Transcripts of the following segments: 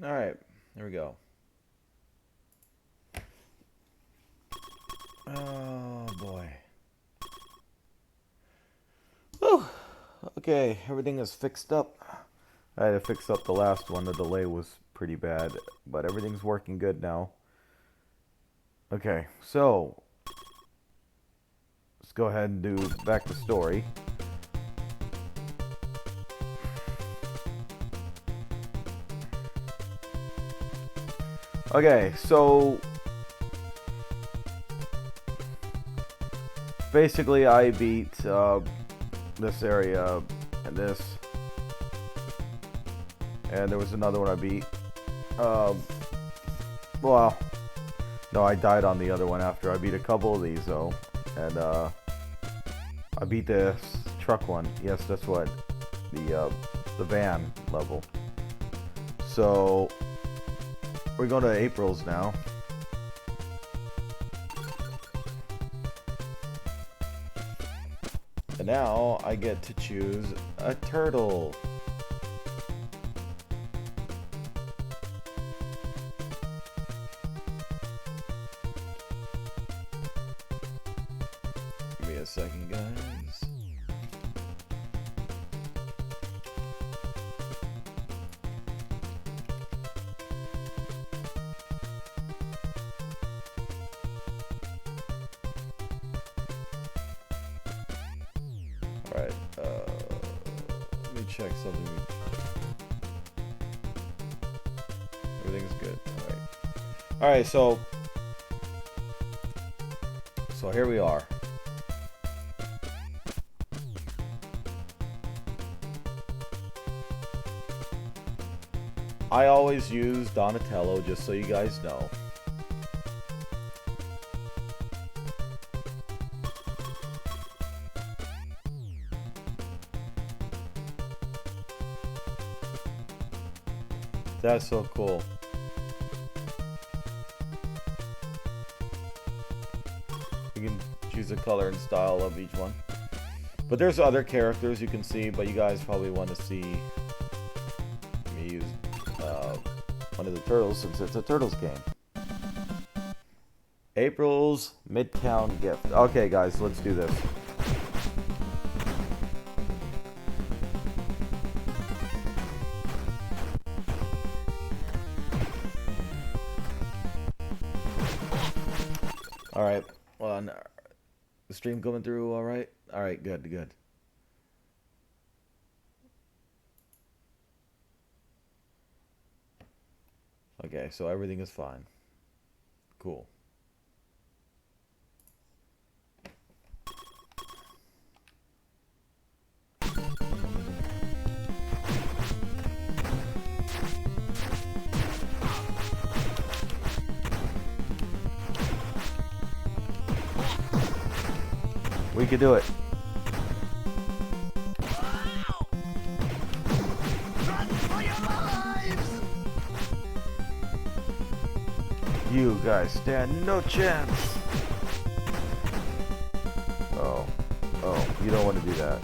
Alright, here we go. Oh boy. Whew. Okay, everything is fixed up. I had to fix up the last one. The delay was pretty bad, but everything's working good now. Okay, so let's go ahead and do back the story. Okay, so basically I beat this area and this, and there was another one I beat. Well, no, I died on the other one after I beat a couple of these though, and I beat this truck one. Yes, that's what the van level. So we're going to April's now. And now I get to choose a turtle. Give me a second, guys. Alright, let me check something. Everything's good. Alright, so here we are. I always use Donatello, just so you guys know. That's so cool. You can choose the color and style of each one. But there's other characters you can see, but you guys probably want to see me use one of the turtles since it's a Turtles game. April's Midtown Gift. Okay, guys, let's do this. Alright, well, on the stream coming through alright? Alright, good, good. Okay, so everything is fine. Cool. We could do it. You guys stand no chance. Oh, you don't want to do that.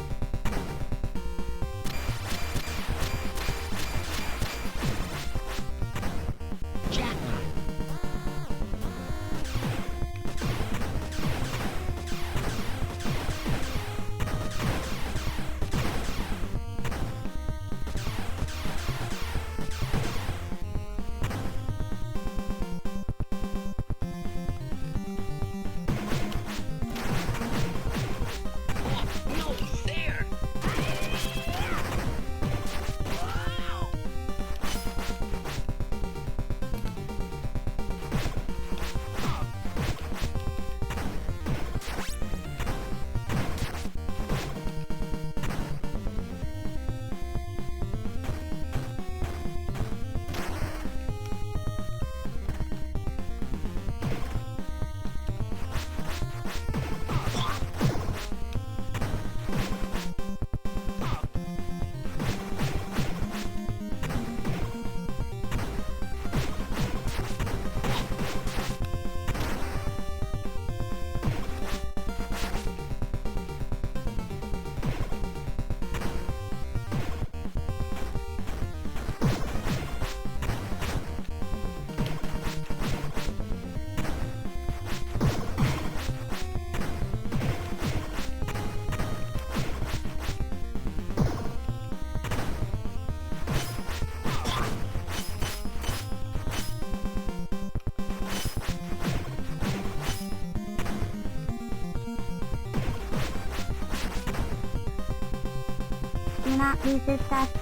not lose this stuff.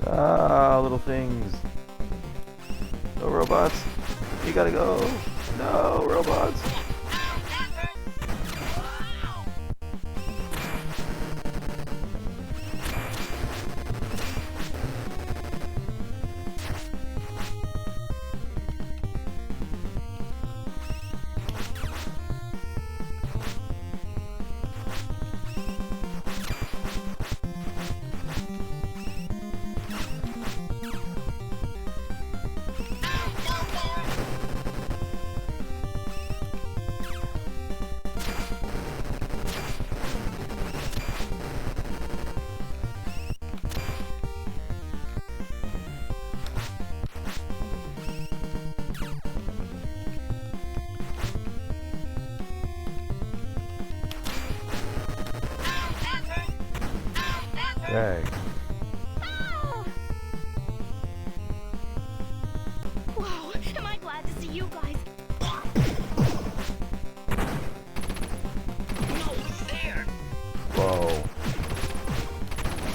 Ah, little things. No robots. You gotta go. No robots. Dang. Wow, am I glad to see you guys. No, there. Whoa.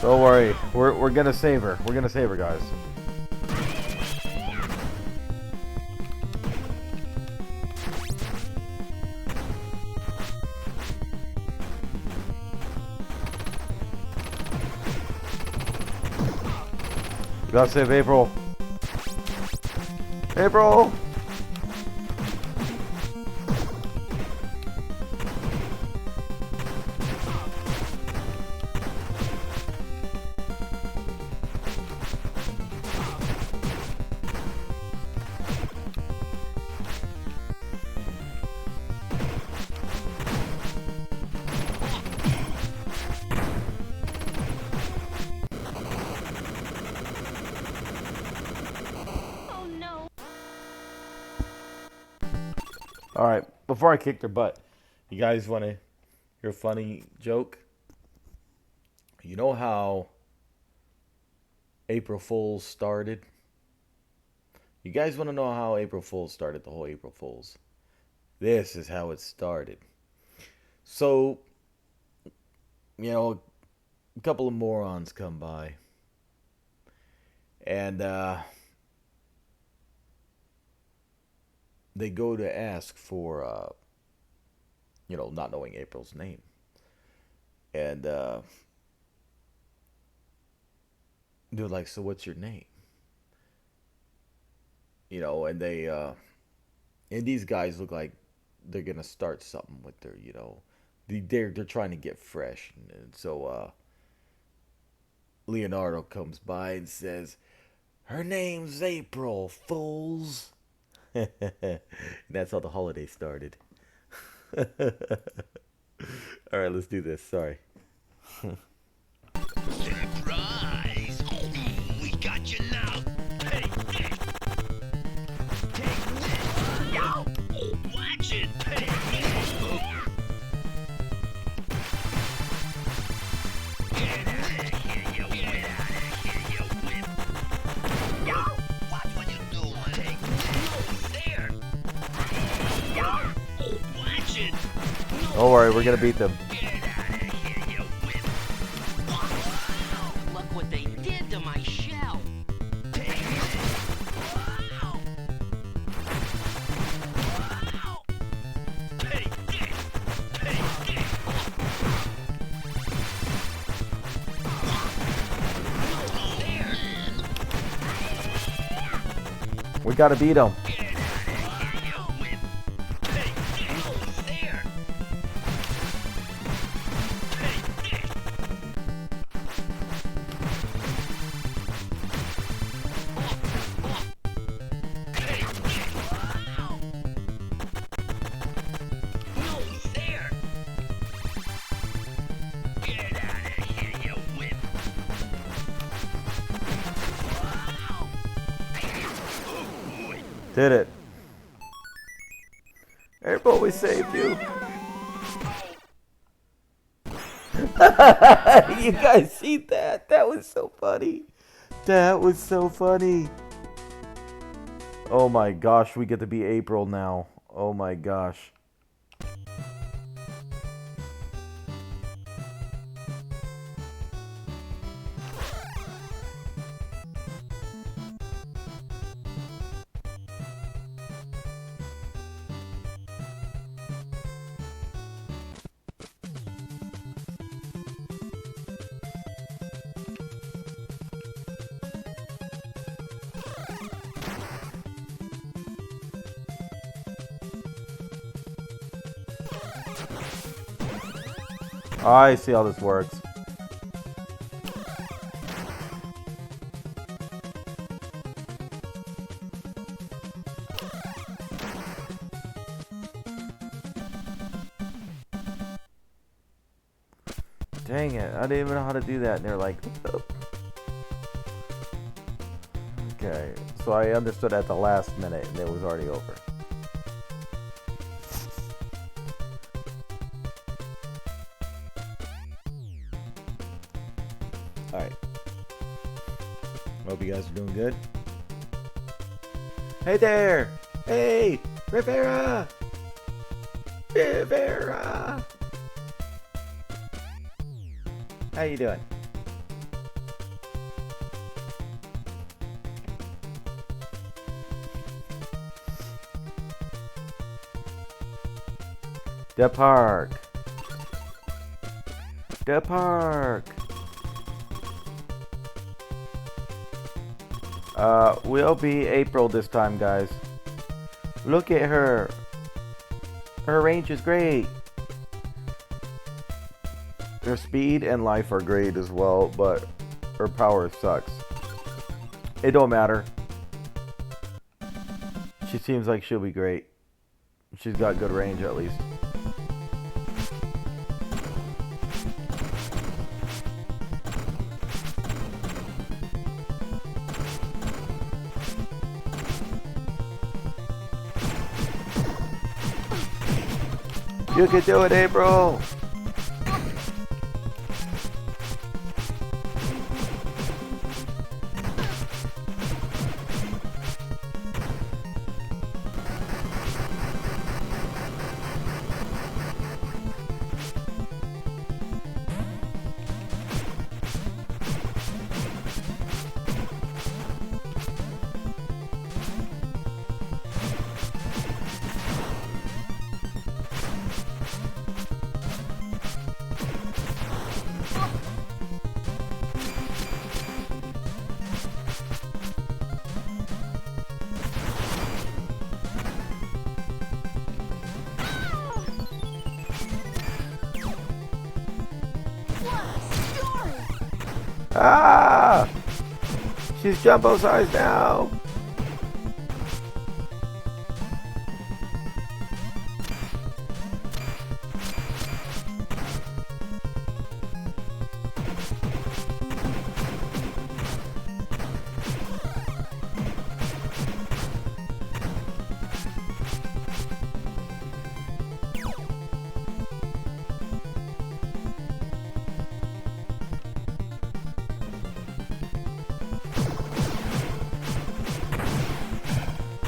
Don't worry. We're gonna save her. We're gonna save her, guys. We gotta save April. April! Oh no. Alright, before I kick their butt, you guys want to hear a funny joke? You know how April Fools started? You guys want to know how April Fools started, the whole April Fools? This is how it started. So, you know, a couple of morons come by. And, they go to ask for, you know, not knowing April's name. And they're like, so what's your name? You know, and they, and these guys look like they're going to start something with their, you know, they're trying to get fresh. And so, Leonardo comes by and says, her name's April, fools. That's how the holiday started. All right, let's do this. Sorry. Surprise! We got you now. Take this. Take this. Yo! Watch it. Take this. Get out of here, you wimp. Get out of here, you wimp. Yo! Watch what you're doing. Take this. There. Yo! Watch it. Don't worry, we're going to beat them. Get out of here, you wimp. Look what they did to my shell. Take this. Wow. Wow. Take this. Take this. There. We got to beat them. Get out of here, you wimp. Take this. There. Take this. Take this. Wow. No, there. Get out of here, you wimp. Wow. Oh, boy. Did it. April, we saved you. You guys see that? That was so funny. That was so funny. Oh my gosh, we get to be April now. Oh my gosh. I see how this works. Dang it, I didn't even know how to do that, and they're like, oh. Okay, so I understood at the last minute, and it was already over. Alright. Hope you guys are doing good. Hey there! Hey! Rivera! Rivera! How you doing? The park. The park. Will be April this time, guys. Look at her. Her range is great. Her speed and life are great as well, but her power sucks. It don't matter. She seems like she'll be great. She's got good range at least. You can do it, April! Ah! She's jumbo size now.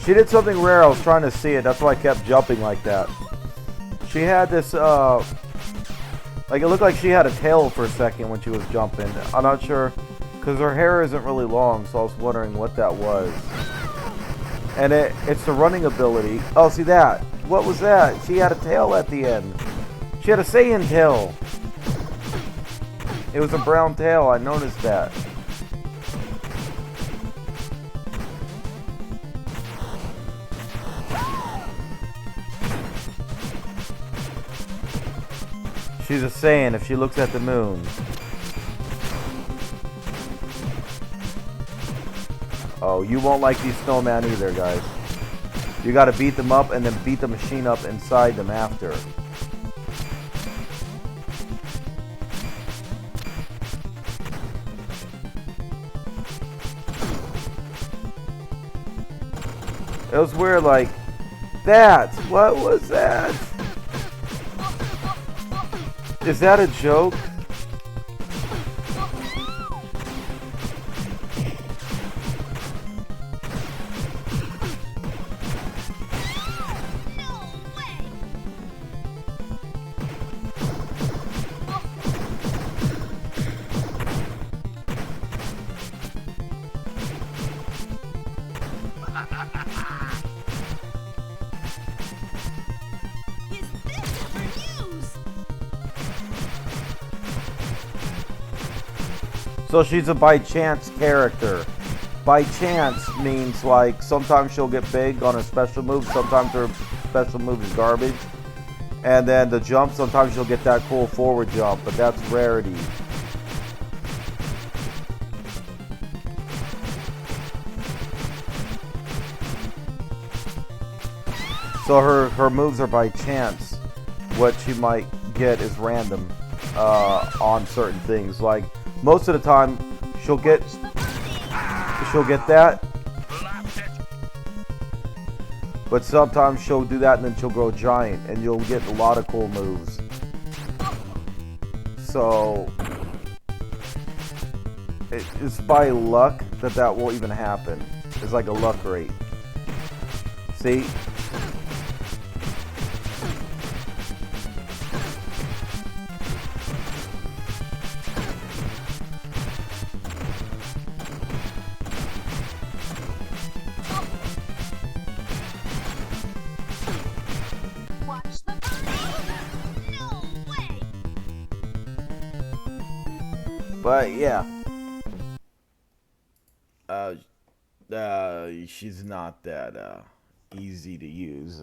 She did something rare. I was trying to see it. That's why I kept jumping like that. She had this, like it looked like she had a tail for a second when she was jumping. I'm not sure, because her hair isn't really long, so I was wondering what that was. And it's the running ability. Oh, see that? What was that? She had a tail at the end. She had a Saiyan tail. It was a brown tail. I noticed that. She's a Saiyan if she looks at the moon. Oh, you won't like these snowmen either, guys. You gotta beat them up and then beat the machine up inside them after. It was weird, like, that! What was that? Is that a joke? So she's a by chance character. By chance means like sometimes she'll get big on a special move, sometimes her special move is garbage. And then the jump, sometimes you'll get that cool forward jump, but that's rarity. So her moves are by chance. What she might get is random on certain things. Like most of the time, she'll get that. But sometimes she'll do that and then she'll grow giant and you'll get a lot of cool moves. So it's by luck that will even happen. It's like a luck rate. See? But yeah, she's not that easy to use.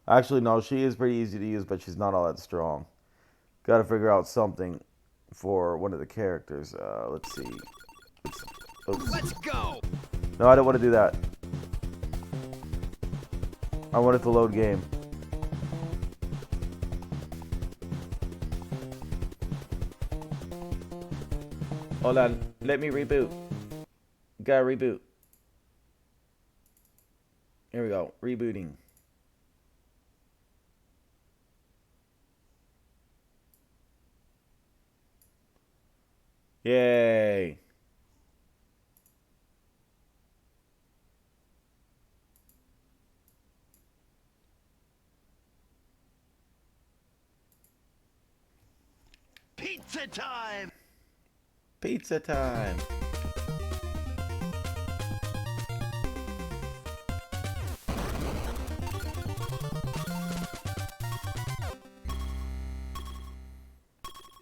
Actually, no, she is pretty easy to use, but she's not all that strong. Got to figure out something for one of the characters. Let's see. Let's go. No, I don't want to do that. I want it to load game. Hold on, let me reboot. Gotta reboot. Here we go, rebooting. Yay. Pizza time. Pizza time.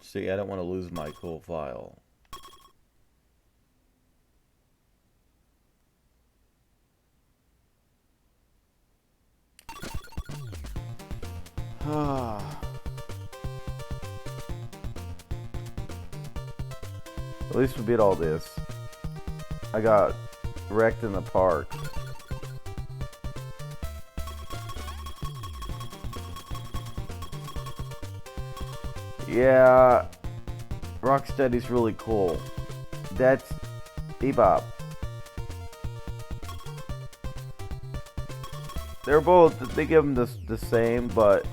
See, I don't want to lose my cool file. At least we beat all this. I got wrecked in the park. Yeah, Rocksteady's really cool. That's Bebop. They're both, they give them the same, but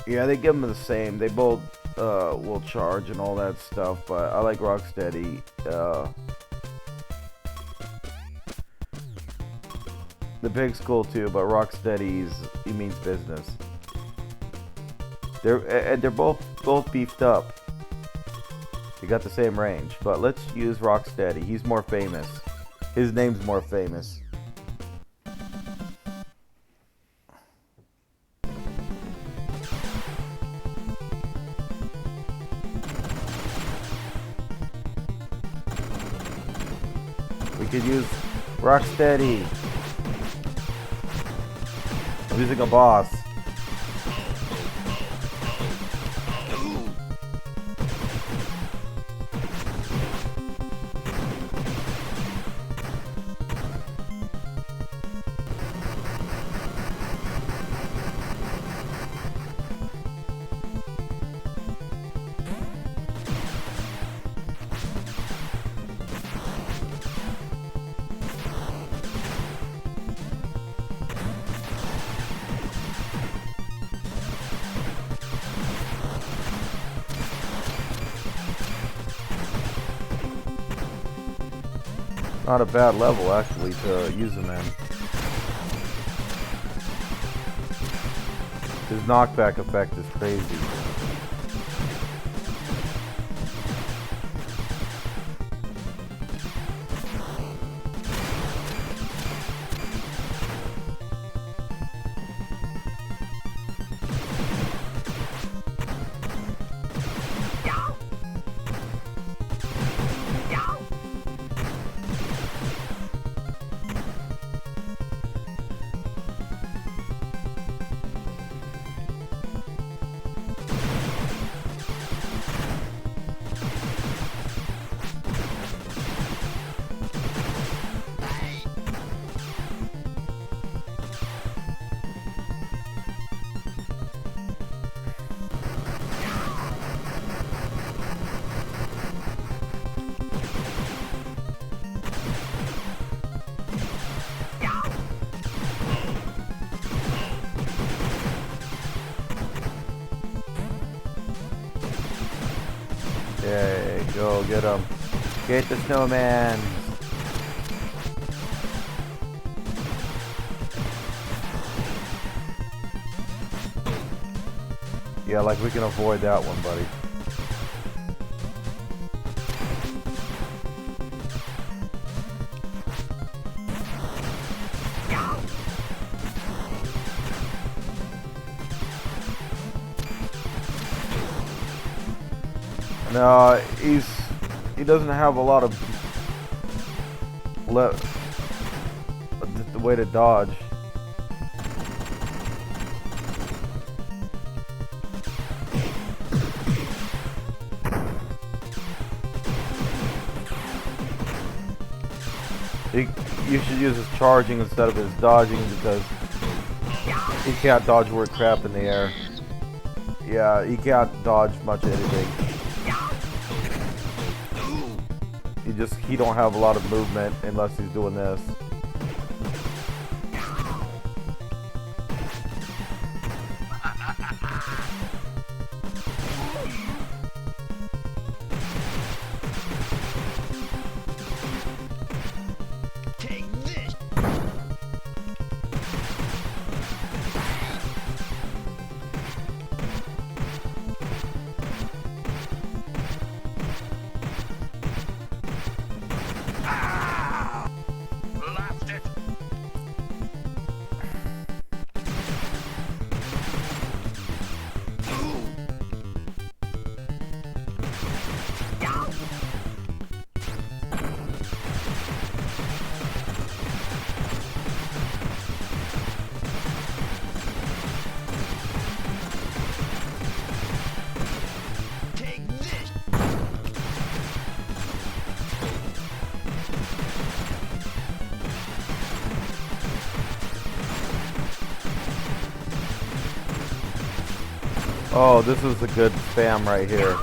yeah, they give them the same. They both will charge and all that stuff, but I like Rocksteady. The pig's cool too, but Rocksteady's, he means business. They're both beefed up. They got the same range, but let's use Rocksteady. He's more famous. His name's more famous. We could use Rocksteady. I'm using a boss. Not a bad level actually to use him in. His knockback effect is crazy. Yay, go get him. Get the snowman. Yeah, like we can avoid that one, buddy. No, he doesn't have a lot of the way to dodge. You should use his charging instead of his dodging because he can't dodge word crap in the air. Yeah, he can't dodge much of anything. He don't have a lot of movement unless he's doing this. Take this. Lost it. Take this. Oh, this is a good spam right here.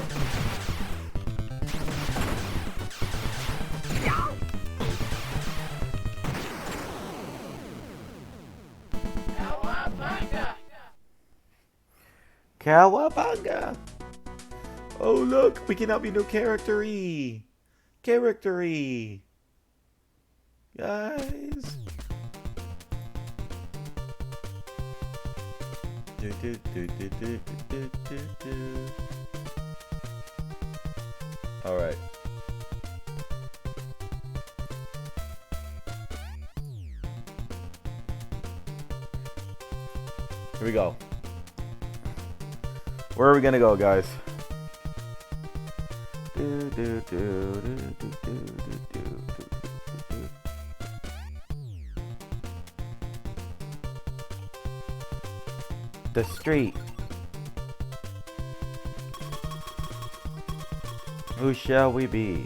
Cowabunga! Oh look, we can help you new character-y! Character-y! Guys! Alright. Here we go. Where are we gonna go, guys? The street. Who shall we be?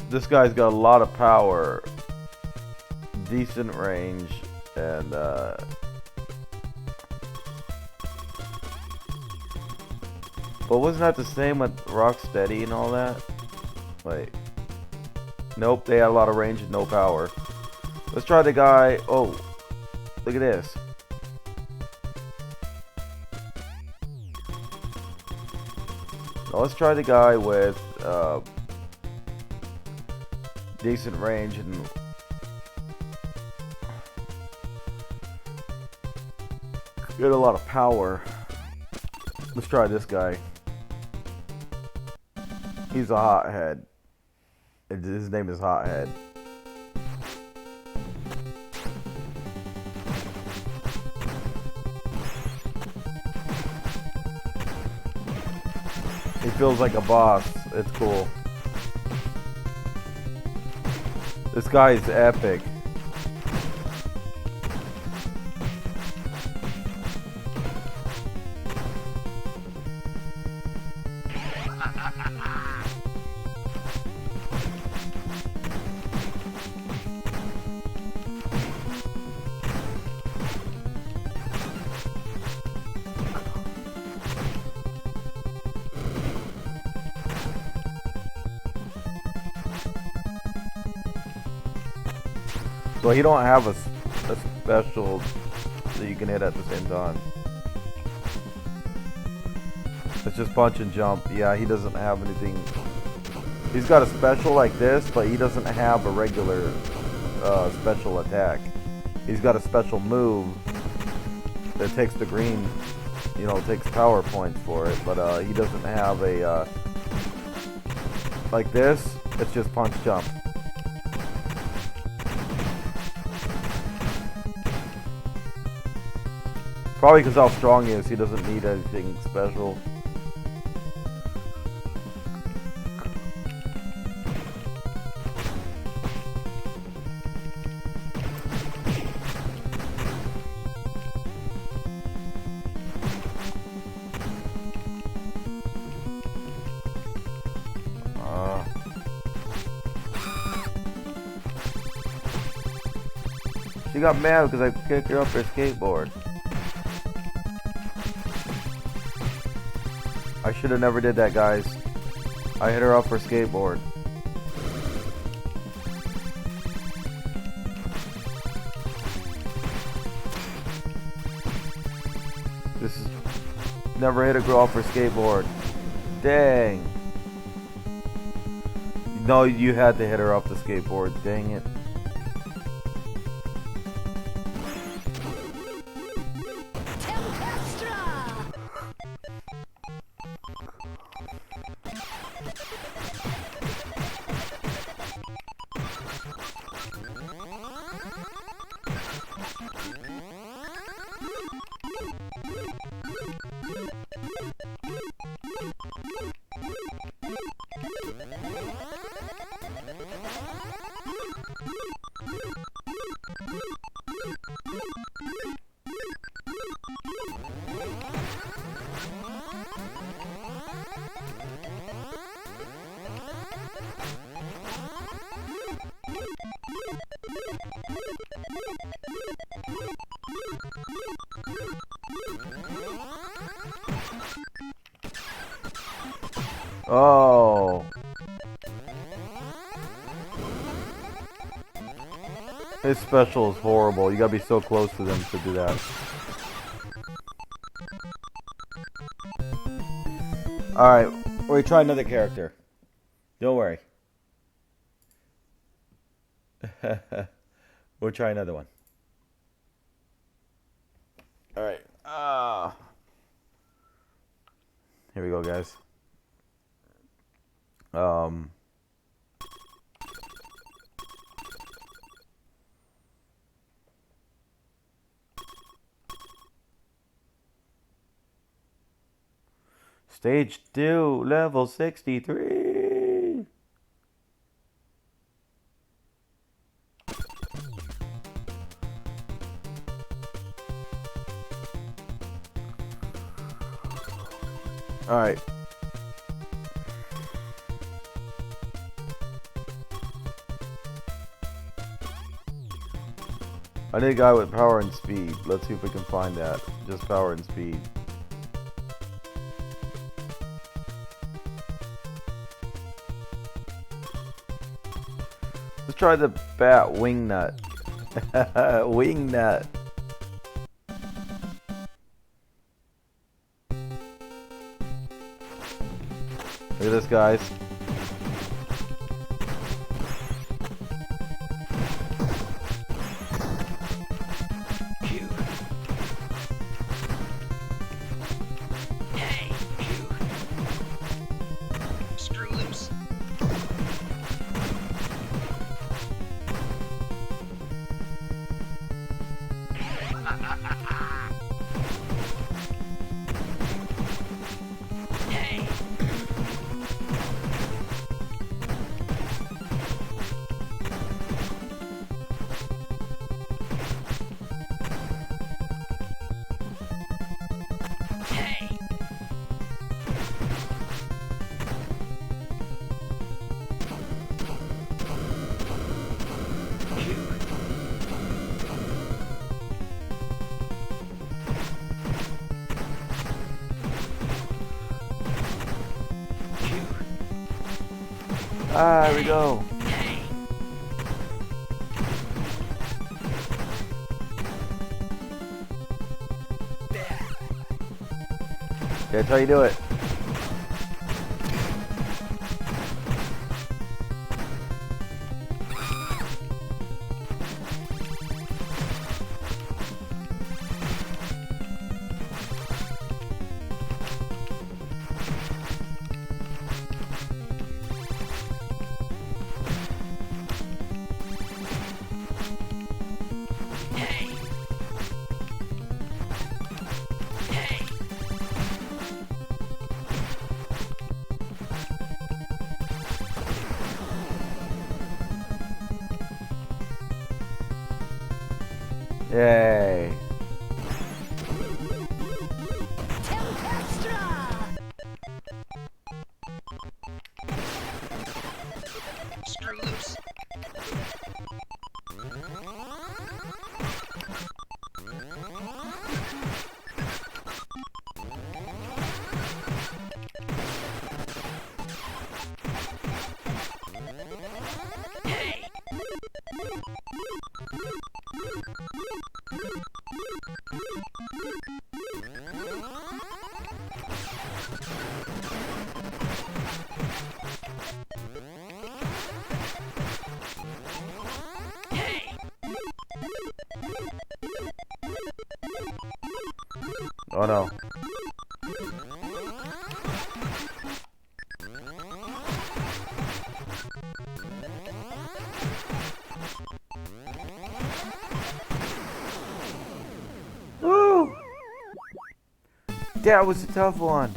This guy's got a lot of power, decent range, and but wasn't that the same with Rocksteady and all that? Wait. Nope, they had a lot of range and no power. Let's try the guy. Oh, look at this. Now let's try the guy with decent range and get a lot of power. Let's try this guy. He's a hothead. His name is Hothead. He feels like a boss. It's cool. This guy is epic. So he don't have a special that you can hit at the same time. It's just punch and jump. Yeah, he doesn't have anything. He's got a special like this, but he doesn't have a regular special attack. He's got a special move that takes the green, you know, takes power points for it, but he doesn't have a like this. It's just punch jump. Probably because how strong he is, he doesn't need anything special. She got mad because I kicked her off her skateboard. I should have never did that, guys. I hit her off her skateboard. This is never hit a girl off her skateboard. Dang. No, you had to hit her off the skateboard. Dang it. Oh. His special is horrible. You gotta be so close to them to do that. Alright, we'll try another character. Don't worry. We'll try another one. Alright. Here we go, guys. Stage 2, level 63. All right. I need a guy with power and speed. Let's see if we can find that. Just power and speed. Let's try the bat wingnut. Wingnut. Look at this, guys. Ah, here we go. That's how you do it. Yay. Screw loose. Oh no. Woo! That was a tough one.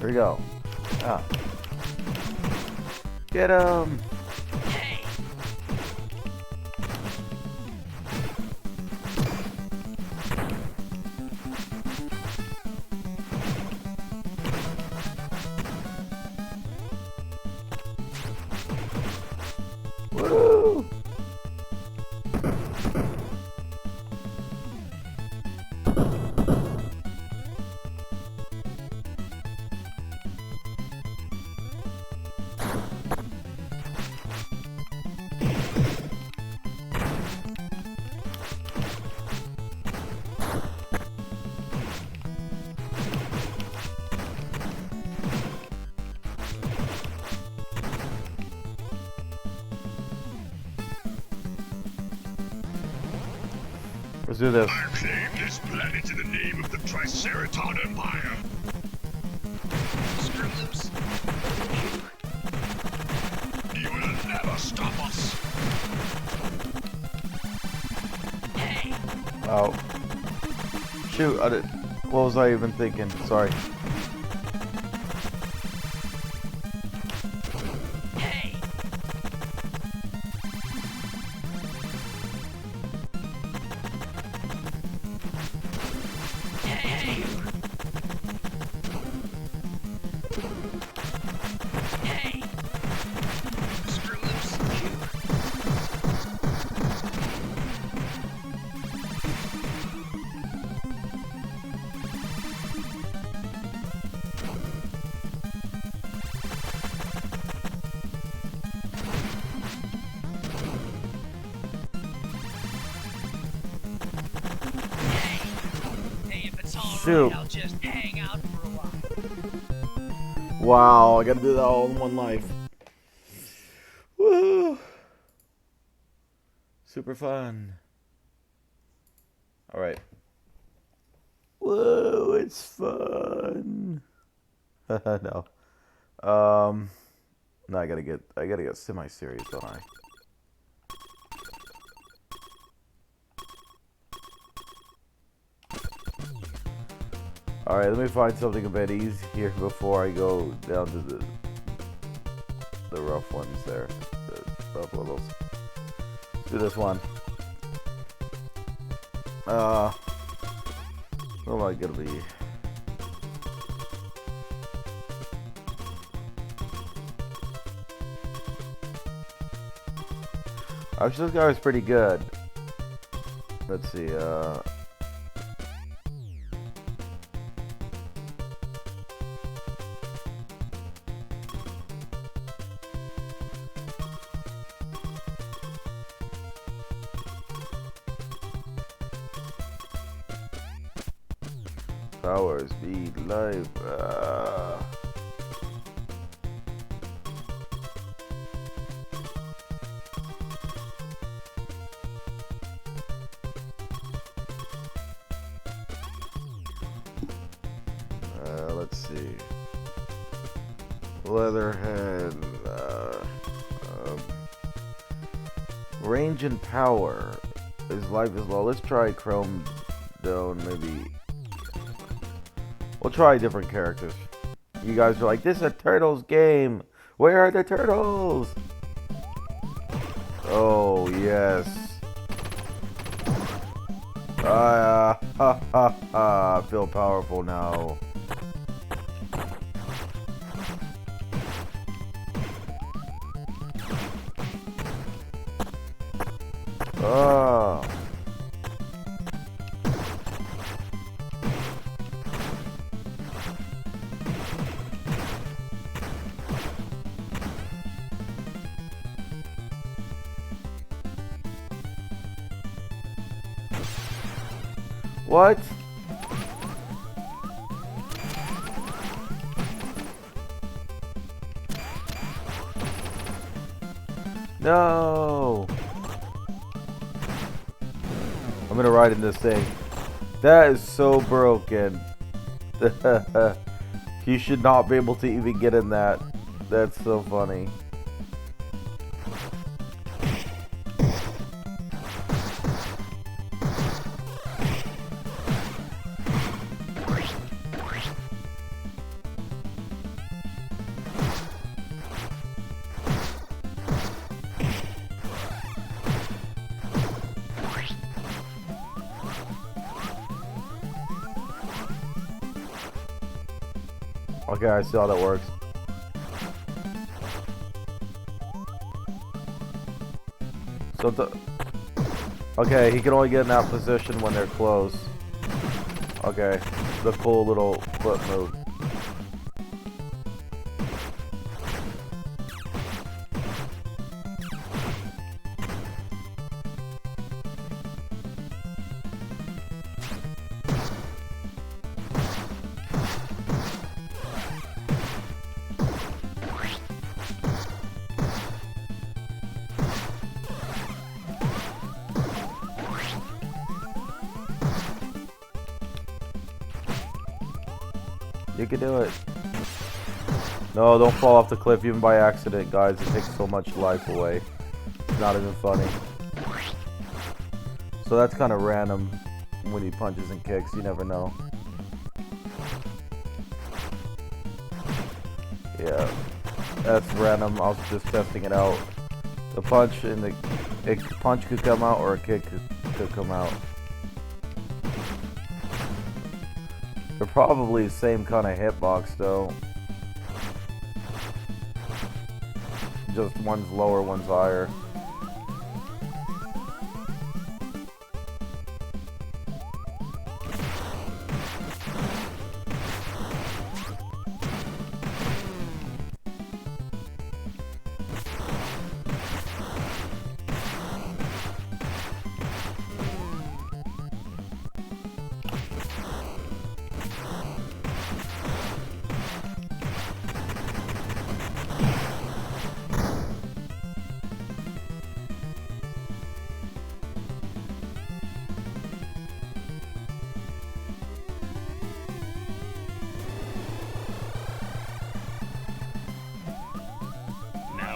Here we go. Ah. Get him! Woo! Let's do this. I claim this planet in the name of the Triceraton Empire. Screw loose. You will never stop us. Oh. Shoot, what was I even thinking? Sorry. shoot. I'll just hang out for a while. Wow, I gotta do that all in one life. Woo! Super fun. Alright. Whoa, it's fun. No. No, I gotta get semi-serious, don't I? Alright, let me find something a bit easier before I go down to the rough ones there. The rough levels. Let's do this one. What am I gonna be? Actually, this guy was pretty good. Let's see, power, speed, life, let's see. Leatherhead, range and power. His life is low. Let's try Chrome Dome, maybe. We'll try different characters. You guys are like, this is a Turtles game. Where are the turtles? Oh, yes. I feel powerful now. Oh. What? No. I'm gonna ride in this thing. That is so broken. You should not be able to even get in that. That's so funny. Okay, I see how that works. So okay, he can only get in that position when they're close. Okay, the cool little foot move. You can do it. No, don't fall off the cliff even by accident, guys. It takes so much life away. It's not even funny. So that's kind of random when he punches and kicks. You never know. Yeah, that's random. I was just testing it out. The punch and the punch could come out, or a kick could come out. They're probably the same kind of hitbox though. Just one's lower, one's higher.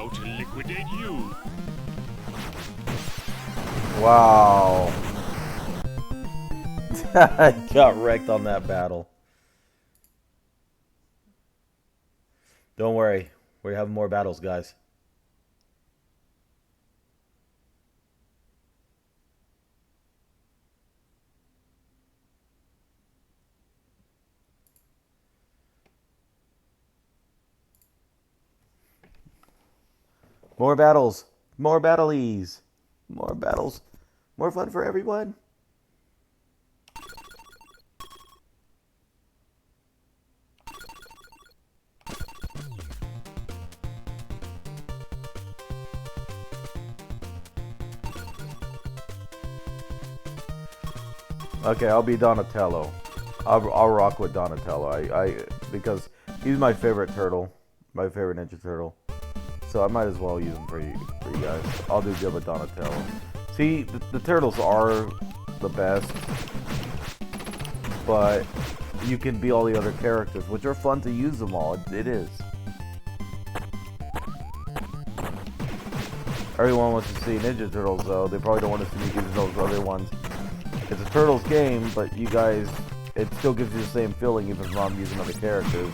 how to liquidate you. Wow. I got wrecked on that battle. Don't worry. We have more battles, guys. More battles. More battlies. More battles. More fun for everyone. Okay, I'll be Donatello. I'll rock with Donatello. Because he's my favorite turtle, my favorite Ninja Turtle. So I might as well use him for you guys. I'll do good with Donatello. See, the turtles are the best, but you can be all the other characters, which are fun to use them all. It is. Everyone wants to see Ninja Turtles, though. They probably don't want to see me using those other ones. It's a Turtles game, but you guys, it still gives you the same feeling even if I'm using other characters.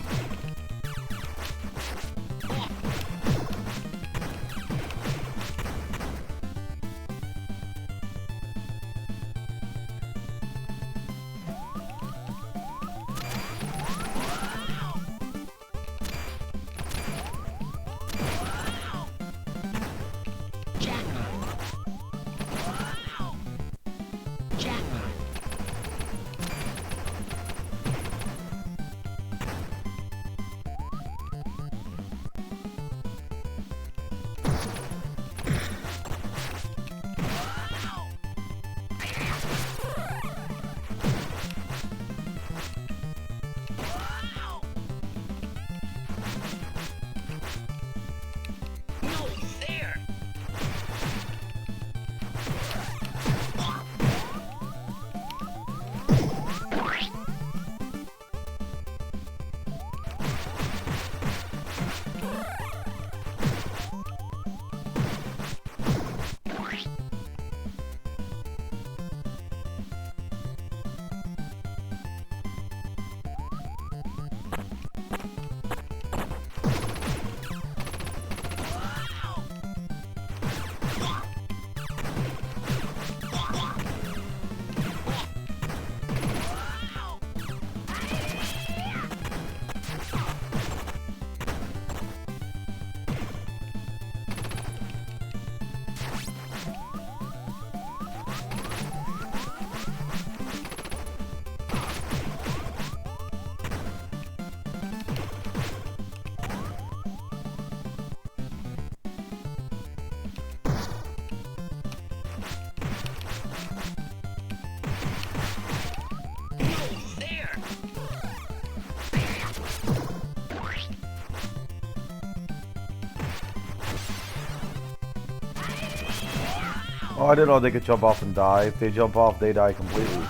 Oh, I didn't know they could jump off and die. If they jump off, they die completely.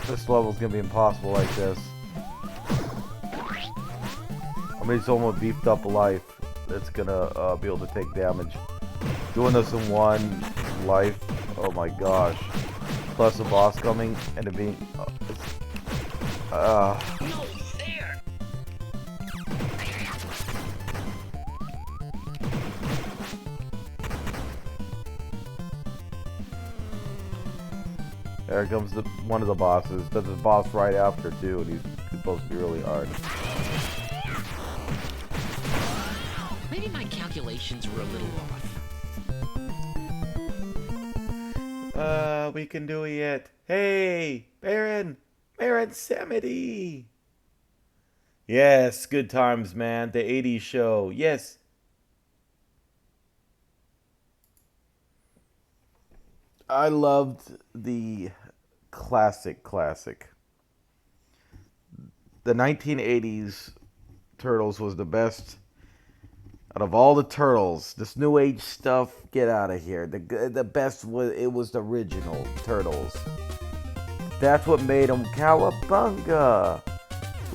This level's gonna be impossible like this. I mean, someone with beefed up life that's gonna be able to take damage. Doing this in one life, oh my gosh. Plus the boss coming and it being... There comes one of the bosses. There's a boss right after too, and he's supposed to be really hard. Maybe my calculations were a little off. We can do it. Hey, Baron Samity. Yes, good times, man. The 80s show. Yes. I loved the classic. The 1980s Turtles was the best out of all the Turtles. This new age stuff, get out of here. The best was the original Turtles. That's what made them cowabunga.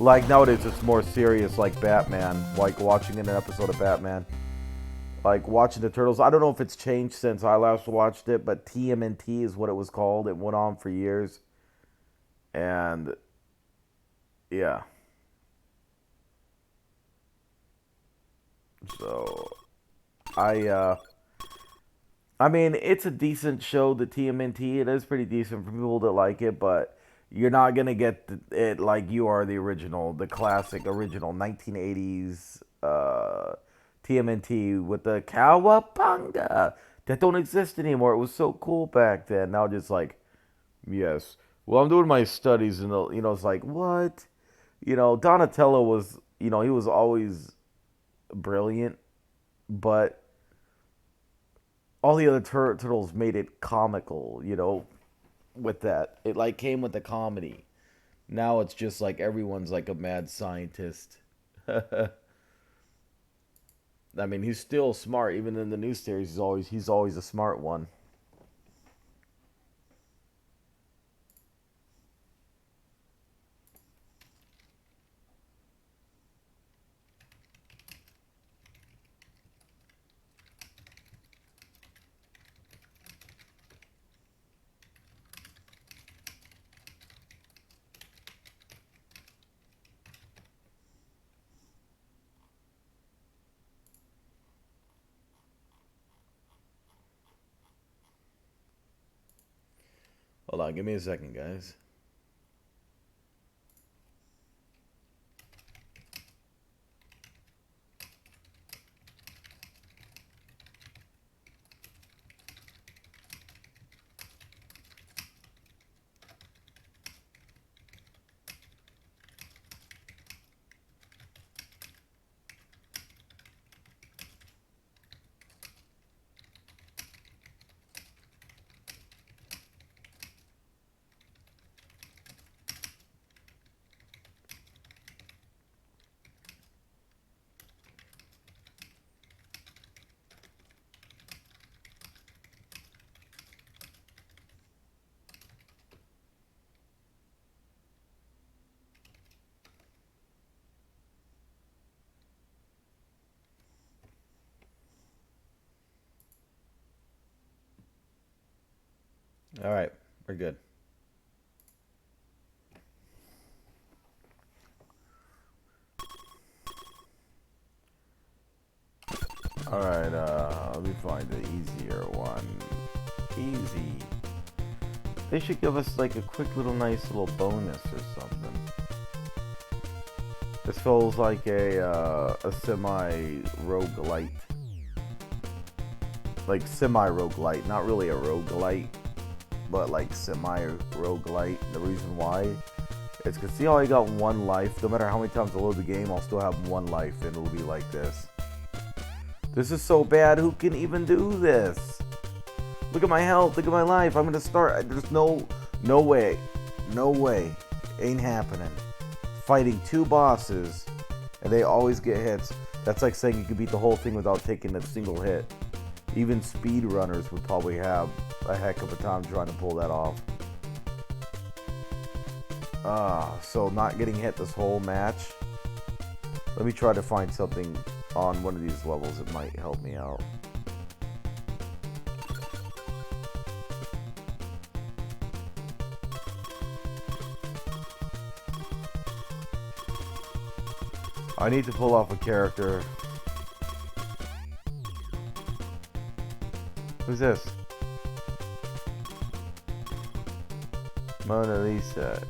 Like nowadays it's more serious, like Batman, like watching an episode of Batman. Like watching the Turtles. I don't know if it's changed since I last watched it, but TMNT is what it was called. It went on for years. And yeah. So I mean, it's a decent show, the TMNT. It is pretty decent for people that like it, but you're not going to get it like you are the original, the classic original 1980s TMNT with the cowabunga that don't exist anymore. It was so cool back then. Now just like, yes. Well, I'm doing my studies and, you know, it's like, what? You know, Donatello was, you know, he was always brilliant, but all the other turtles made it comical, you know, with that. It like came with the comedy. Now it's just like everyone's like a mad scientist. I mean, he's still smart. Even in the new series, he's always a smart one. Hold on, give me a second, guys. All right, we're good. All right, let me find the easier one. Easy. They should give us like a quick little nice little bonus or something. This feels like a semi-roguelite. Like semi-roguelite, not really a roguelite, but like semi-roguelite. The reason why is because see how I got one life? No matter how many times I load the game, I'll still have one life and it'll be like this. This is so bad, who can even do this? Look at my health, look at my life. I'm gonna start, there's no way. No way. Ain't happening. Fighting 2 bosses and they always get hits. That's like saying you could beat the whole thing without taking a single hit. Even speedrunners would probably have a heck of a time trying to pull that off. So not getting hit this whole match. Let me try to find something on one of these levels that might help me out. I need to pull off a character. Who's this? Mona Lisa.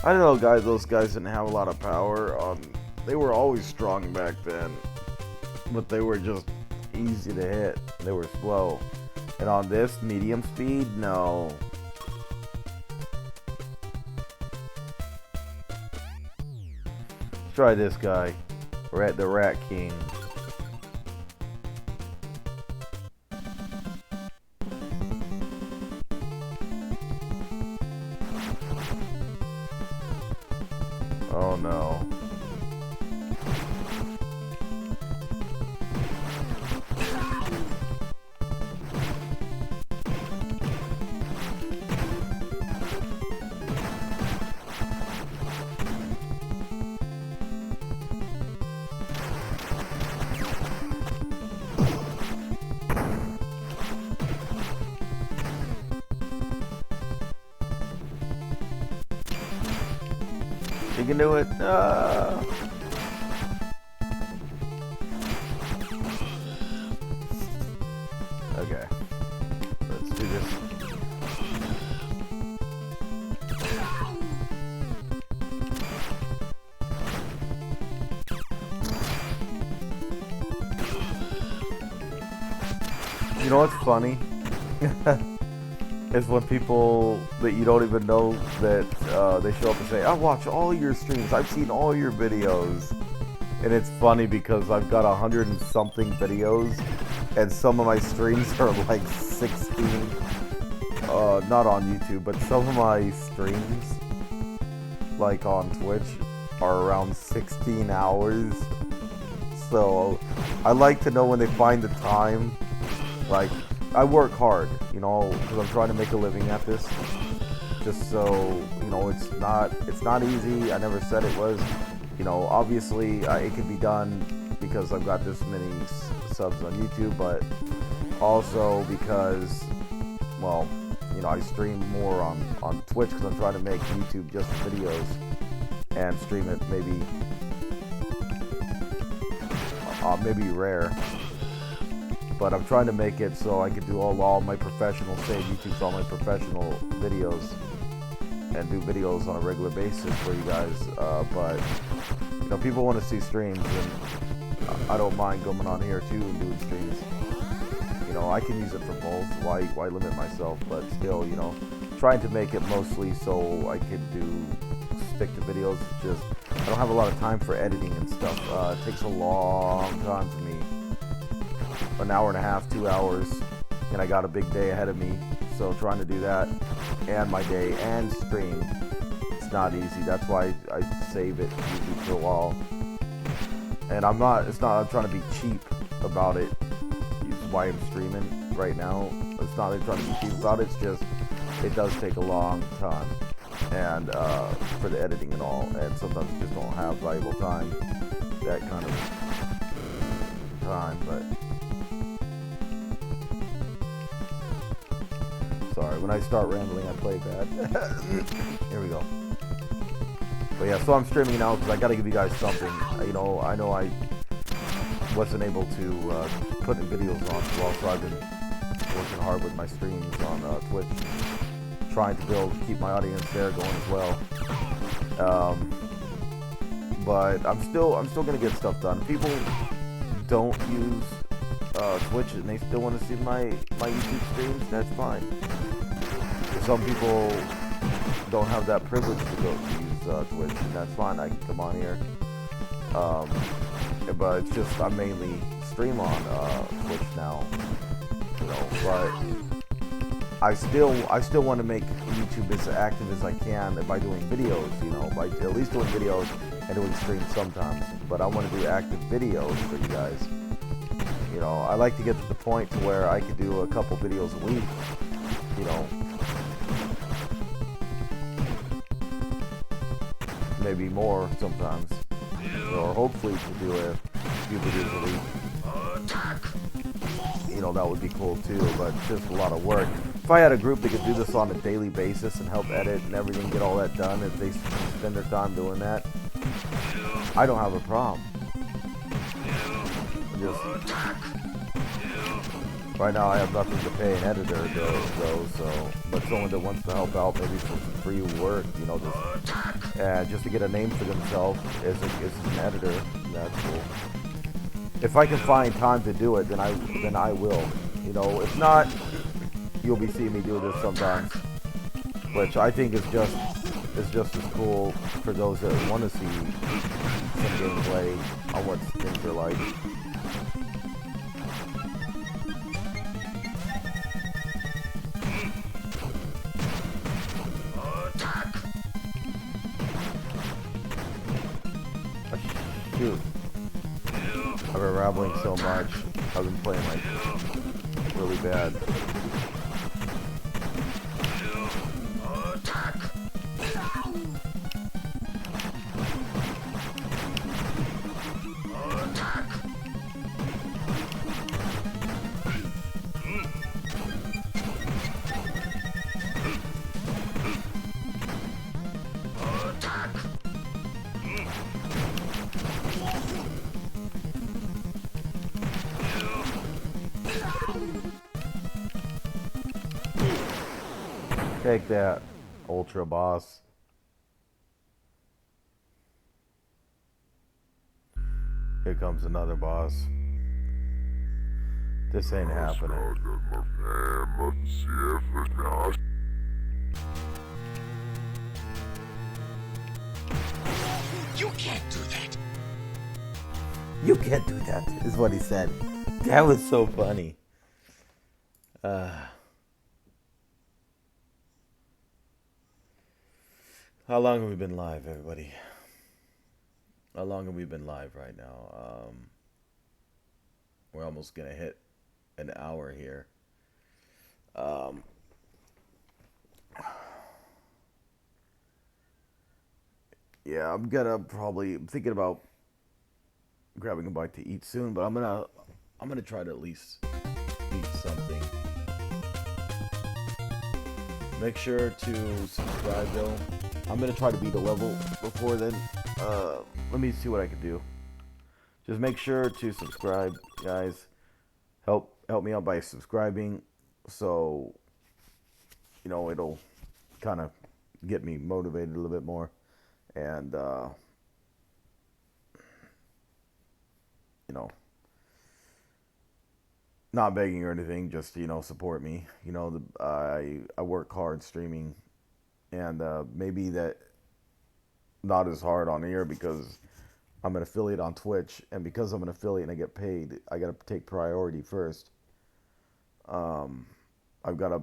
I don't know, guys. Those guys didn't have a lot of power. They were always strong back then, but they were just easy to hit. They were slow. And on this medium speed, no. Let's try this guy. We're at the Rat King. Oh no. You can do it. Okay. Let's do this. You know what's funny? Is when people that you don't even know that they show up and say, I watch all your streams, I've seen all your videos. And it's funny because I've got 100 and something videos, and some of my streams are like 16. Not on YouTube, but some of my streams, like on Twitch, are around 16 hours. So I like to know when they find the time. Like, I work hard, you know, because I'm trying to make a living at this. Just so, you know, it's not easy. I never said it was. You know, obviously, it can be done because I've got this many subs on YouTube, but also because, well, you know, I stream more on Twitch because I'm trying to make YouTube just videos and stream it maybe rare. But I'm trying to make it so I can do all my professional, say YouTube's all my professional videos and do videos on a regular basis for you guys. But, you know, people want to see streams, and I don't mind coming on here too and doing streams. You know, I can use it for both. Why limit myself? But still, you know, trying to make it mostly so I could stick to videos. Just, I don't have a lot of time for editing and stuff. It takes a long time for me. An hour and a half, 2 hours, and I got a big day ahead of me. So trying to do that and my day and stream, it's not easy. That's why I save it usually for a while. And I'm trying to be cheap about it. This is why I'm streaming right now. It's not like trying to be cheap about it. It's just, it does take a long time, and for the editing and all. And sometimes you just don't have valuable time, that kind of time. But sorry, when I start rambling, I play bad. Here we go. But yeah, so I'm streaming now because I got to give you guys something. You know, I wasn't able to put any videos on, so also I've been working hard with my streams on Twitch, trying to keep my audience there going as well. But I'm still gonna get stuff done. People don't use Twitch and they still want to see my YouTube streams. That's fine. Some people don't have that privilege to use Twitch, and that's fine. I can come on here. But it's just I mainly stream on Twitch now, you know. But I still want to make YouTube as active as I can by doing videos, you know, by at least doing videos and doing streams sometimes. But I want to do active videos for you guys. You know, I like to get to the point to where I could do a couple videos a week, you know. Maybe more sometimes. Or hopefully to do a few videos a week. You know, that would be cool too, but it's just a lot of work. If I had a group that could do this on a daily basis and help edit and everything, get all that done, if they spend their time doing that, I don't have a problem. Right now I have nothing to pay an editor though, so, but someone that wants to help out maybe for some free work, you know, just to get a name for themselves as an editor, that's cool. If I can find time to do it, then I will. You know, if not, you'll be seeing me do this sometimes, which I think is just as cool for those that want to see some gameplay on what things are like. Shoot. I've been rambling so much. I've been playing like really bad. Take that, Ultra Boss. Here comes another boss. This ain't happening. You can't do that. You can't do that, is what he said. That was so funny. How long have we been live, everybody? How long have we been live right now? We're almost gonna hit an hour here. Yeah, I'm thinking about grabbing a bite to eat soon, but I'm gonna try to at least eat something. Make sure to subscribe though. I'm gonna try to beat a level before then. Let me see what I can do. Just make sure to subscribe, guys. Help me out by subscribing, so it'll kind of get me motivated a little bit more, and not begging or anything, just support me. I work hard streaming, and maybe that not as hard on here because I'm an affiliate on Twitch, and because I'm an affiliate and I get paid, I gotta take priority first. I've got a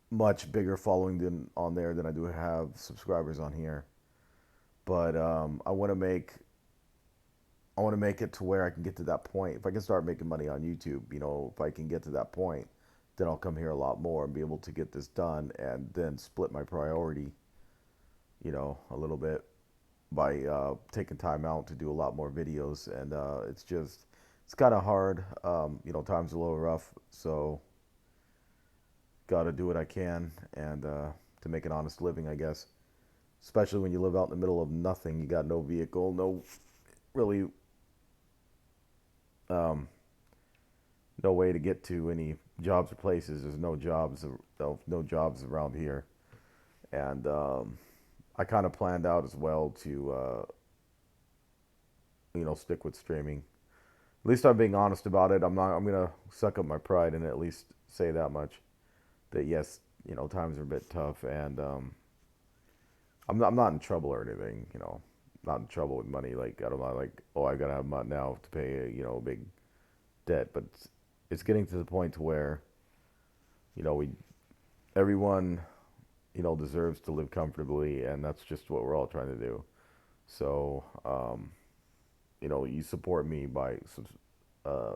much bigger following on there than I do have subscribers on here, but I want to make it to where I can get to that point. If I can start making money on YouTube, if I can get to that point, then I'll come here a lot more and be able to get this done, and then split my priority, a little bit by taking time out to do a lot more videos. And it's kind of hard. Times are a little rough, so got to do what I can, and to make an honest living, I guess. Especially when you live out in the middle of nothing. You got no vehicle, no really no way to get to any jobs or places. There's no jobs around here, and I kind of planned out as well to stick with streaming. At least I'm being honest about it. I'm gonna suck up my pride and at least say that much. That yes, times are a bit tough, and I'm not in trouble or anything. Not in trouble with money. Like I'm not like, oh, I gotta have money now to pay a big debt. But it's getting to the point to where everyone deserves to live comfortably, and that's just what we're all trying to do. So you support me by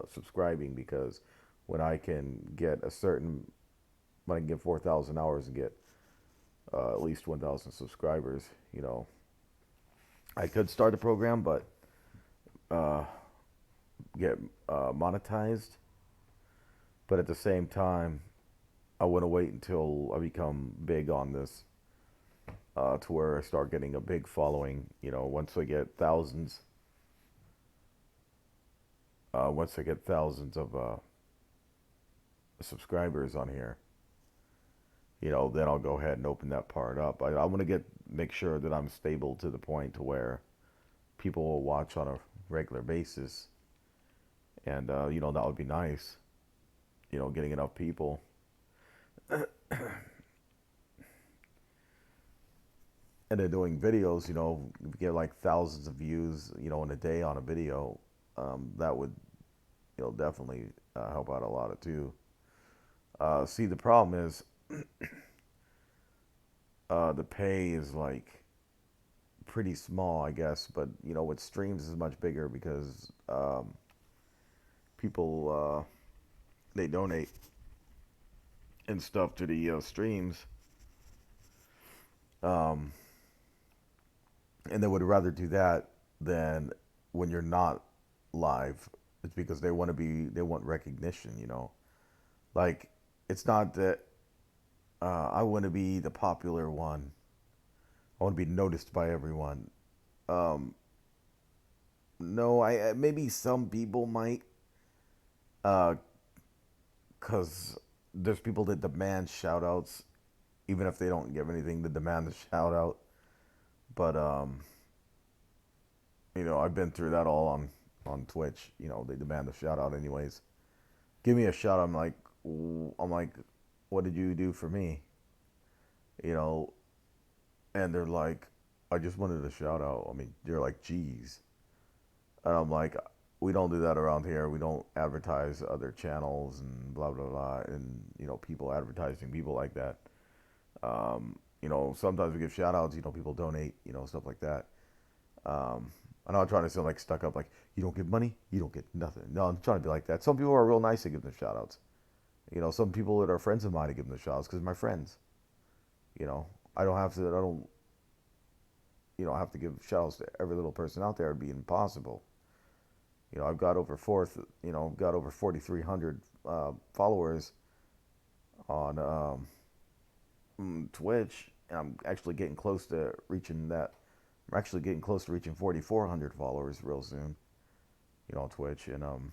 subscribing, because when I can get 4,000 hours and get at least 1,000 subscribers, I could start a program, but get monetized. But at the same time, I want to wait until I become big on this, to where I start getting a big following. Once I get thousands of subscribers on here, then I'll go ahead and open that part up. I want to make sure that I'm stable to the point to where people will watch on a regular basis, and that would be nice. Getting enough people. And then doing videos, get like thousands of views, in a day on a video. That would, definitely help out a lot too. See, the problem is, the pay is like pretty small, I guess, but with streams is much bigger because people they donate and stuff to the streams, and they would rather do that than when you're not live. It's because they want recognition, like it's not that I want to be the popular one. I want to be noticed by everyone. No, I maybe some people might, because there's people that demand shout outs even if they don't give anything to demand a shout out. But I've been through that all on Twitch. They demand a shout out anyways. Give me a shout. I'm like, what did you do for me? You know, and they're like, I just wanted a shout out. I mean, you're like, geez. And I'm like, we don't do that around here. We don't advertise other channels and blah blah blah, and people advertising people like that. Sometimes we give shout outs. People donate. Stuff like that. I'm not trying to sound like stuck up, like you don't give money, you don't get nothing. No, I'm trying to be like that. Some people are real nice to give them shout outs. Some people that are friends of mine to give them shout outs because my friends. I don't have to. I don't. Have to give shout outs to every little person out there. It'd be impossible. I've got over 4,300 followers on Twitch, and I'm actually getting close to reaching that. I'm actually getting close to reaching 4,400 followers real soon. On Twitch, and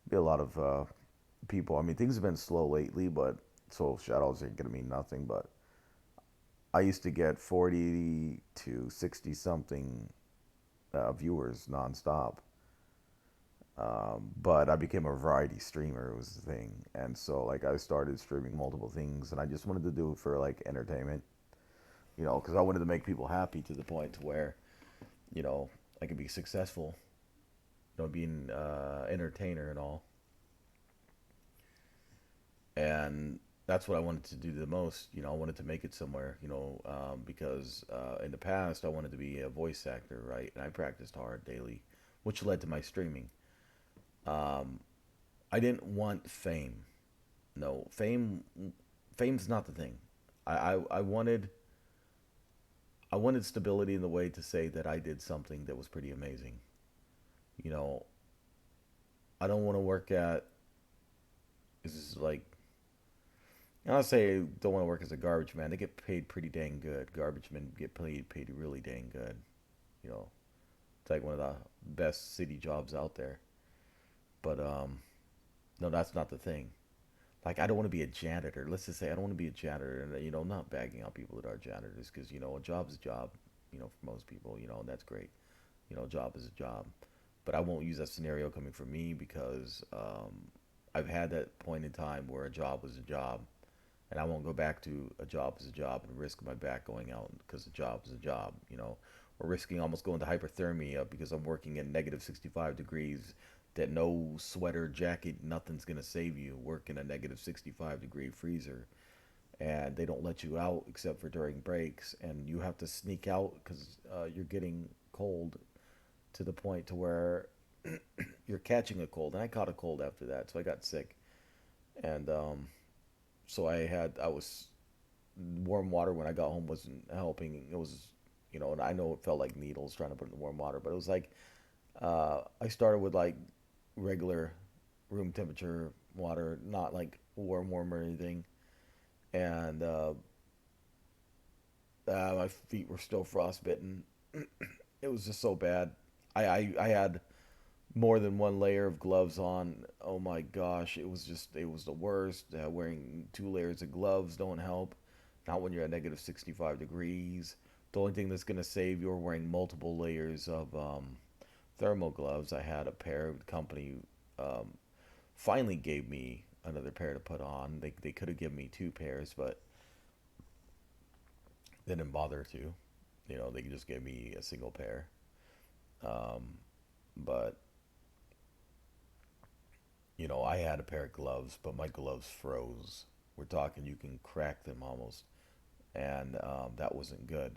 be a lot of people. I mean, things have been slow lately, but so shout outs ain't gonna mean nothing. But I used to get 40 to 60 something viewers nonstop. But I became a variety streamer was the thing, and so like I started streaming multiple things, and I just wanted to do it for like entertainment, because I wanted to make people happy to the point to where, I could be successful, being entertainer and all, and that's what I wanted to do the most. I wanted to make it somewhere, because in the past I wanted to be a voice actor, right? And I practiced hard daily, which led to my streaming. I didn't want fame. No, fame's not the thing. I wanted stability in the way to say that I did something that was pretty amazing. I don't want to work at, this is like, I'll say I don't want to work as a garbage man. They get paid pretty dang good. Garbage men get paid really dang good. It's like one of the best city jobs out there. But no, that's not the thing. Like I don't want to be a janitor. Let's just say I don't want to be a janitor, and I'm not bagging out people that are janitors because a job's a job. For most people, and that's great. A job is a job. But I won't use that scenario coming from me because I've had that point in time where a job was a job, and I won't go back to a job as a job and risk my back going out because a job is a job. Or risking almost going to hypothermia because I'm working at negative 65 degrees. That no sweater, jacket, nothing's gonna save you. Work in a negative 65-degree freezer, and they don't let you out except for during breaks, and you have to sneak out because you're getting cold to the point to where you're catching a cold. And I caught a cold after that, so I got sick, and so I was warm water when I got home wasn't helping. It was, and I know it felt like needles trying to put in the warm water, but it was like I started with like regular room temperature water, not like warm or anything, and my feet were still frostbitten. It was just so bad. I had more than one layer of gloves on. Oh my gosh, it was the worst. Wearing 2 layers of gloves don't help, not when you're at negative 65 degrees. The only thing that's gonna save you are wearing multiple layers of thermal gloves. I had a pair. The company finally gave me another pair to put on. They could have given me 2 pairs, but they didn't bother to. They just gave me a single pair. But I had a pair of gloves, but my gloves froze. We're talking you can crack them almost, and that wasn't good.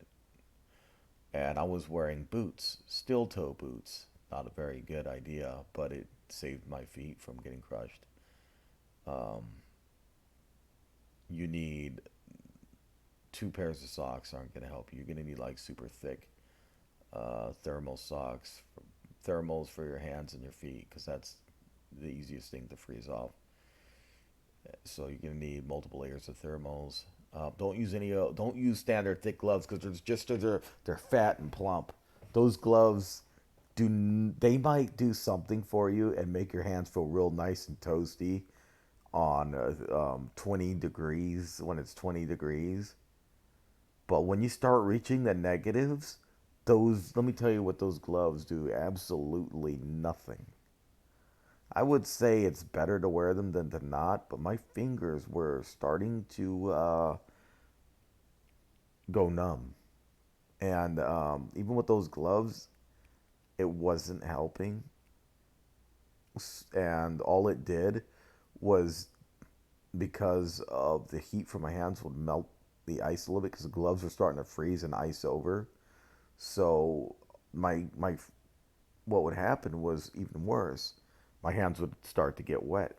And I was wearing boots, steel toe boots. Not a very good idea, but it saved my feet from getting crushed. You need 2 pairs of socks aren't going to help you. You're going to need like super thick thermal socks, thermals for your hands and your feet, because that's the easiest thing to freeze off. So you're going to need multiple layers of thermals. Don't use standard thick gloves because they're fat and plump. Those gloves they might do something for you and make your hands feel real nice and toasty on 20 degrees when it's 20 degrees. But when you start reaching the negatives, let me tell you what those gloves do. Absolutely nothing. I would say it's better to wear them than to not, but my fingers were starting to go numb. And even with those gloves, it wasn't helping. And all it did was, because of the heat from my hands, would melt the ice a little bit because the gloves were starting to freeze and ice over. So my what would happen was even worse. My hands would start to get wet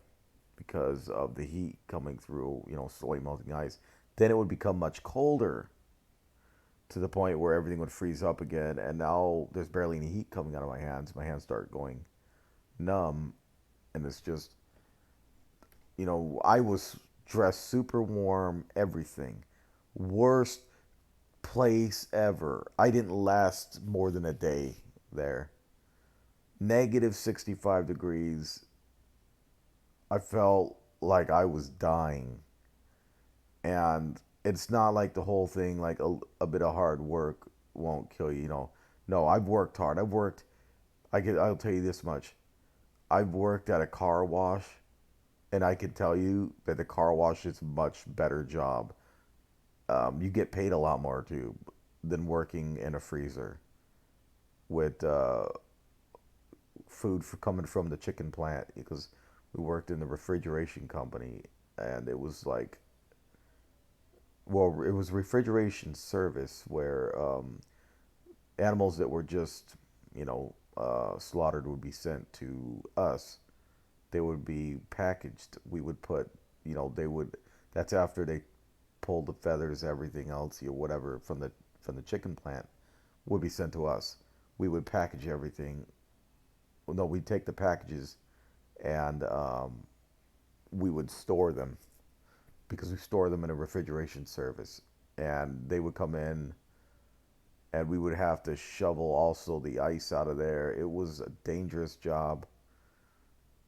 because of the heat coming through, slowly melting ice. Then it would become much colder to the point where everything would freeze up again. And now there's barely any heat coming out of my hands. My hands start going numb. And it's just, I was dressed super warm, everything. Worst place ever. I didn't last more than a day there. Negative 65 degrees. I felt like I was dying. And it's not like the whole thing, like a bit of hard work won't kill you. No, I've worked hard. I'll tell you this much. I've worked at a car wash, and I can tell you that the car wash is a much better job. You get paid a lot more too than working in a freezer with food coming from the chicken plant, because we worked in the refrigeration company, and it was like, well, it was refrigeration service where animals that were just, slaughtered would be sent to us. They would be packaged. We would put, that's after they pulled the feathers, everything else, whatever from the chicken plant would be sent to us. We would package everything. Well, no, we'd take the packages and we would store them, because we store them in a refrigeration service. And they would come in, and we would have to shovel also the ice out of there. It was a dangerous job,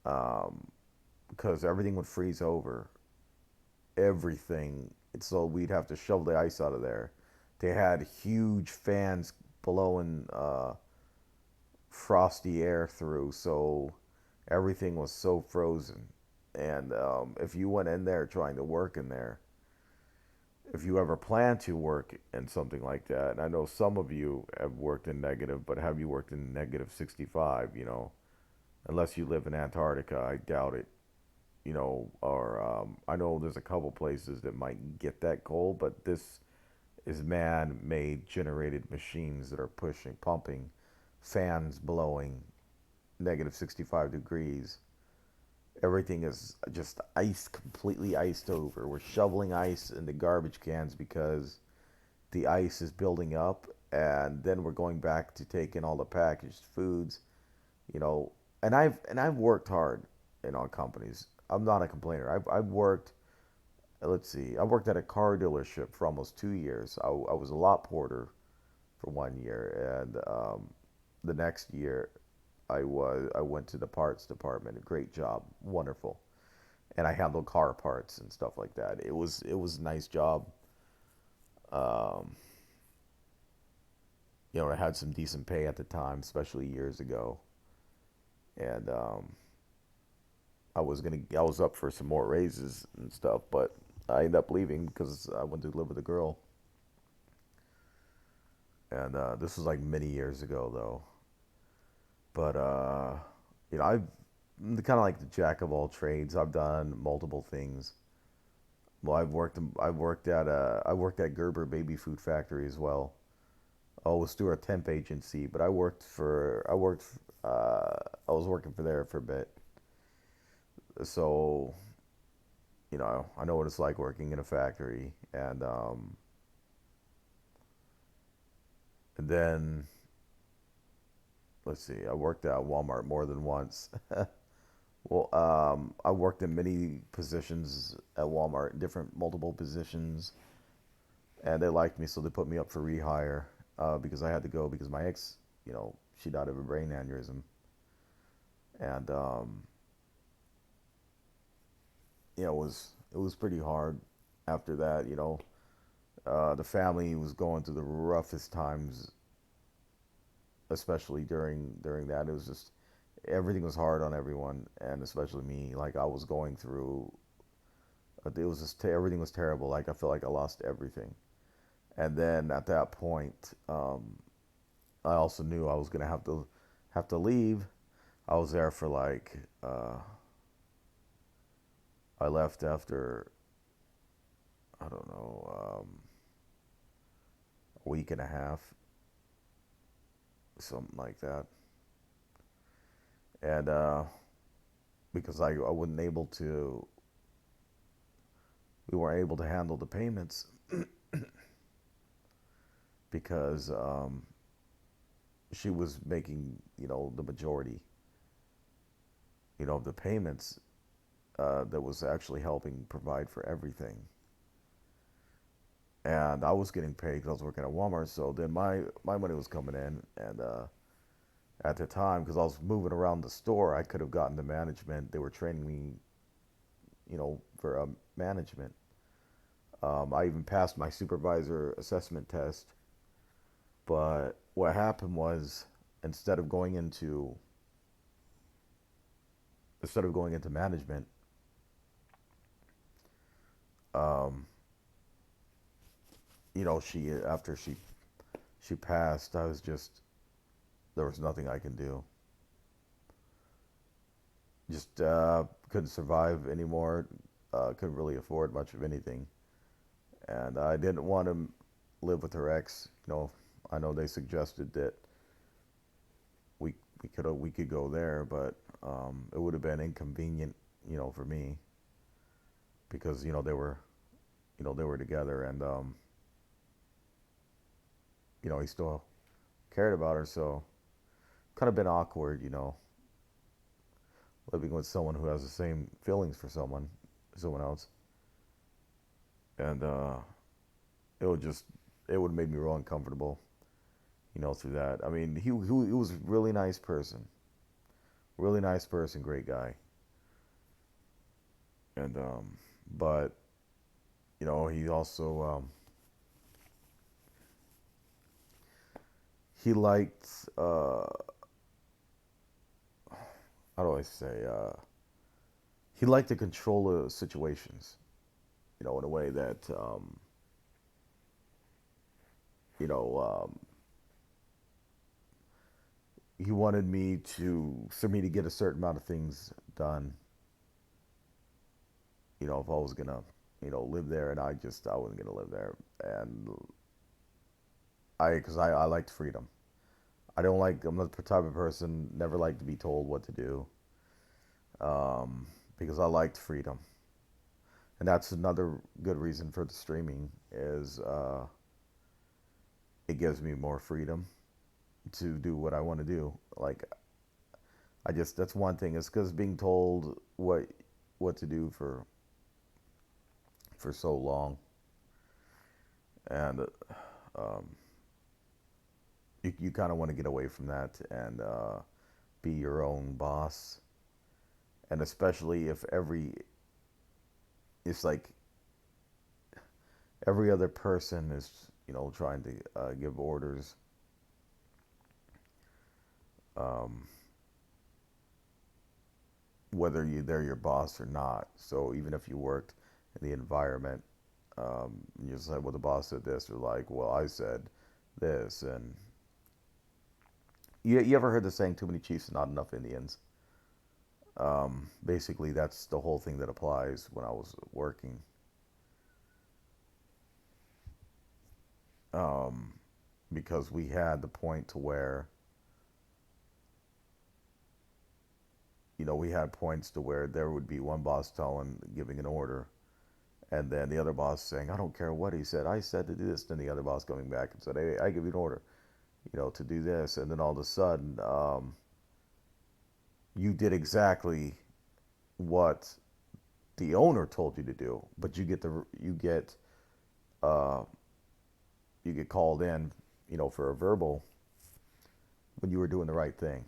because everything would freeze over. Everything. So we'd have to shovel the ice out of there. They had huge fans blowing frosty air through, so everything was so frozen. And if you went in there trying to work in there, if you ever plan to work in something like that, and I know some of you have worked in negative, but have you worked in negative 65, unless you live in Antarctica, I doubt it, or I know there's a couple places that might get that cold, but this is man-made generated machines that are pumping, fans blowing, negative 65 degrees. Everything is just ice, completely iced over. We're shoveling ice into garbage cans because the ice is building up, and then we're going back to take in all the packaged foods, And I've worked hard in all companies. I'm not a complainer. I've worked. Let's see. I worked at a car dealership for almost 2 years. I was a lot porter for 1 year, and the next year I went to the parts department. A great job, wonderful, and I handled car parts and stuff like that. It was a nice job. I had some decent pay at the time, especially years ago, and I was up for some more raises and stuff, but I ended up leaving because I went to live with a girl, and this was like many years ago though. But I'm kind of like the jack of all trades. I've done multiple things. Well, I worked at Gerber Baby Food Factory as well. I was through a temp agency, but I was working for there for a bit. So, I know what it's like working in a factory, and then let's see, I worked at Walmart more than once. Well, I worked in many positions at Walmart, multiple positions, and they liked me, so they put me up for rehire because I had to go because my ex, she died of a brain aneurysm, and it was pretty hard after that. The family was going through the roughest times, especially during that. It was just everything was hard on everyone, and especially me. Like I was going through. It was just everything was terrible. Like I felt like I lost everything. And then at that point, I also knew I was gonna have to leave. I was there for like I left after I don't know a week and a half, something like that. And because I wasn't able to, we weren't able to handle the payments because she was making the majority of the payments that was actually helping provide for everything. And I was getting paid because I was working at Walmart. So then my money was coming in, and at the time, because I was moving around the store, I could have gotten to management. They were training me, for management. I even passed my supervisor assessment test. But what happened was, instead of going into management, um, she after she passed, I was just there was nothing I can do. Just couldn't survive anymore. Couldn't really afford much of anything, and I didn't want to live with her ex. I know they suggested that we could go there, but it would have been inconvenient, for me because they were together, and he still cared about her, so kind of been awkward, living with someone who has the same feelings for someone else, and it would just it would have made me real uncomfortable, through that. I mean, he was a really nice person, great guy, and but he also he liked how do I say he liked to control the situations, in a way that you know he wanted me for me to get a certain amount of things done. If I was gonna, live there, and I wasn't gonna live there, and because I liked freedom. I'm not the type of person never liked to be told what to do, because I liked freedom, and that's another good reason for the streaming is it gives me more freedom to do what I want to do. Like that's one thing. It's because being told what to do for so long, and um, you kind of want to get away from that and be your own boss. And especially if it's like every other person is trying to give orders. Um, Whether they're your boss or not. So even if you worked in the environment, you say, well, the boss said this, or like, well, I said this, and you ever heard the saying, "Too many chiefs, not enough Indians"? Basically, that's the whole thing that applies when I was working. Um, because we had the point to where we had points to where there would be one boss giving an order, and then the other boss saying, "I don't care what he said. I said to do this." Then the other boss coming back and said, "Hey, I give you an order, to do this." And then all of a sudden, you did exactly what the owner told you to do, but uh, you get called in, for a verbal when you were doing the right thing.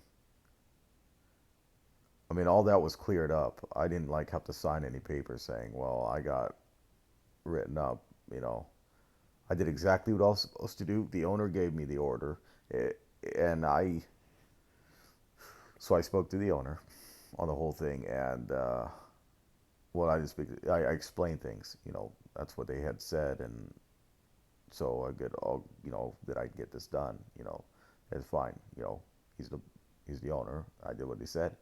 I mean, all that was cleared up. I didn't like have to sign any paper saying, well, I got written up, you know. I did exactly what I was supposed to do. The owner gave me the order, eh, and so I spoke to the owner on the whole thing, and well, I explained things, you know, that's what they had said, and so I get all, you know, that I get this done, you know, it's fine, you know, he's the owner. I did what he said.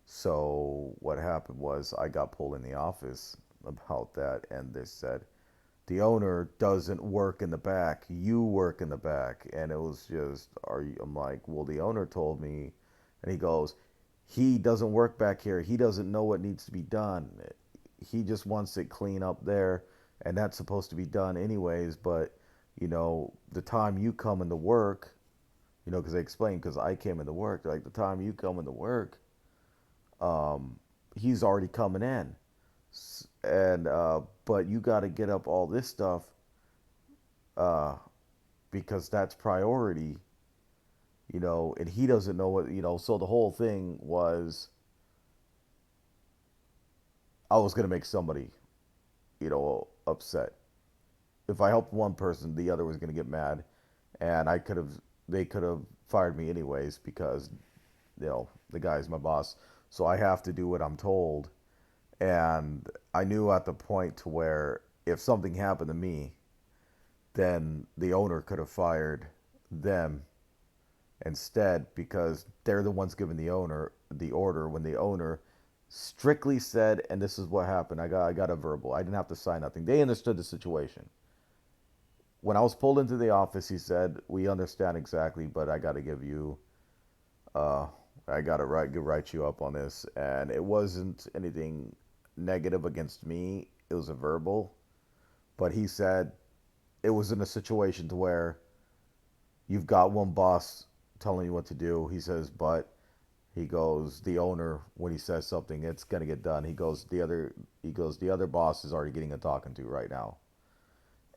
So what happened was I got pulled in the office about that, and they said the owner doesn't work in the back. You work in the back, and it was just, are you? I'm like, well, the owner told me, and he goes, he doesn't work back here. He doesn't know what needs to be done. He just wants it clean up there, and that's supposed to be done anyways. But you know, the time you come into work, you know, because they explained, because I came into work, they're like, the time you come into work, he's already coming in, and but you got to get up all this stuff uh, because that's priority, you know, and he doesn't know what, you know. So the whole thing was, I was gonna make somebody, you know, upset. If I helped one person, the other was gonna get mad, and they could have fired me anyways because, you know, the guy's my boss, so I have to do what I'm told. And I knew at the point to where if something happened to me, then the owner could have fired them instead, because they're the ones giving the owner the order, when the owner strictly said, and this is what happened. I got a verbal. I didn't have to sign nothing. They understood the situation. When I was pulled into the office, he said, "We understand exactly, but I got to give you, uh, I got to write you up on this." And it wasn't anything negative against me. It was a verbal, but he said it was in a situation to where you've got one boss telling you what to do. He says, but he goes, the owner, when he says something, it's gonna get done. The other boss is already getting a talking to right now.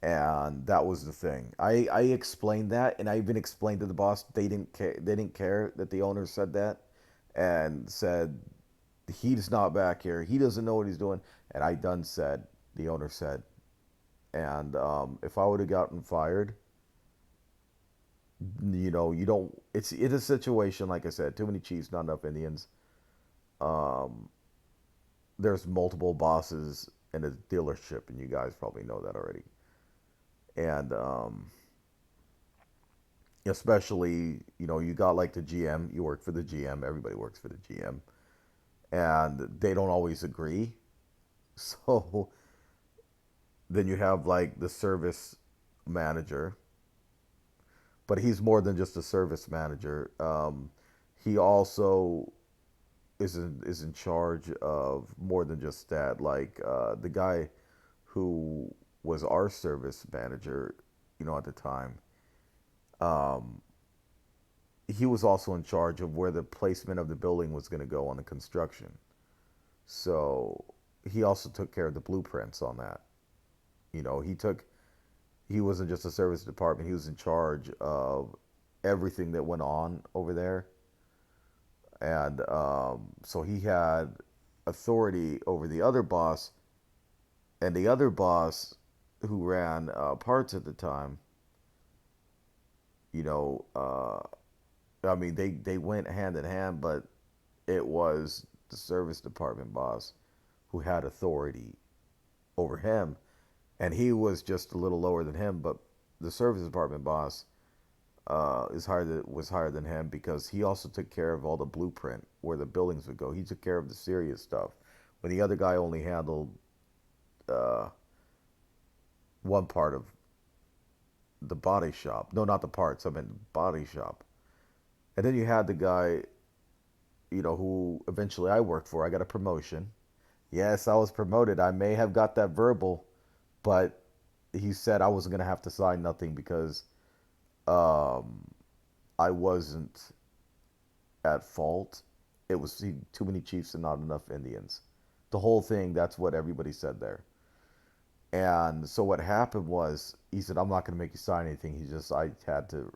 And that was the thing. I explained that, and I even explained to the boss. They didn't care. They didn't care that the owner said that, and said he's not back here. He doesn't know what he's doing. And I done said, the owner said, and if I would have gotten fired, you know, you don't. It's a situation, like I said, too many chiefs, not enough Indians. Um, there's multiple bosses in a dealership, and you guys probably know that already. And especially, you know, you got like the GM. You work for the GM. Everybody works for the GM, and they don't always agree. So then you have like the service manager, but he's more than just a service manager. He also is in charge of more than just that. Like the guy who was our service manager, you know, at the time, um, he was also in charge of where the placement of the building was going to go on the construction. So he also took care of the blueprints on that. You know, he wasn't just a service department. He was in charge of everything that went on over there. And so he had authority over the other boss, and the other boss who ran parts at the time, you know, I mean, they went hand in hand, but it was the service department boss who had authority over him, and he was just a little lower than him. But the service department boss was higher than him, because he also took care of all the blueprint where the buildings would go. He took care of the serious stuff, when the other guy only handled uh, one part of the body shop. No, not the parts. I meant body shop. And then you had the guy, you know, who eventually I worked for. I got a promotion. Yes, I was promoted. I may have got that verbal, but he said I wasn't gonna have to sign nothing because um, I wasn't at fault. It was too many chiefs and not enough Indians. The whole thing. That's what everybody said there. And so what happened was, he said, I'm not going to make you sign anything. I had to,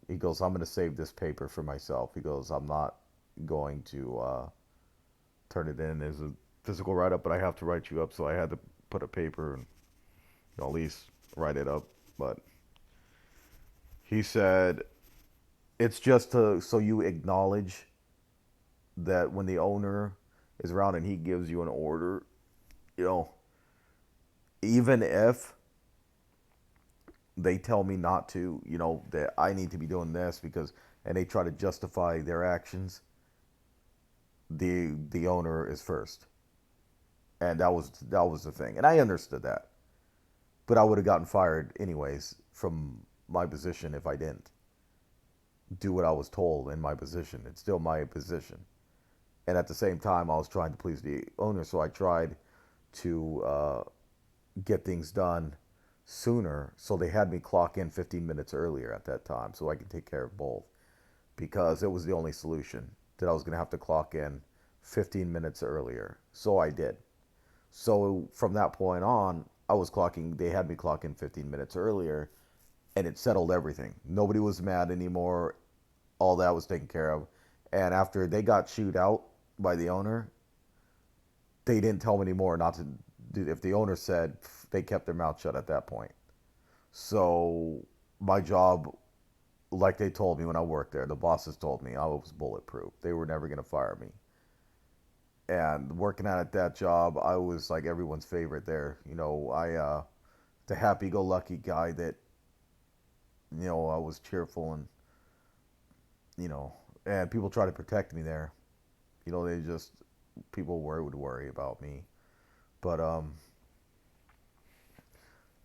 he goes, I'm going to save this paper for myself. He goes, I'm not going to turn it in as a physical write-up, but I have to write you up, so I had to put a paper and at least write it up. But he said it's just so you acknowledge that when the owner is around and he gives you an order, you know, even if they tell me not to, you know, that I need to be doing this because, and they try to justify their actions, the owner is first. And that was the thing. And I understood that. But I would have gotten fired anyways from my position if I didn't do what I was told in my position. It's still my position. And at the same time, I was trying to please the owner, so I tried to get things done sooner. So they had me clock in 15 minutes earlier at that time so I could take care of both, because it was the only solution, that I was going to have to clock in 15 minutes earlier. So I did. So from that point on, they had me clock in 15 minutes earlier, and it settled everything. Nobody was mad anymore. All that was taken care of. And after they got chewed out by the owner, they didn't tell me anymore not to do. If the owner said, they kept their mouth shut at that point. So my job, like they told me when I worked there, the bosses told me I was bulletproof. They were never going to fire me. And working at that job, I was like everyone's favorite there. You know, the happy-go-lucky guy that, you know, I was cheerful and, you know, and people try to protect me there. You know, people would worry about me. But I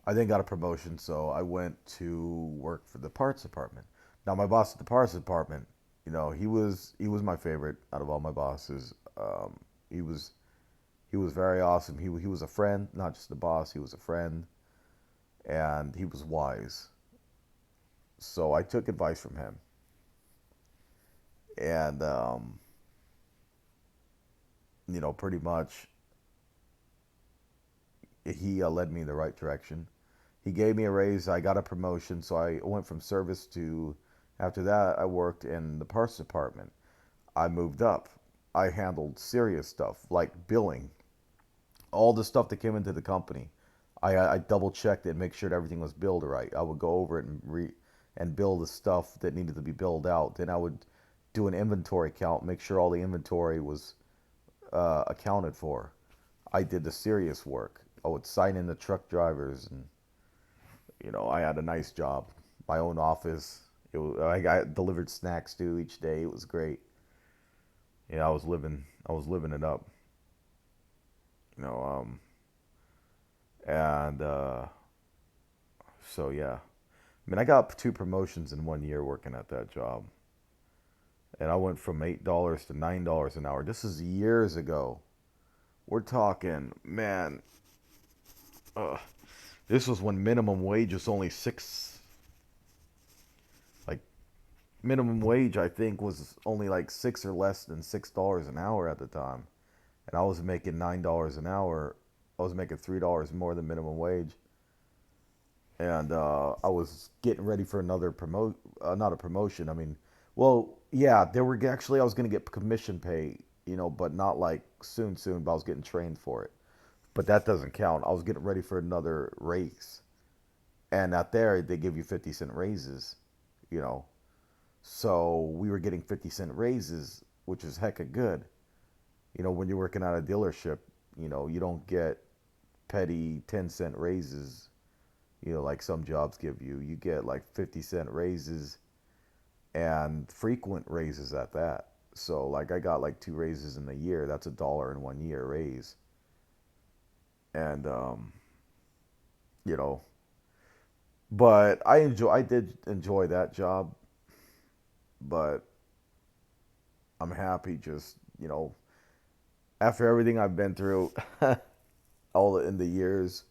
then got a promotion, so I went to work for the parts department. Now, my boss at the parts department, you know, he was my favorite out of all my bosses. He was very awesome. He was a friend, not just a boss. He was a friend, and he was wise. So I took advice from him, and you know, pretty much he led me in the right direction. He gave me a raise. I got a promotion, so I went from service to. After that, I worked in the parts department. I moved up. I handled serious stuff like billing, all the stuff that came into the company. I double checked it and make sure that everything was billed right. I would go over it and bill the stuff that needed to be billed out. Then I would do an inventory count, make sure all the inventory was accounted for. I did the serious work. I would sign in the truck drivers, and you know, I had a nice job, my own office. I got delivered snacks to each day. It was great. Yeah, I was living it up. You know, and so yeah. I mean, I got 2 promotions in 1 year working at that job. And I went from $8 to $9 an hour. This is years ago. We're talking, man, this was when minimum wage was only minimum wage, I think, was only like $6 or less than $6 an hour at the time. And I was making $9 an hour. I was making $3 more than minimum wage. And I was getting ready for another not a promotion. I mean, well, yeah, I was going to get commission pay, you know, but not like soon, but I was getting trained for it. But that doesn't count. I was getting ready for another raise. And out there, they give you 50-cent raises, you know. So we were getting 50-cent raises, which is hecka good. You know, when you're working at a dealership, you know, you don't get petty 10-cent raises, you know, like some jobs give you. You get like 50-cent raises and frequent raises at that. So like I got like 2 raises in a year. That's $1 in 1 year raise. And, you know, but I did enjoy that job. But I'm happy just, you know, after everything I've been through, in the years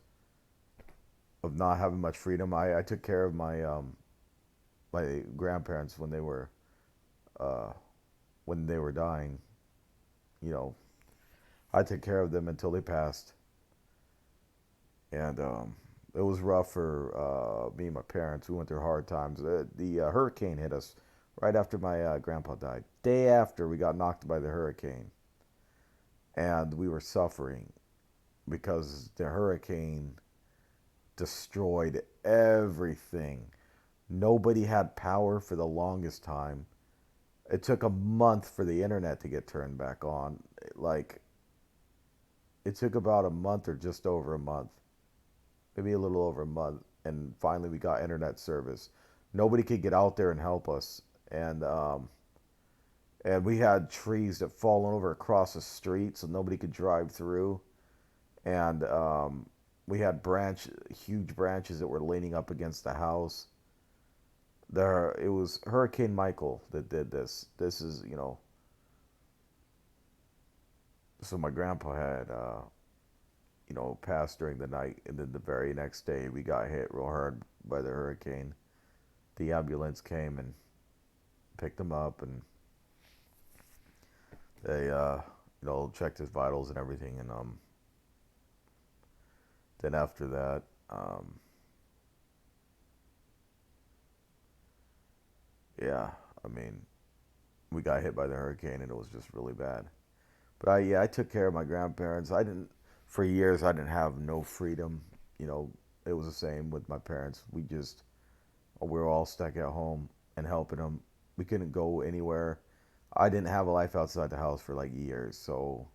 of not having much freedom, I took care of my my grandparents when they were dying. You know, I took care of them until they passed, and it was rough for me and my parents. We went through hard times. The hurricane hit us right after my grandpa died. Day after we got knocked by the hurricane, and we were suffering because the hurricane destroyed everything. Nobody had power for the longest time. It took a month for the internet to get turned back on. Like, it took about a month or just over a month, maybe a little over a month, and finally we got internet service. Nobody could get out there and help us, and we had trees that fallen over across the street, so nobody could drive through, and we had huge branches that were leaning up against the house. It was Hurricane Michael that did this. This is, so my grandpa had, passed during the night, and then the very next day we got hit real hard by the hurricane. The ambulance came and picked him up, and they, checked his vitals and everything, and then after that, yeah, I mean, we got hit by the hurricane, and it was just really bad. But I took care of my grandparents. For years, I didn't have no freedom. It was the same with my parents. We were all stuck at home and helping them. We couldn't go anywhere. I didn't have a life outside the house for like years, so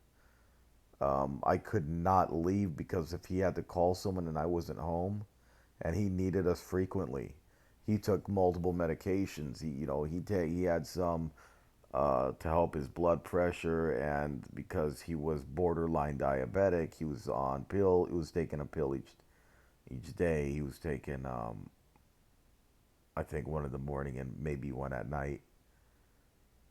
I could not leave because if he had to call someone and I wasn't home, and he needed us frequently. He took multiple medications. He had some to help his blood pressure, and because he was borderline diabetic, he was on pill. He was taking a pill each day. He was taking I think one in the morning and maybe one at night.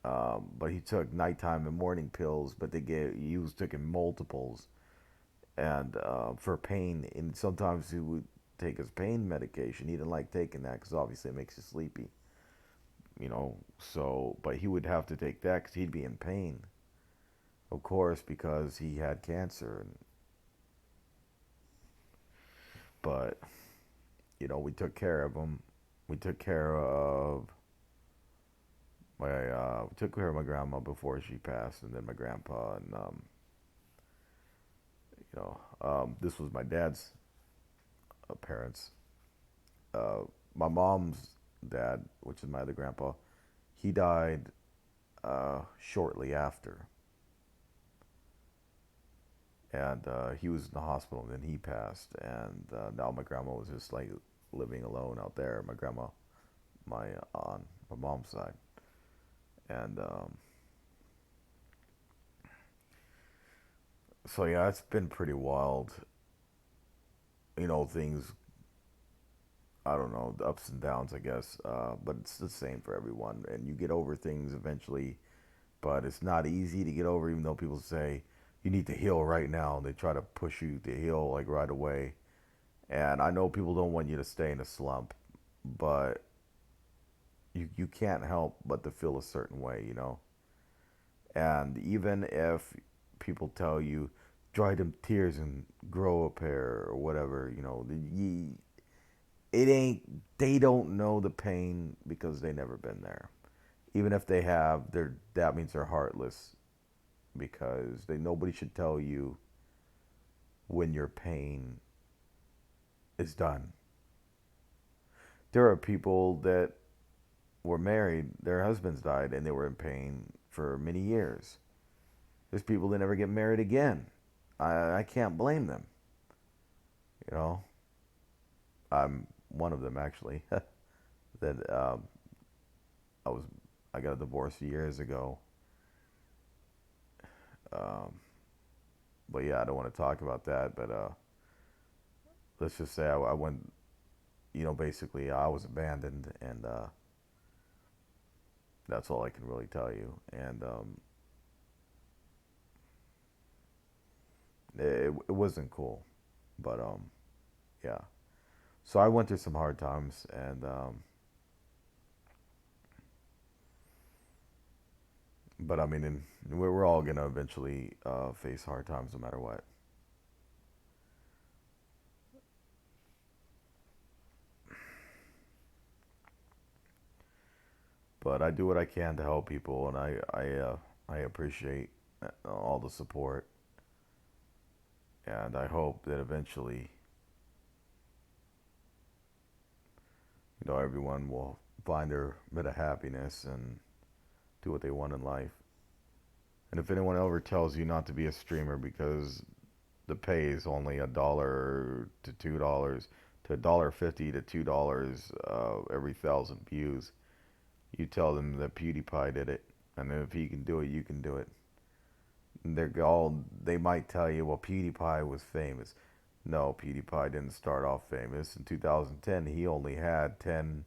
But he took nighttime and morning pills, but he was taking multiples, and for pain. And sometimes he would take his pain medication. He didn't like taking that because obviously it makes you sleepy. So, but he would have to take that because he'd be in pain, of course, because he had cancer. But we took care of him. We took care of we took care of my grandma before she passed, and then my grandpa, and this was my dad's parents. My mom's dad, which is my other grandpa, he died shortly after, and he was in the hospital, and then he passed, and now my grandma was just like living alone out there. My grandma, on my mom's side, and so yeah, it's been pretty wild. Things, I don't know, the ups and downs, I guess, but it's the same for everyone, and you get over things eventually, but it's not easy to get over, even though people say you need to heal right now. They try to push you to heal like right away, and I know people don't want you to stay in a slump, but you can't help but to feel a certain way. And even if people tell you, dry them tears and grow a pair or whatever, it ain't, they don't know the pain because they never been there. Even if they have, that means they're heartless, because nobody should tell you when your pain is done. There are people that were married, their husbands died, and they were in pain for many years. There's people that never get married again. I can't blame them. I'm one of them, actually. That I got a divorce years ago. But yeah, I don't want to talk about that. But let's just say I went, basically I was abandoned, and that's all I can really tell you. And it wasn't cool, but yeah. So I went through some hard times, and but I mean, we're all gonna eventually face hard times, no matter what. But I do what I can to help people, and I appreciate all the support, and I hope that eventually, everyone will find their bit of happiness and do what they want in life. And if anyone ever tells you not to be a streamer because the pay is only $1 to $2 to $1.50 to $2 every 1,000 views, you tell them that PewDiePie did it, and if he can do it, you can do it. They might tell you, well, PewDiePie was famous. No, PewDiePie didn't start off famous. In 2010, he only had 10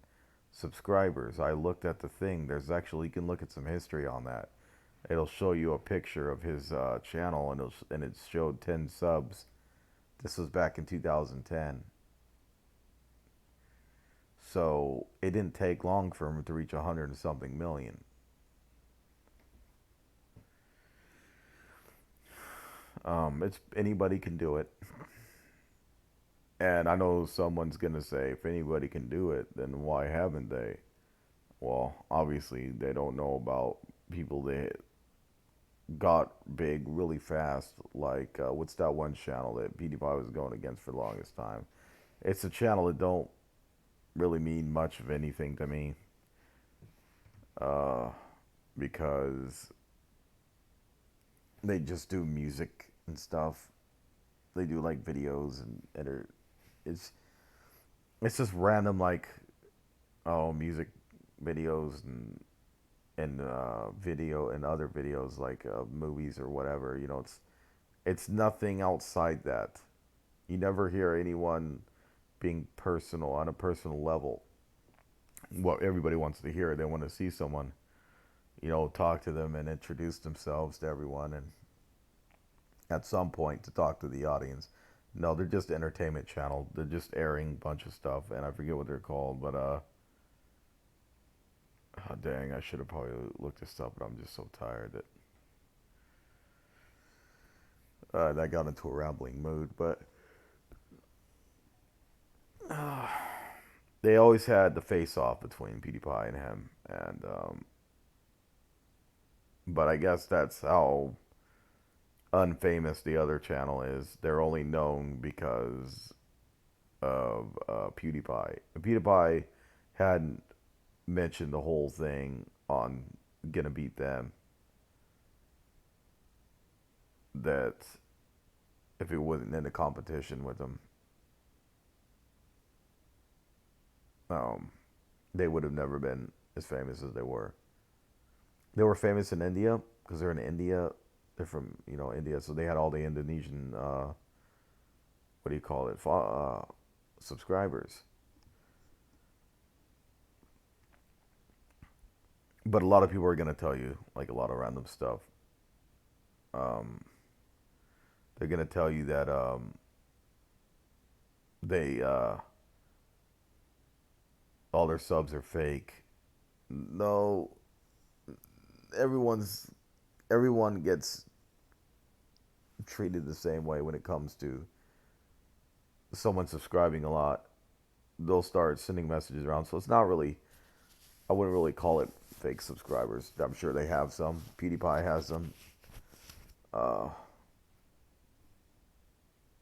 subscribers. I looked at the thing. You can look at some history on that. It'll show you a picture of his channel, and it showed 10 subs. This was back in 2010. So it didn't take long for him to reach 100 and something million. It's anybody can do it. And I know someone's gonna say, if anybody can do it, then why haven't they? Well, obviously they don't know about people that got big really fast. Like what's that one channel that PewDiePie was going against for the longest time? It's a channel that don't really mean much of anything to me, because they just do music and stuff. They do like videos and it's just random, like, music videos and video and other videos, like movies or whatever. It's nothing outside that. You never hear anyone being personal on a personal level. What everybody wants to hear, they want to see someone, talk to them and introduce themselves to everyone, and at some point to talk to the audience. No, they're just entertainment channel. They're just airing a bunch of stuff, and I forget what they're called, but oh, dang, I should have probably looked this up, but I'm just so tired that I got into a rambling mood. But they always had the face-off between PewDiePie and him, and but I guess that's how unfamous the other channel is. They're only known because of PewDiePie. PewDiePie hadn't mentioned the whole thing on Gonna Beat Them, that if it wasn't in a competition with them, they would have never been as famous as they were. They were famous in India because they're in India. They're from, India, so they had all the Indonesian, what do you call it, subscribers. But a lot of people are going to tell you, like, a lot of random stuff. They're going to tell you that they, all their subs are fake. No, everyone gets treated the same way when it comes to someone subscribing a lot. They'll start sending messages around, so it's not really, I wouldn't really call it fake subscribers. I'm sure they have some. PewDiePie has some.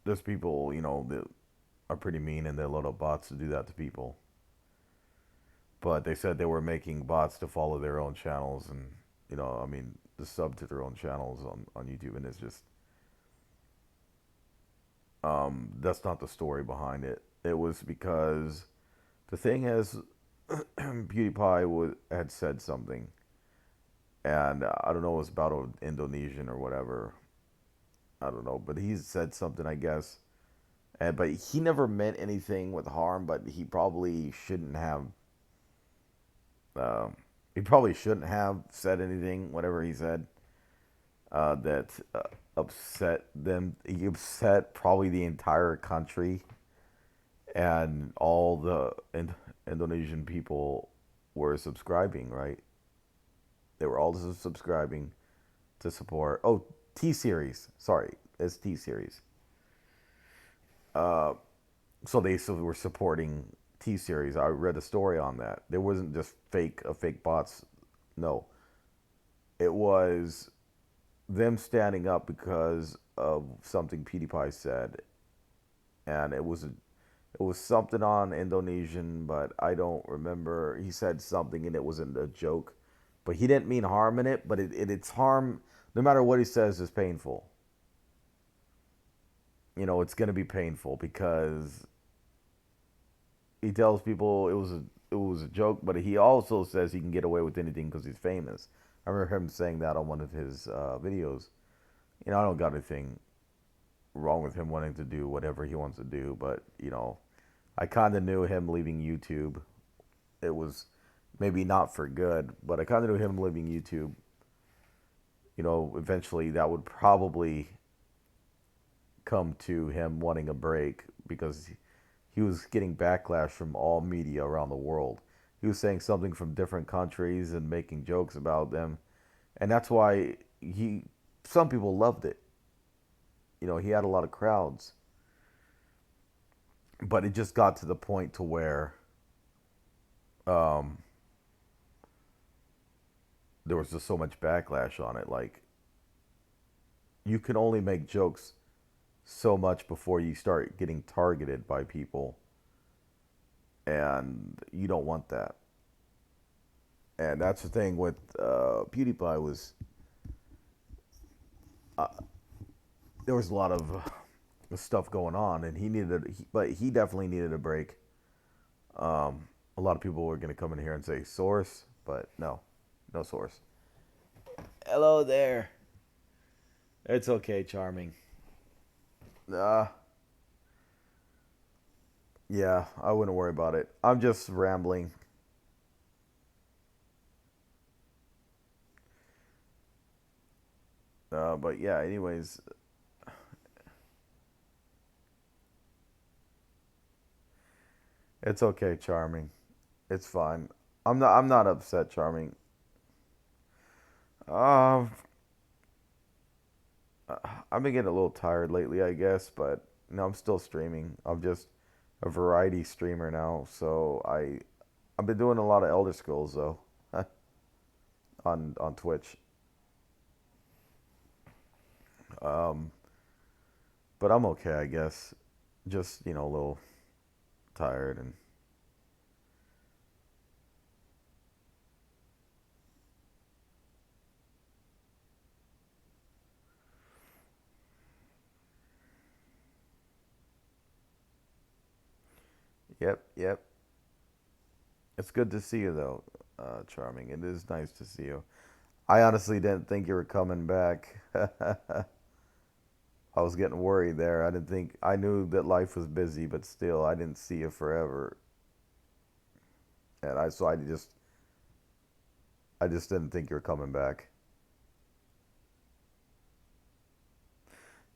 There's people, that are pretty mean, and they load up bots to do that to people. But they said they were making bots to follow their own channels, and to sub to their own channels on YouTube, and it's just that's not the story behind it. It was because the thing is, PewDiePie had said something, and I don't know, it was about an Indonesian or whatever. I don't know, but he said something, I guess. But he never meant anything with harm, but he probably shouldn't have. He probably shouldn't have said anything, whatever he said, that upset them. He upset probably the entire country, and all the Indonesian people were subscribing, right? They were all subscribing to support. Oh, T-Series. Sorry, it's T-Series. So they were supporting T-Series. I read a story on that. There wasn't just fake bots. No. It was them standing up because of something PewDiePie said. And it was something on Indonesian, but I don't remember. He said something and it wasn't a joke. But he didn't mean harm in it, but it's harm. No matter what he says is painful. You know, it's going to be painful because he tells people it was a joke, but he also says he can get away with anything because he's famous. I remember him saying that on one of his videos. You know, I don't got anything wrong with him wanting to do whatever he wants to do, but, you know, I kind of knew him leaving YouTube. It was maybe not for good, but I kind of knew him leaving YouTube. You know, eventually that would probably come to him wanting a break because he was getting backlash from all media around the world. He was saying something from different countries and making jokes about them. And that's why some people loved it. You know, he had a lot of crowds. But it just got to the point to where there was just so much backlash on it. Like, you can only make jokes so much before you start getting targeted by people. And you don't want that. And that's the thing with PewDiePie was... there was a lot of stuff going on, and he definitely needed a break. A lot of people were going to come in here and say source, but no source. Hello there. It's okay, Charming. Yeah, I wouldn't worry about it. I'm just rambling. But yeah, anyways, it's okay, Charming. It's fine. I'm not upset, Charming. Um, I've been getting a little tired lately, I guess, but no, I'm still streaming. I'm just a variety streamer now, so I've been doing a lot of Elder Scrolls though on Twitch. But I'm okay, I guess. Just, you know, a little tired and yep. It's good to see you though, Charming. It is nice to see you. I honestly didn't think you were coming back. I was getting worried there. I knew that life was busy, but still, I didn't see you forever. And I just didn't think you were coming back.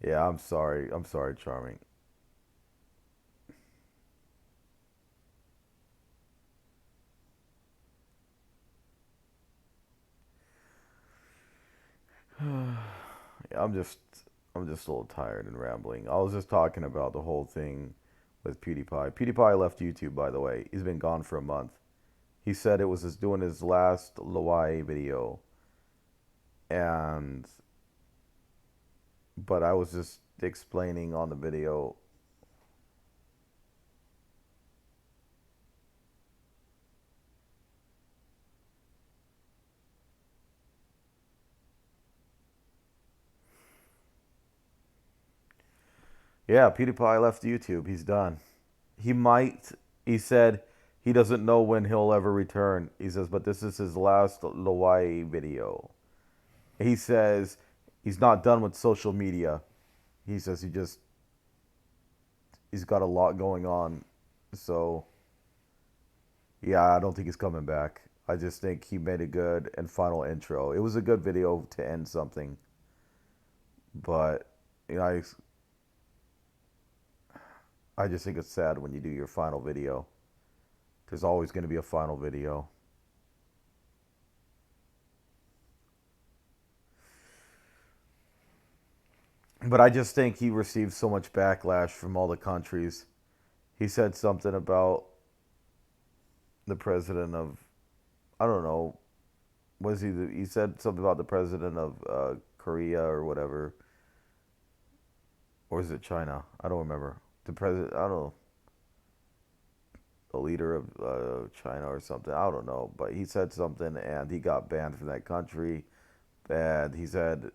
Yeah, I'm sorry. I'm sorry, Charming. Yeah, I'm just a little tired and rambling. I was just talking about the whole thing with PewDiePie. PewDiePie left YouTube, by the way. He's been gone for a month. He said it was doing his last Hawaii video. And but I was just explaining on the video. Yeah, PewDiePie left YouTube. He's done. He said he doesn't know when he'll ever return. He says, but this is his last Hawaii video. He says he's not done with social media. He says he's got a lot going on. So, yeah, I don't think he's coming back. I just think he made a good and final intro. It was a good video to end something. But, you know, I just think it's sad when you do your final video. There's always going to be a final video. But I just think he received so much backlash from all the countries. He said something about the president of, I don't know, was he said something about the president of Korea or whatever, or is it China? I don't remember. The president, I don't know, the leader of China or something. I don't know, but he said something and he got banned from that country. And he said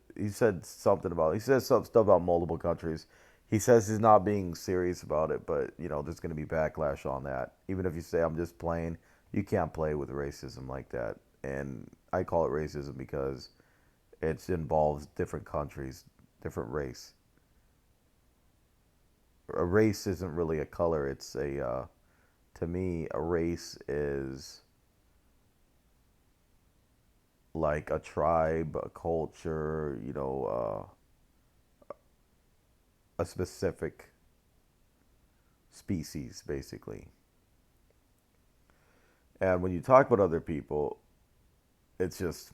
something about, he says some stuff about multiple countries. He says he's not being serious about it, but there's going to be backlash on that. Even if you say I'm just playing, you can't play with racism like that. And I call it racism because it involves different countries, different race. A race isn't really a color. It's to me, a race is like a tribe, a culture, a specific species, basically. And when you talk with other people, it's just,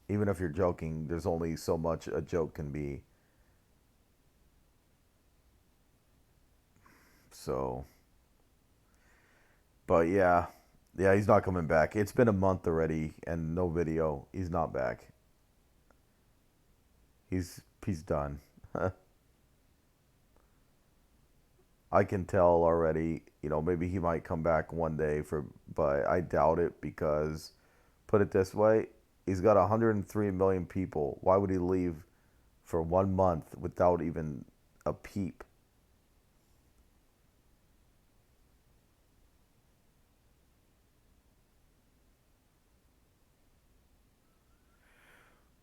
even if you're joking, there's only so much a joke can be. So, but yeah, he's not coming back. It's been a month already and no video. He's not back. He's done. I can tell already, maybe he might come back one day but I doubt it because, put it this way, he's got 103 million people. Why would he leave for 1 month without even a peep?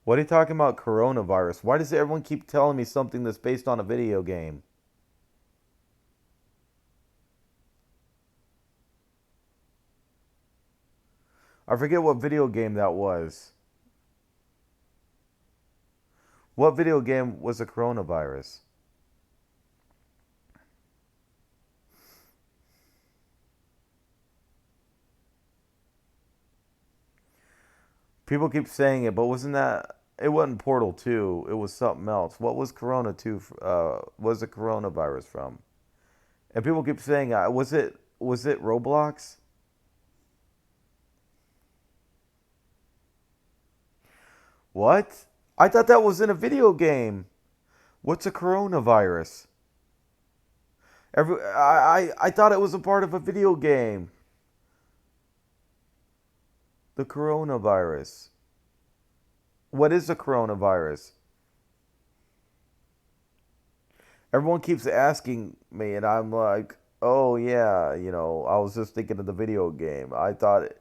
What are you talking about coronavirus? Why does everyone keep telling me something that's based on a video game? I forget what video game that was. What video game was a coronavirus? People keep saying it, but wasn't that... It wasn't Portal 2. It was something else. What was Corona 2? Was the coronavirus from? And people keep saying, was it Roblox? What? I thought that was in a video game. What's a coronavirus? I thought it was a part of a video game. The coronavirus. What is a coronavirus? Everyone keeps asking me, and I'm like, oh yeah, I was just thinking of the video game. I thought it.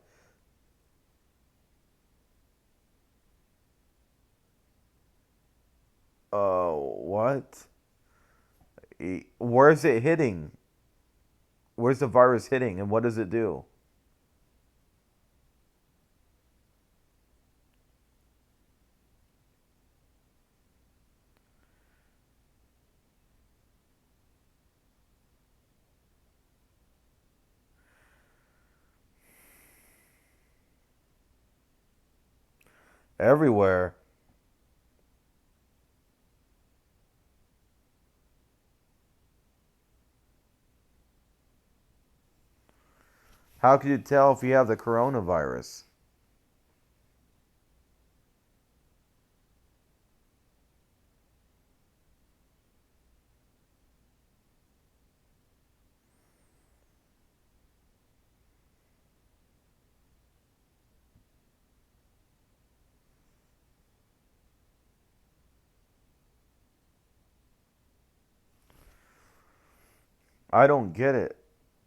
Oh, what? Where is it hitting? Where's the virus hitting, and what does it do? Everywhere. How can you tell if you have the coronavirus? I don't get it.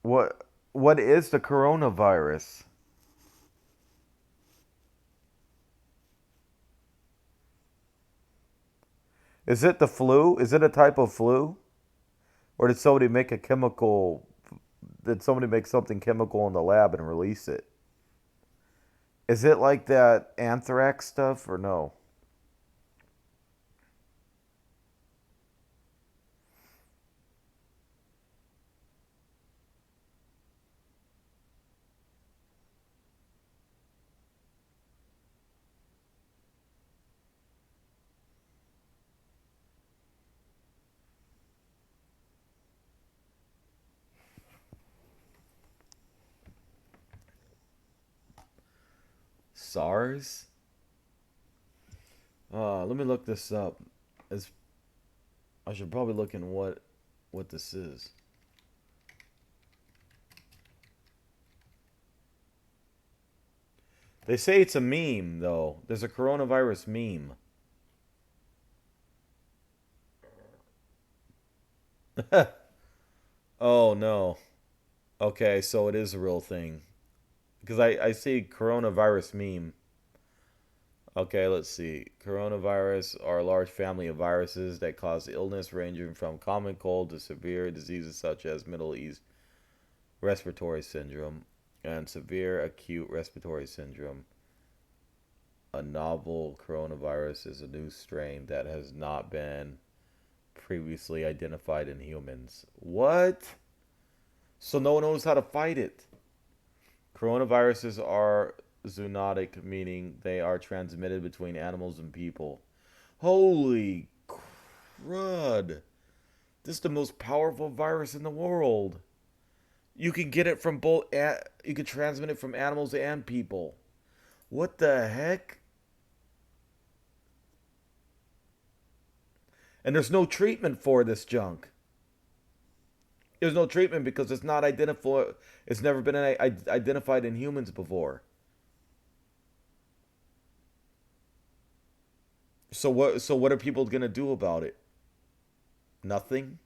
What is the coronavirus? Is it the flu? Is it a type of flu? Or did somebody make a chemical? Did somebody make something chemical in the lab and release it? Is it like that anthrax stuff or no? SARS? Let me look this up. It's, I should probably look in what this is. They say it's a meme, though. There's a coronavirus meme. Oh, no. Okay, so it is a real thing. Because I see coronavirus meme. Okay, let's see. Coronavirus are a large family of viruses that cause illness ranging from common cold to severe diseases such as Middle East respiratory syndrome and severe acute respiratory syndrome. A novel coronavirus is a new strain that has not been previously identified in humans. What? So no one knows how to fight it. Coronaviruses are zoonotic, meaning they are transmitted between animals and people. Holy crud. This is the most powerful virus in the world. You can get it from both, you can transmit it from animals and people. What the heck? And there's no treatment for this junk. There's no treatment because it's not identified. It's never been identified in humans before. So what? So what are people gonna do about it? Nothing.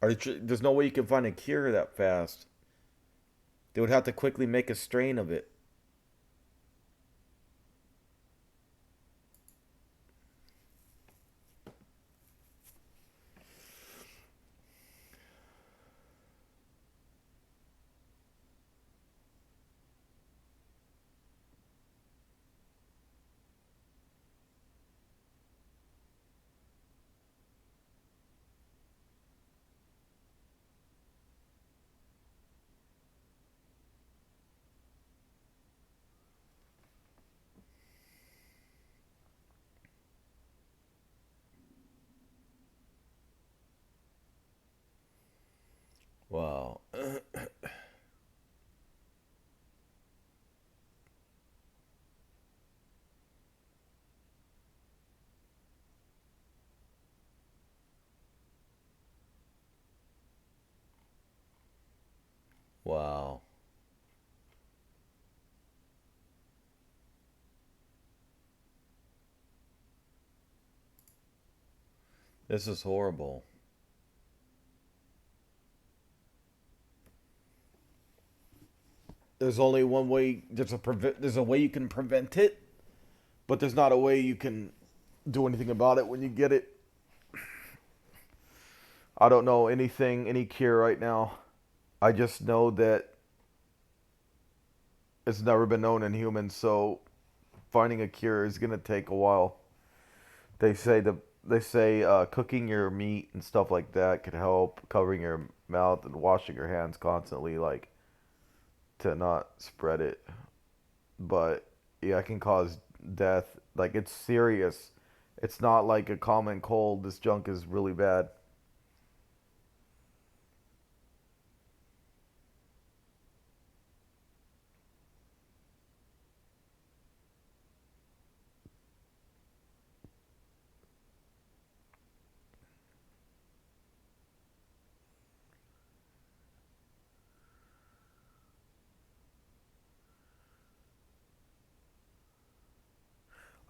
There's no way you can find a cure that fast. They would have to quickly make a strain of it. Wow. Wow. This is horrible. There's only one way. There's a way you can prevent it, but there's not a way you can do anything about it when you get it. I don't know anything, any cure right now. I just know that it's never been known in humans, so finding a cure is gonna take a while. They say cooking your meat and stuff like that could help, covering your mouth and washing your hands constantly, like to not spread it. But yeah, it can cause death. Like it's serious. It's not like a common cold. This junk is really bad.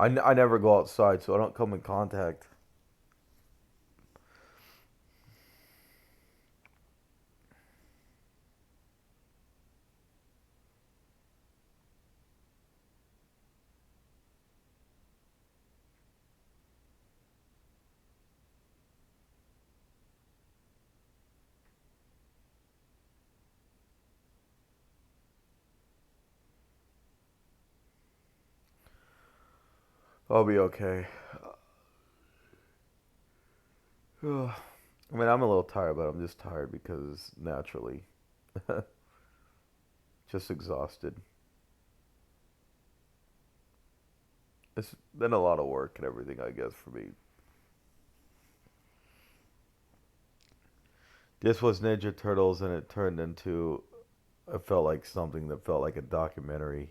I never go outside, so I don't come in contact. I'll be okay. I mean, I'm a little tired, but I'm just tired because naturally, just exhausted. It's been a lot of work and everything, I guess, for me. This was Ninja Turtles, and it turned into. It felt like something that felt like a documentary.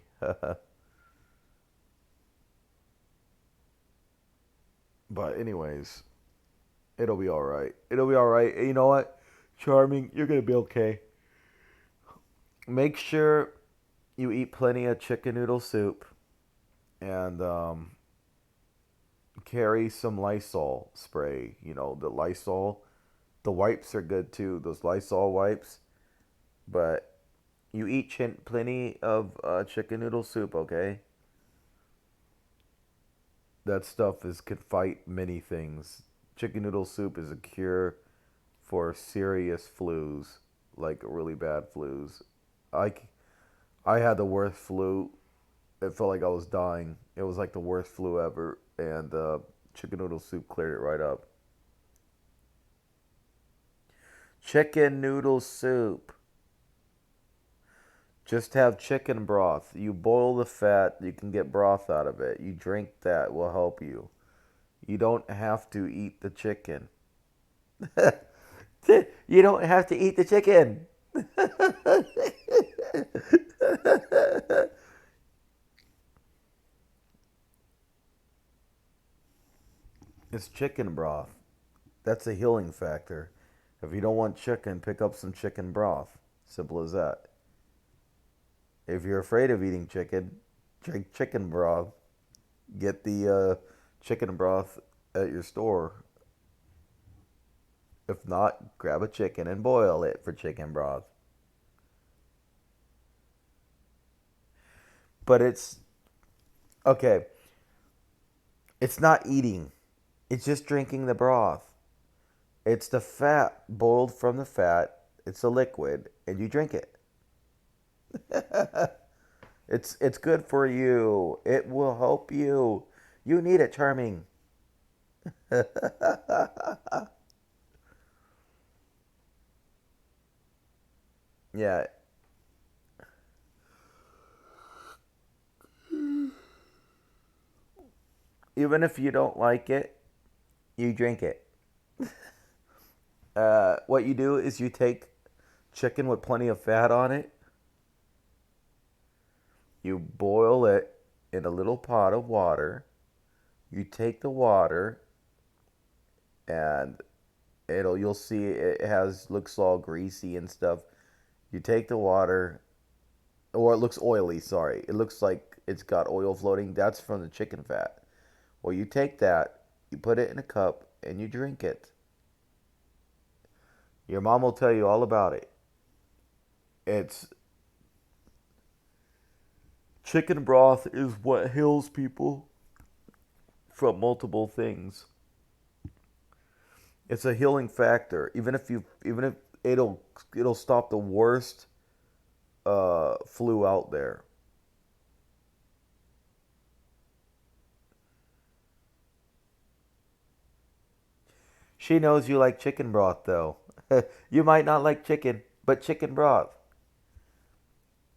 But anyways, it'll be all right. It'll be all right. And you know what, Charming, you're gonna be okay. Make sure you eat plenty of chicken noodle soup and carry some Lysol spray. You know, the Lysol. The wipes are good too. Those Lysol wipes. But you eat plenty of chicken noodle soup, okay? That stuff can fight many things. Chicken noodle soup is a cure for serious flus, like really bad flus. I, I had the worst flu. It felt like I was dying. It was like the worst flu ever, and chicken noodle soup cleared it right up. Chicken noodle soup. Just have chicken broth. You boil the fat, you can get broth out of it. You drink that, will help you. You don't have to eat the chicken. You don't have to eat the chicken. It's chicken broth. That's a healing factor. If you don't want chicken, pick up some chicken broth. Simple as that. If you're afraid of eating chicken, drink chicken broth. Get the chicken broth at your store. If not, grab a chicken and boil it for chicken broth. But it's okay. It's not eating. It's just drinking the broth. It's the fat boiled from the fat. It's a liquid, and you drink it. It's good for you. It will help you. You need it, Charming. Yeah. Even if you don't like it, you drink it. What you do is you take chicken with plenty of fat on it. You boil it in a little pot of water. You take the water and you'll see it looks all greasy and stuff. You take the water, or it looks oily, sorry. It looks like it's got oil floating. That's from the chicken fat. Well, you take that, you put it in a cup, and you drink it. Your mom will tell you all about it. It's chicken broth is what heals people from multiple things. It's a healing factor. Even if it'll stop the worst flu out there. She knows you like chicken broth though. You might not like chicken, but chicken broth.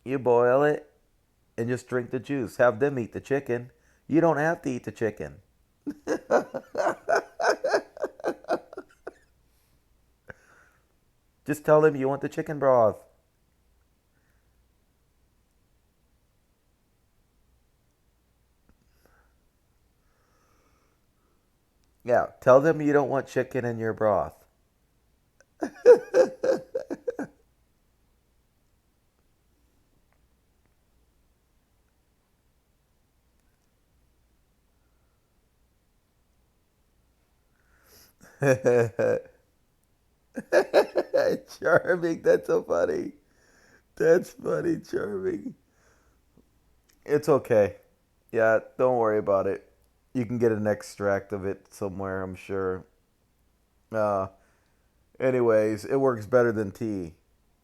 You boil it and just drink the juice. Have them eat the chicken. You don't have to eat the chicken. Just tell them you want the chicken broth. Yeah, tell them you don't want chicken in your broth. Charming, that's so funny. That's funny, Charming. It's okay. Yeah, don't worry about it. You can get an extract of it somewhere, I'm sure. Uh, Anyways, it works better than tea,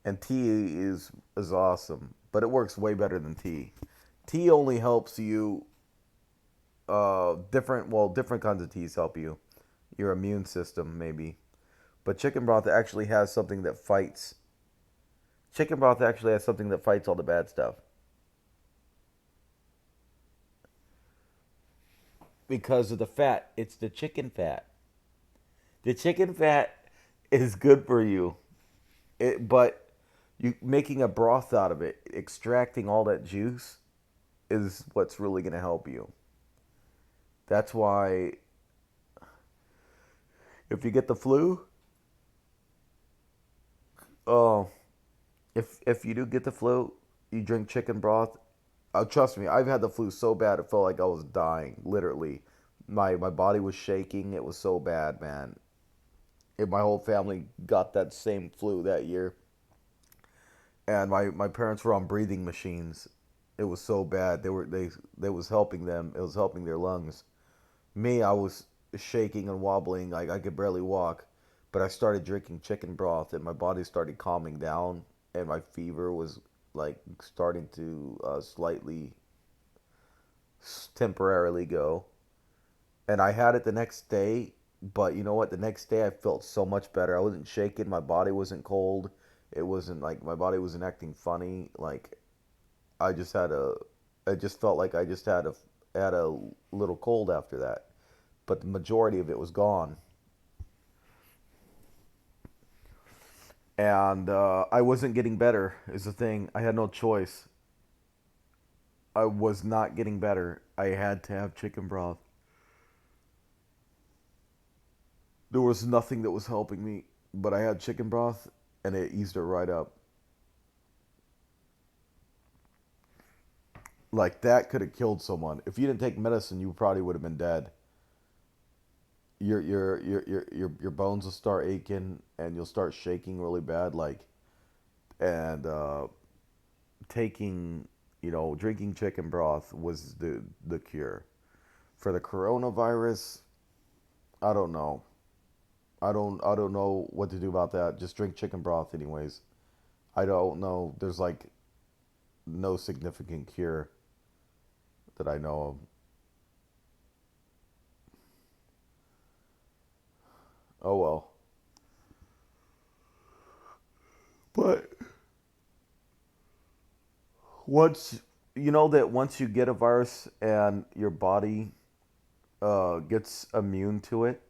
and tea is awesome, but it works way better than tea. Tea only helps you. Different kinds of teas help you. Your immune system maybe, but chicken broth actually has something that fights. Chicken broth actually has something that fights all the bad stuff because of the fat. It's the chicken fat. The chicken fat is good for you. But you making a broth out of it, extracting all that juice is what's really going to help you. That's why If you get the flu, oh, if you do get the flu, you drink chicken broth. Trust me, I've had the flu so bad it felt like I was dying. Literally, my body was shaking. It was so bad, man. My whole family got that same flu that year, and my parents were on breathing machines. It was so bad. They was helping them. It was helping their lungs. Me, I was shaking and wobbling. Like I could barely walk. But I started drinking chicken broth, and my body started calming down, and my fever was like starting to slightly, temporarily go. And I had it the next day, but you know what? The next day I felt so much better. I wasn't shaking. My body wasn't cold. It wasn't like my body wasn't acting funny. Like I just had a, I just felt like I just had a little cold after that. But the majority of it was gone. And I wasn't getting better is the thing. I had no choice. I was not getting better. I had to have chicken broth. There was nothing that was helping me, but I had chicken broth and it eased it right up. Like that could have killed someone. If you didn't take medicine, you probably would have been dead. Your bones will start aching and you'll start shaking really bad like and taking, drinking chicken broth was the cure. For the coronavirus, I don't know. I don't know what to do about that. Just drink chicken broth anyways. I don't know. There's like no significant cure that I know of. Oh well. But once you know that once you get a virus and your body gets immune to it,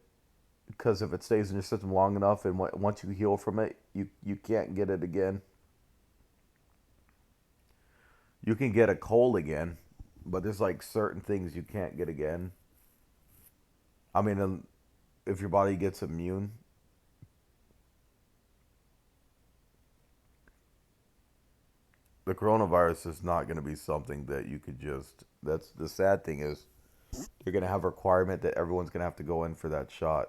because if it stays in your system long enough and once you heal from it, you can't get it again. You can get a cold again, but there's like certain things you can't get again. I mean, if your body gets immune, the coronavirus is not going to be something that you could just. That's the sad thing is, you're going to have a requirement that everyone's going to have to go in for that shot.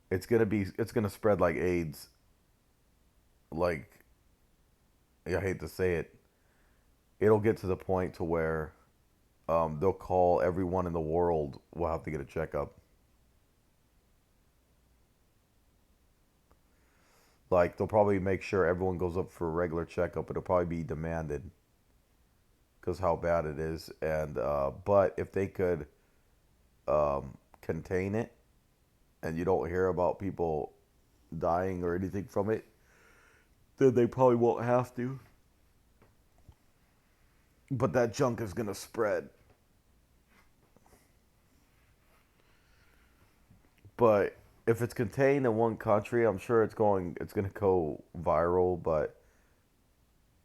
It's going to spread like AIDS. Like, I hate to say it, it'll get to the point to where they'll call everyone in the world will have to get a checkup. Like they'll probably make sure everyone goes up for a regular checkup. It'll probably be demanded because how bad it is. And but if they could contain it, and you don't hear about people dying or anything from it, then they probably won't have to. But that junk is gonna spread. But if it's contained in one country, I'm sure it's gonna go viral. But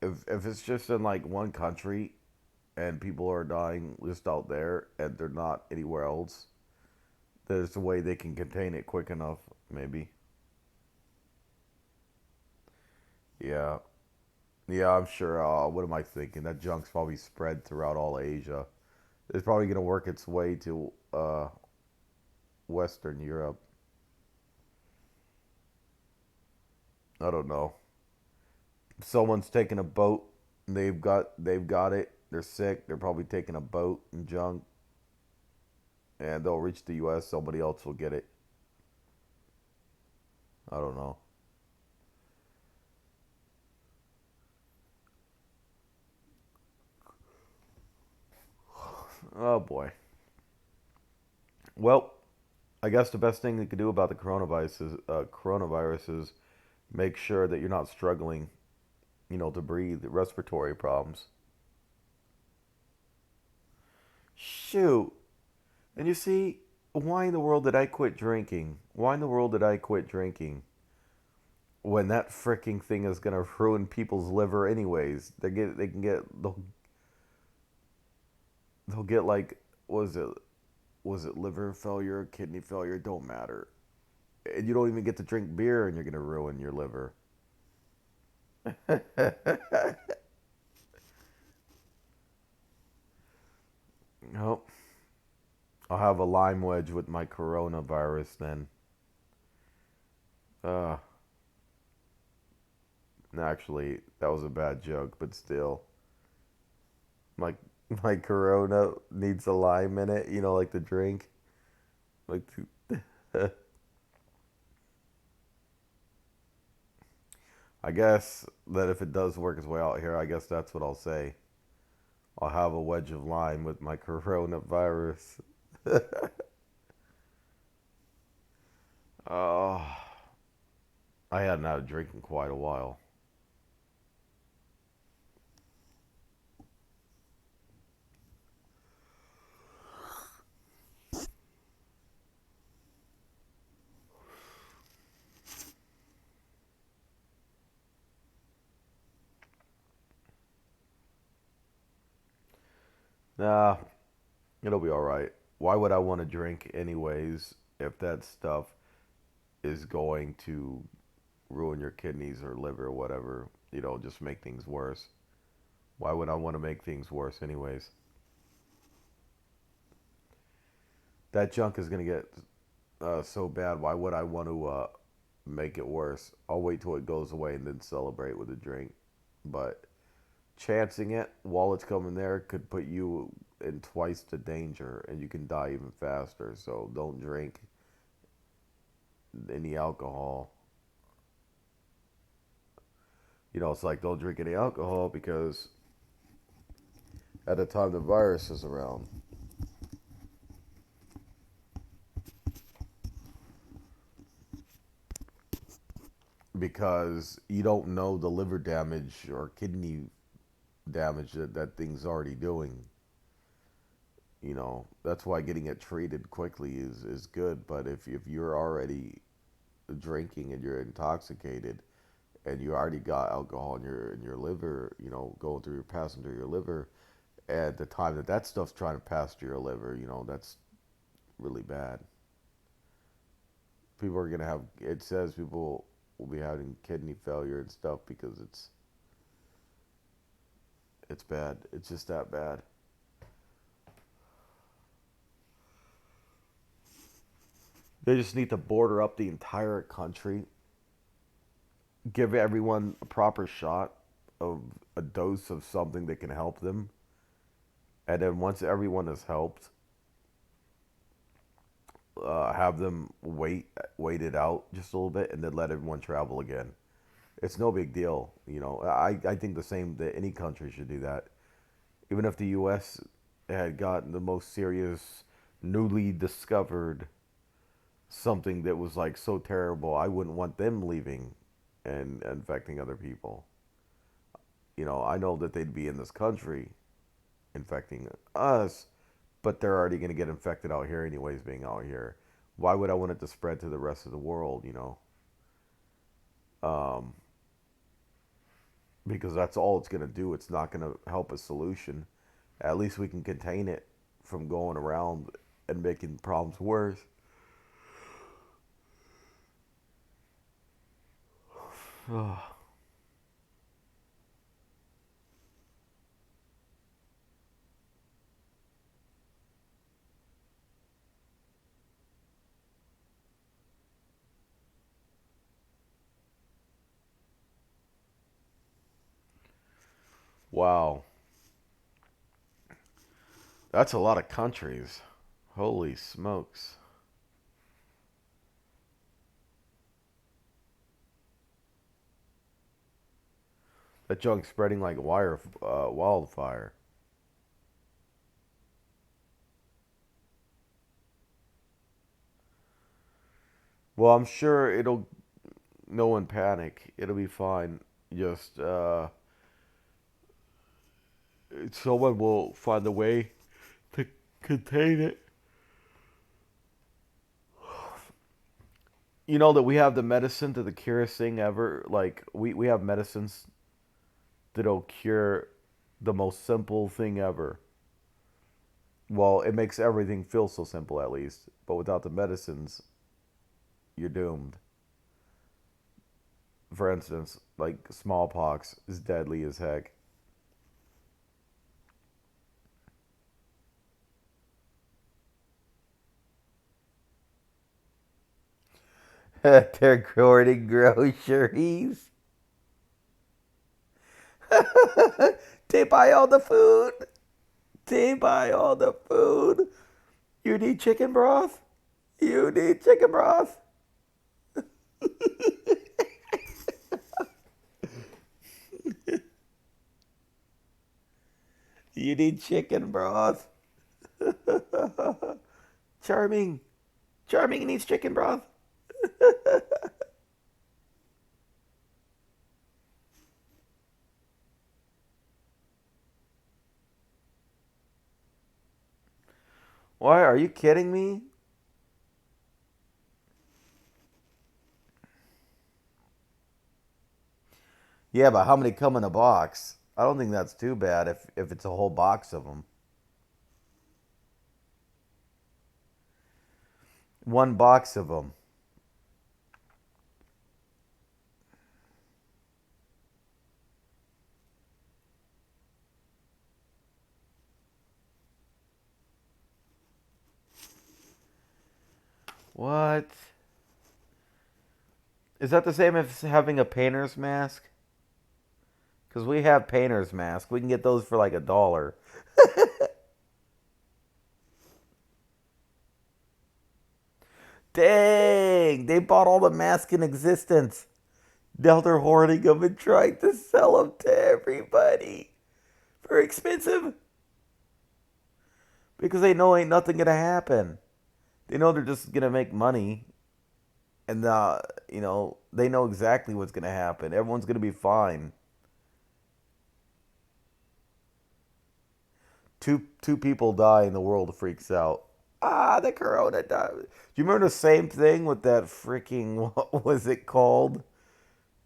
if it's just in like one country and people are dying just out there and they're not anywhere else, there's a way they can contain it quick enough, maybe. Yeah. Yeah, I'm sure. What am I thinking? That junk's probably spread throughout all Asia. It's probably gonna work its way to Western Europe. I don't know. Someone's taking a boat. They've got it. They're sick. They're probably taking a boat and junk, and they'll reach the U.S. Somebody else will get it. I don't know. Oh boy. Well, I guess the best thing you could do about the coronavirus is make sure that you're not struggling, to breathe, respiratory problems. Shoot. And you see, why in the world did I quit drinking? Why in the world did I quit drinking? When that freaking thing is gonna ruin people's liver anyways. They'll get like, what is it? was it liver failure, kidney failure? Don't matter. And you don't even get to drink beer, and you're gonna ruin your liver. Nope. I'll have a lime wedge with my coronavirus then. Uh, Actually, that was a bad joke, but still. My my Corona needs a lime in it, you know, like the drink. Like I guess that if it does work its way out here, I guess that's what I'll say. I'll have a wedge of lime with my coronavirus. Oh, I hadn't had a drink in quite a while. Nah, it'll be alright. Why would I want to drink anyways if that stuff is going to ruin your kidneys or liver or whatever? You know, just make things worse. Why would I want to make things worse anyways? That junk is going to get so bad. Why would I want to make it worse? I'll wait till it goes away and then celebrate with a drink. But chancing it while it's coming there could put you in twice the danger, and you can die even faster. So don't drink any alcohol. You know, it's like don't drink any alcohol because at the time the virus is around. Because you don't know the liver damage or kidney damage that thing's already doing. You know, that's why getting it treated quickly is good. But if you're already drinking and you're intoxicated and you already got alcohol in your liver, you know, going through your passing through your liver, at the time that stuff's trying to pass through your liver, you know, that's really bad. People are gonna have. It says people will be having kidney failure and stuff because it's bad. It's just that bad. They just need to border up the entire country, give everyone a proper shot of a dose of something that can help them, and then once everyone is helped, have them wait it out just a little bit, and then let everyone travel again. It's no big deal, you know. I think the same that any country should do that. Even if the U.S. had gotten the most serious, newly discovered something that was like so terrible, I wouldn't want them leaving and infecting other people. You know, I know that they'd be in this country infecting us, but they're already going to get infected out here anyways, being out here. Why would I want it to spread to the rest of the world, you know? Um, because that's all it's going to do. It's not going to help a solution. At least we can contain it from going around and making problems worse. Wow. That's a lot of countries. Holy smokes. That junk's spreading like wildfire. Well, I'm sure it'll. No one panic. It'll be fine. Just someone will find a way to contain it. You know that we have the medicine to the curious thing ever. Like we have medicines that'll cure the most simple thing ever. Well, it makes everything feel so simple at least. But without the medicines, you're doomed. For instance, like smallpox is deadly as heck. They're hoarding groceries. They buy all the food. They buy all the food. You need chicken broth? You need chicken broth? You need chicken broth? Charming. Charming needs chicken broth. Why? Are you kidding me? Yeah, but how many come in a box? I don't think that's too bad if it's a whole box of them. One box of them. What? Is that the same as having a painter's mask? Because we have painter's masks. We can get those for like $1. Dang! They bought all the masks in existence. Now they're hoarding them and trying to sell them to everybody for expensive. Because they know ain't nothing gonna happen. They know they're just gonna make money. And, they know exactly what's gonna happen. Everyone's gonna be fine. Two people die and the world freaks out. Ah, the corona died. Do you remember the same thing with that freaking, what was it called?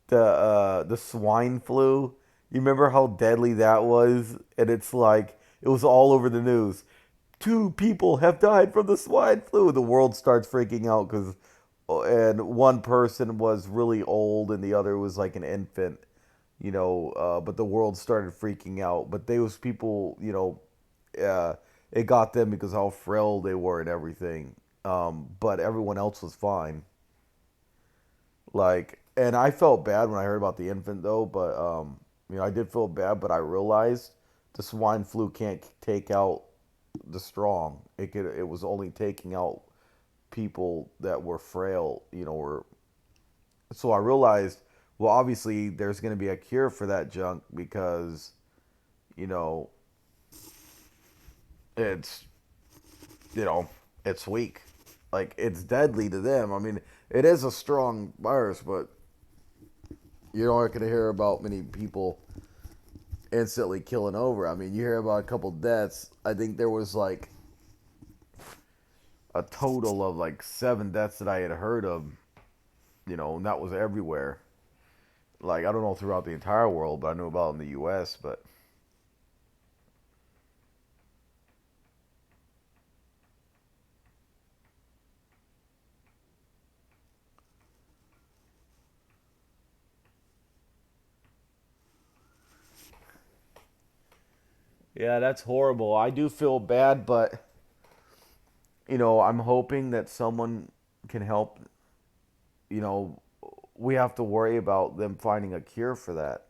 The swine flu. You remember how deadly that was? And it's like it was all over the news. 2 people have died from the swine flu. The world starts freaking out because, and one person was really old and the other was like an infant. But the world started freaking out. But those people, it got them because how frail they were and everything. But everyone else was fine. Like, and I felt bad when I heard about the infant though, but I did feel bad, but I realized the swine flu can't take out the strong. It was only taking out people that were frail, or so I realized, well, obviously there's going to be a cure for that junk because, you know, it's, it's weak. Like, it's deadly to them. I mean, it is a strong virus, but you're not going to hear about many people instantly killing over. I mean, you hear about a couple deaths. I think there was like a total of like 7 deaths that I had heard of, and that was everywhere. Like, I don't know throughout the entire world, but I knew about in the U.S., but yeah, that's horrible. I do feel bad, but I'm hoping that someone can help. You know, we have to worry about them finding a cure for that.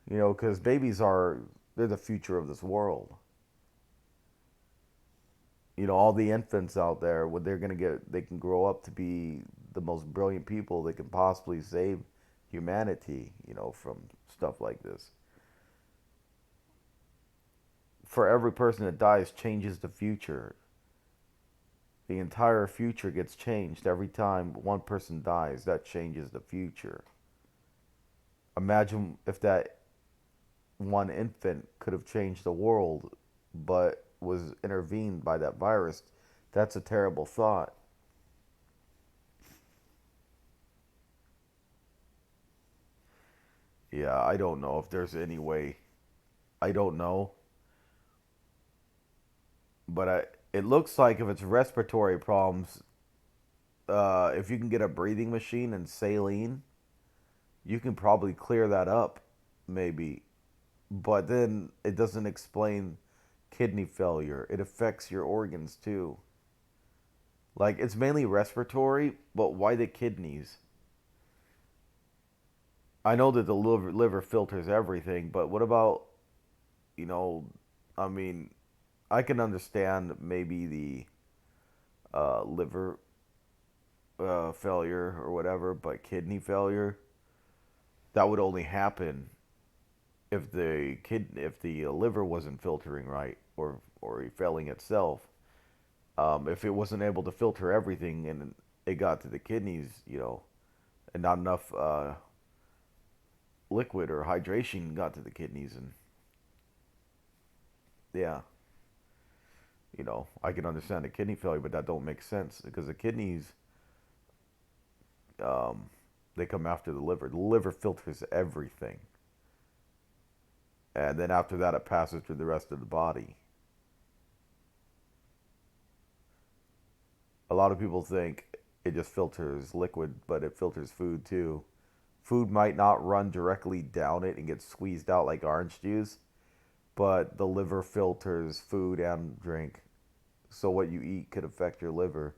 Because babies they're the future of this world. All the infants out there, what they're going to get, they can grow up to be the most brilliant people that can possibly save humanity, from stuff like this. For every person that dies changes the future. The entire future gets changed every time one person dies. That changes the future. Imagine if that one infant could have changed the world, but was intervened by that virus. That's a terrible thought. Yeah, I don't know if there's any way. I don't know. But it looks like if it's respiratory problems, if you can get a breathing machine and saline, you can probably clear that up, maybe. But then it doesn't explain kidney failure. It affects your organs too. Like, it's mainly respiratory, but why the kidneys? I know that the liver filters everything, but what about, you know, I mean, I can understand maybe the liver failure or whatever, but kidney failure, that would only happen if the liver wasn't filtering right or failing itself. If it wasn't able to filter everything and it got to the kidneys, and not enough liquid or hydration got to the kidneys, and yeah, I can understand the kidney failure, but that don't make sense because the kidneys, um, they come after the liver. The liver filters everything, and then after that, it passes through the rest of the body. A lot of people think it just filters liquid, but it filters food too. Food might not run directly down it and get squeezed out like orange juice, but the liver filters food and drink. So what you eat could affect your liver.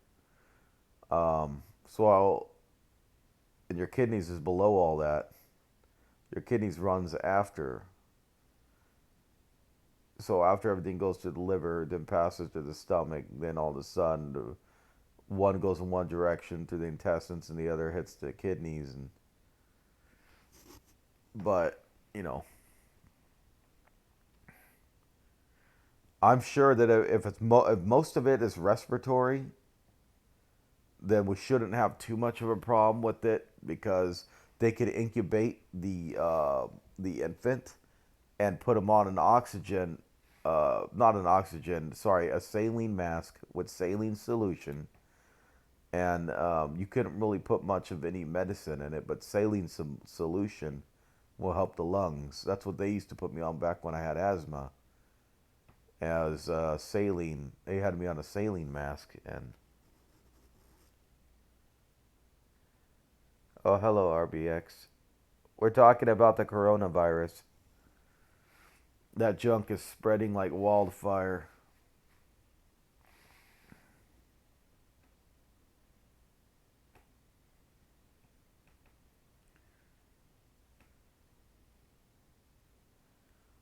So and your kidneys is below all that. Your kidneys runs after. So after everything goes to the liver, then passes to the stomach, then all of a sudden, one goes in one direction through the intestines and the other hits the kidneys. But, I'm sure that if most of it is respiratory, then we shouldn't have too much of a problem with it because they could incubate the infant and put them on an oxygen, not an oxygen, sorry, a saline mask with saline solution, and you couldn't really put much of any medicine in it, but saline solution will help the lungs. That's what they used to put me on back when I had asthma. As saline, they had me on a saline mask, and oh, hello, RBX. We're talking about the coronavirus. That junk is spreading like wildfire.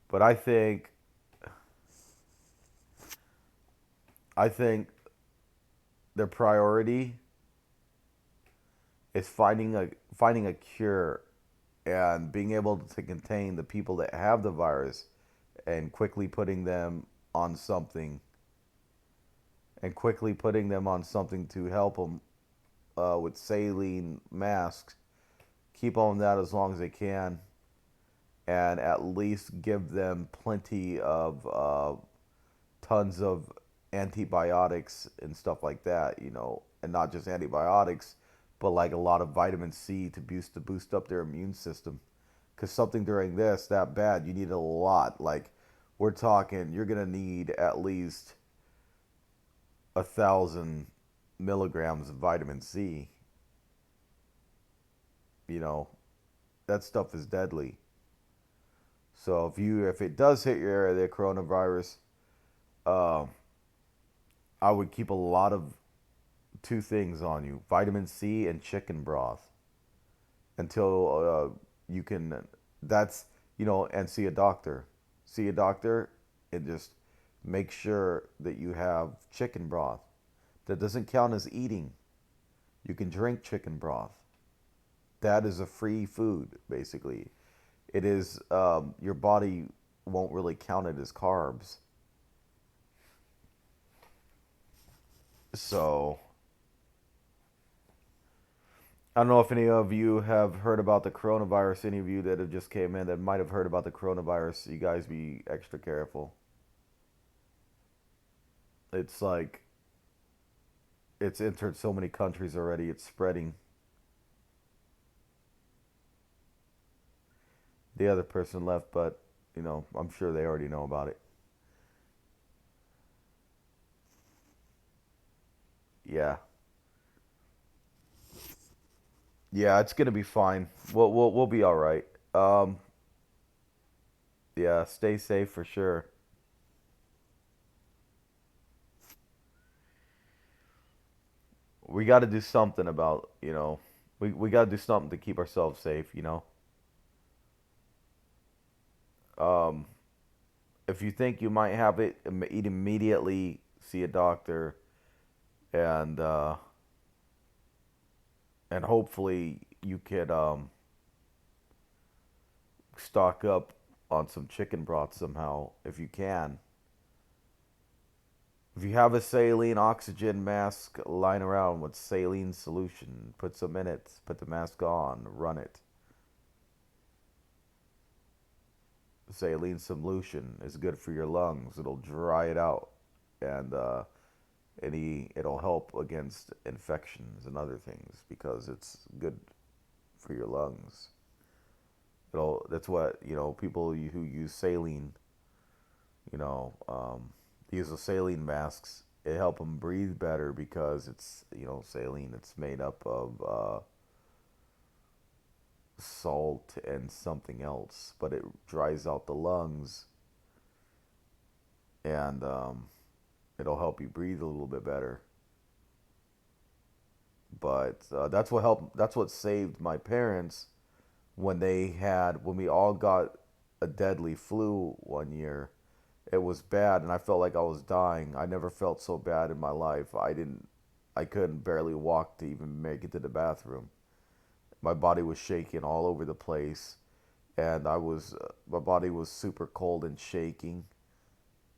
But I think their priority is finding a cure and being able to contain the people that have the virus and quickly putting them on something to help them with saline masks, keep on that as long as they can, and at least give them plenty of tons of antibiotics and stuff like that, and not just antibiotics, but like a lot of vitamin C to boost up their immune system. Because something during this that bad, you need a lot. Like, we're talking, you're gonna need at least 1,000 milligrams of vitamin C. You know, that stuff is deadly. So if it does hit your area, the coronavirus, uh, I would keep a lot of two things on you: vitamin C and chicken broth until you can. That's and see a doctor. See a doctor and just make sure that you have chicken broth. That doesn't count as eating. You can drink chicken broth. That is a free food, basically. It is your body won't really count it as carbs. So I don't know if any of you have heard about the coronavirus. Any of you that have just came in that might have heard about the coronavirus, you guys be extra careful. It's like it's entered so many countries already. It's spreading. The other person left, but I'm sure they already know about it. Yeah. Yeah, it's gonna be fine. We'll be all right. Um, yeah, stay safe for sure. We got to do something about, we got to do something to keep ourselves safe. Um, if you think you might have it, immediately see a doctor, and and hopefully you could stock up on some chicken broth somehow if you can. If you have a saline oxygen mask lying around with saline solution, put some in it, put the mask on, run it. Saline solution is good for your lungs. It'll dry it out, and it'll help against infections and other things because it's good for your lungs. That's what people who use saline, you know, use the saline masks. It help them breathe better because it's saline. It's made up of salt and something else, but it dries out the lungs, and it'll help you breathe a little bit better. But that's what helped. That's what saved my parents when we all got a deadly flu one year. It was bad, and I felt like I was dying. I never felt so bad in my life. I couldn't barely walk to even make it to the bathroom. My body was shaking all over the place, and my body was super cold and shaking,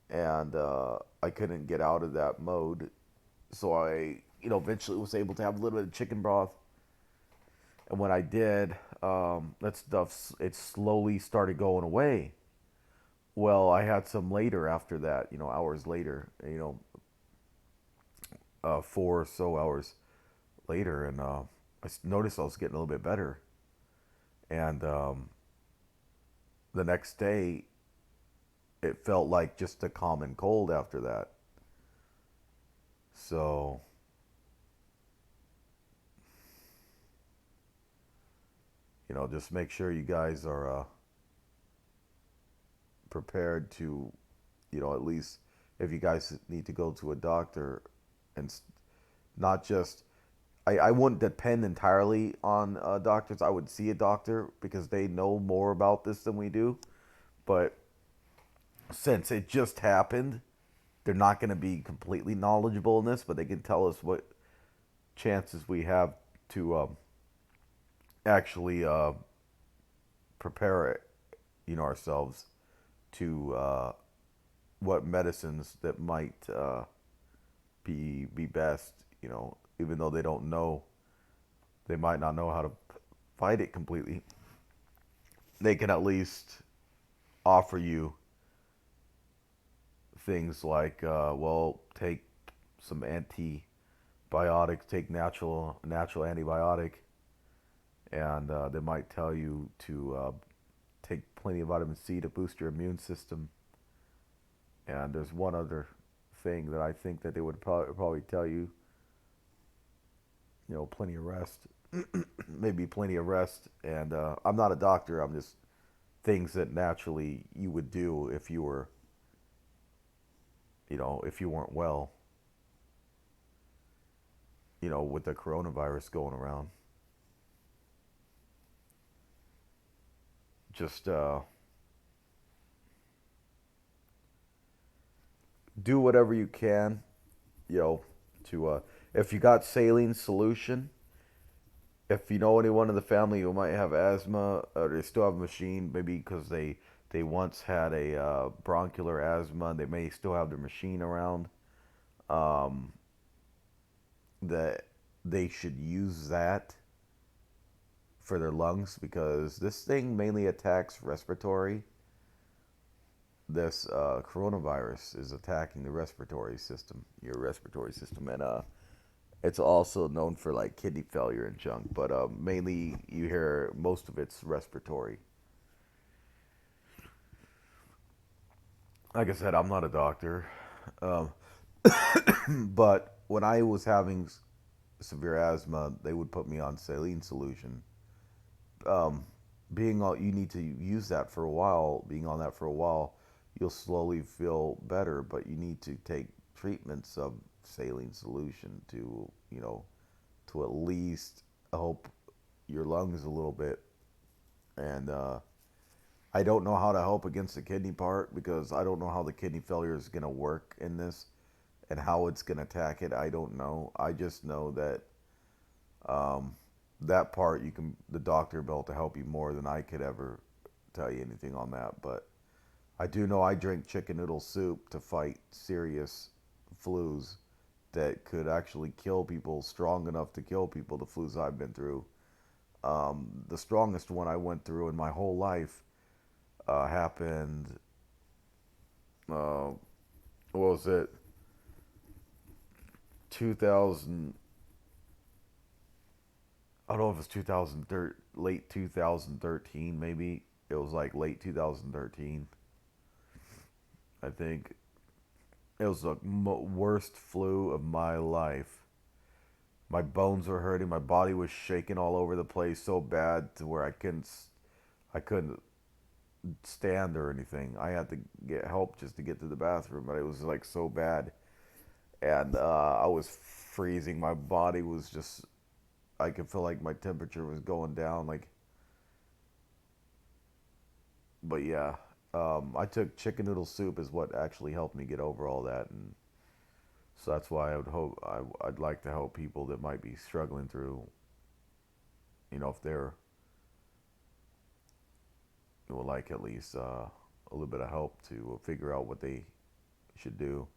and I couldn't get out of that mode. So I, eventually was able to have a little bit of chicken broth, and when I did, that stuff it slowly started going away. Well, I had some later after that, hours later, 4 or so hours later, and noticed I was getting a little bit better. And the next day, it felt like just a common cold after that. So, just make sure you guys are prepared to, at least if you guys need to go to a doctor, and not just, I wouldn't depend entirely on doctors. I would see a doctor because they know more about this than we do. But since it just happened, they're not going to be completely knowledgeable in this, but they can tell us what chances we have to actually prepare it, ourselves to what medicines that might be best. Even though they don't know, they might not know how to fight it completely. They can at least offer you things like, well, take some antibiotics, take natural antibiotic, and they might tell you to take plenty of vitamin C to boost your immune system. And there's one other thing that I think that they would probably tell you, plenty of rest, maybe plenty of rest. And I'm not a doctor. I'm just things that naturally you would do if you were, if you weren't well, with the coronavirus going around. Just do whatever you can, to if you got saline solution, if you know anyone in the family who might have asthma or they still have a machine, maybe because they once had a bronchial asthma, they may still have their machine around. Um, that they should use that for their lungs because this thing mainly attacks respiratory. This coronavirus is attacking the respiratory system, your respiratory system, and it's also known for like kidney failure and junk, but mainly you hear most of it's respiratory. Like I said, I'm not a doctor. Um, But when I was having severe asthma, they would put me on saline solution. Um, being all, you need to use that for a while. Being on that for a while, you'll slowly feel better. But you need to take treatments of saline solution to, to at least help your lungs a little bit. And I don't know how to help against the kidney part because I don't know how the kidney failure is going to work in this and how it's going to attack it. I don't know. I just know that that part the doctor will be able to help you more than I could ever tell you anything on that. But I do know I drink chicken noodle soup to fight serious flus that could actually kill people, strong enough to kill people, the flus I've been through. The strongest one I went through in my whole life happened, what was it, 2000, I don't know if it's 2013, late 2013 maybe. It was like late 2013, I think. It was the worst flu of my life. My bones were hurting. My body was shaking all over the place so bad to where I couldn't stand or anything. I had to get help just to get to the bathroom, but it was like so bad. And I was freezing. My body was just, I could feel like my temperature was going down. But yeah, I took chicken noodle soup is what actually helped me get over all that. And so that's why I'd like to help people that might be struggling through, if they're, would like at least a little bit of help to figure out what they should do.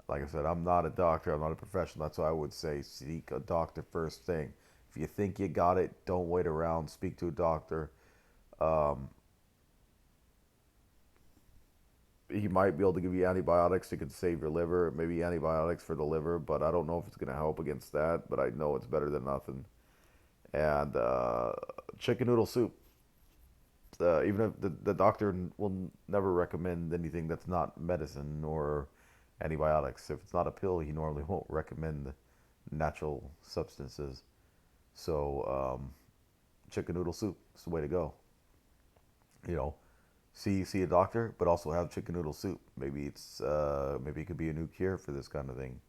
Like I said, I'm not a doctor. I'm not a professional. That's why I would say seek a doctor first thing. If you think you got it, don't wait around. Speak to a doctor. He might be able to give you antibiotics that could save your liver, maybe antibiotics for the liver, but I don't know if it's going to help against that, but I know it's better than nothing. And chicken noodle soup. Even if the doctor will never recommend anything that's not medicine or antibiotics. If it's not a pill, he normally won't recommend natural substances. So chicken noodle soup is the way to go. See a doctor, but also have chicken noodle soup. Maybe maybe it could be a new cure for this kind of thing.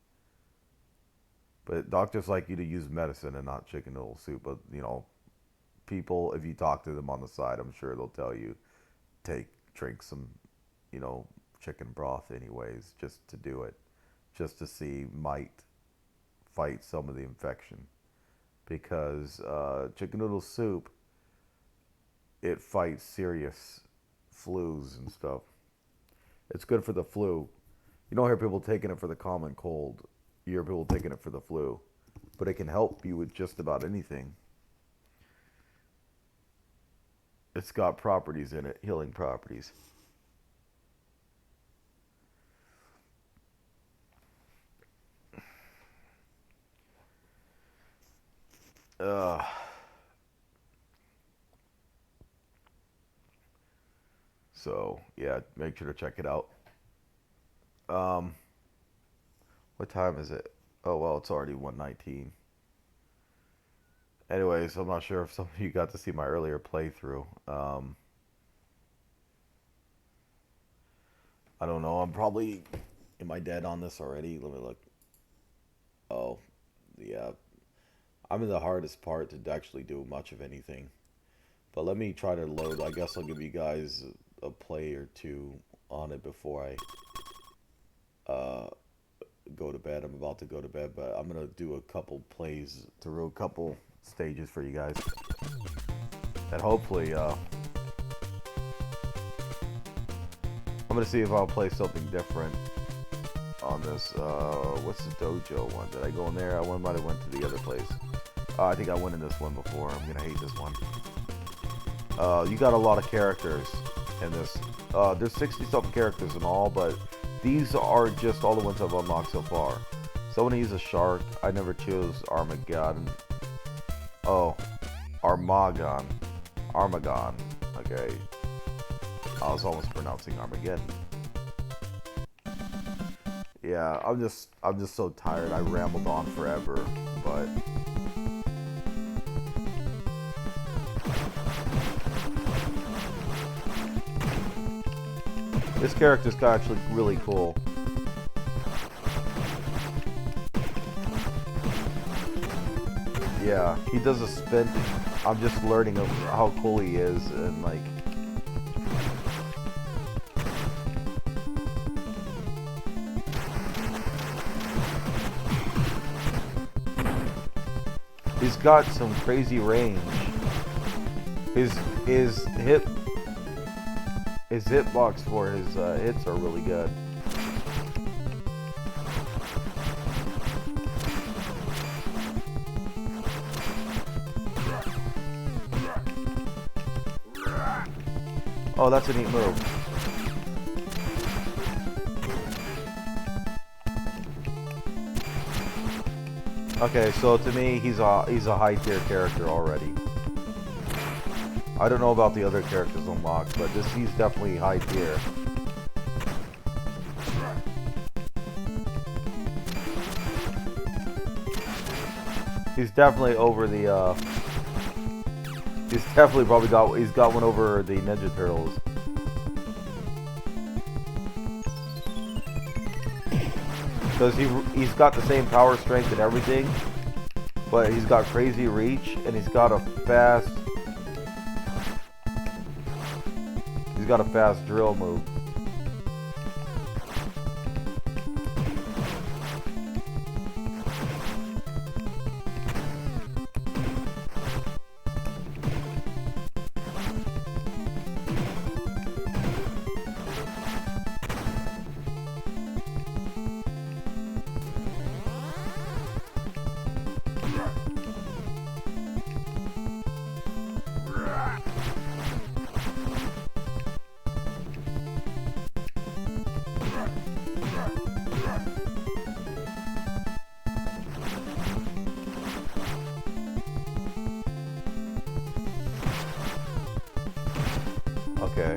But doctors like you to use medicine and not chicken noodle soup. But people, if you talk to them on the side, I'm sure they'll tell you drink some, chicken broth anyways, just to do it, just to see might fight some of the infection, because chicken noodle soup, it fights serious flus and stuff. It's good for the flu. You don't hear people taking it for the common cold. You hear people taking it for the flu, but it can help you with just about anything. It's got properties in it, healing properties. So yeah, make sure to check it out. What time is it? Oh well, it's already 1:19. Anyways, I'm not sure if some of you got to see my earlier playthrough. I don't know. Am I dead on this already? Let me look. Oh, yeah. I'm in the hardest part to actually do much of anything. But let me try to load. I guess I'll give you guys a play or two on it before I go to bed. I'm about to go to bed, but I'm going to do a couple plays through a couple stages for you guys. And hopefully, I'm going to see if I'll play something different on this. What's the dojo one? Did I go in there? I might have went to the other place. I think I went in this one before. I'm going to hate this one. You got a lot of characters in this. There's 60-something characters in all, but these are just all the ones I've unlocked so far. So I'm going to use a shark. I never chose Armageddon. Oh, Armagon. Okay. I was almost pronouncing Armageddon. yeah, I'm just so tired. I rambled on forever, but this character's actually really cool. Yeah, he does a spin. I'm just learning of how cool he is, and like, he's got some crazy range. His hitbox for his hits are really good. Oh, that's a neat move. Okay, so to me, he's a high tier character already. I don't know about the other characters unlocked, but he's definitely high tier. He's definitely over the he's definitely probably got one over the Ninja Turtles. Because he's got the same power, strength, and everything, but he's got crazy reach, and he's got a fast drill move. Okay.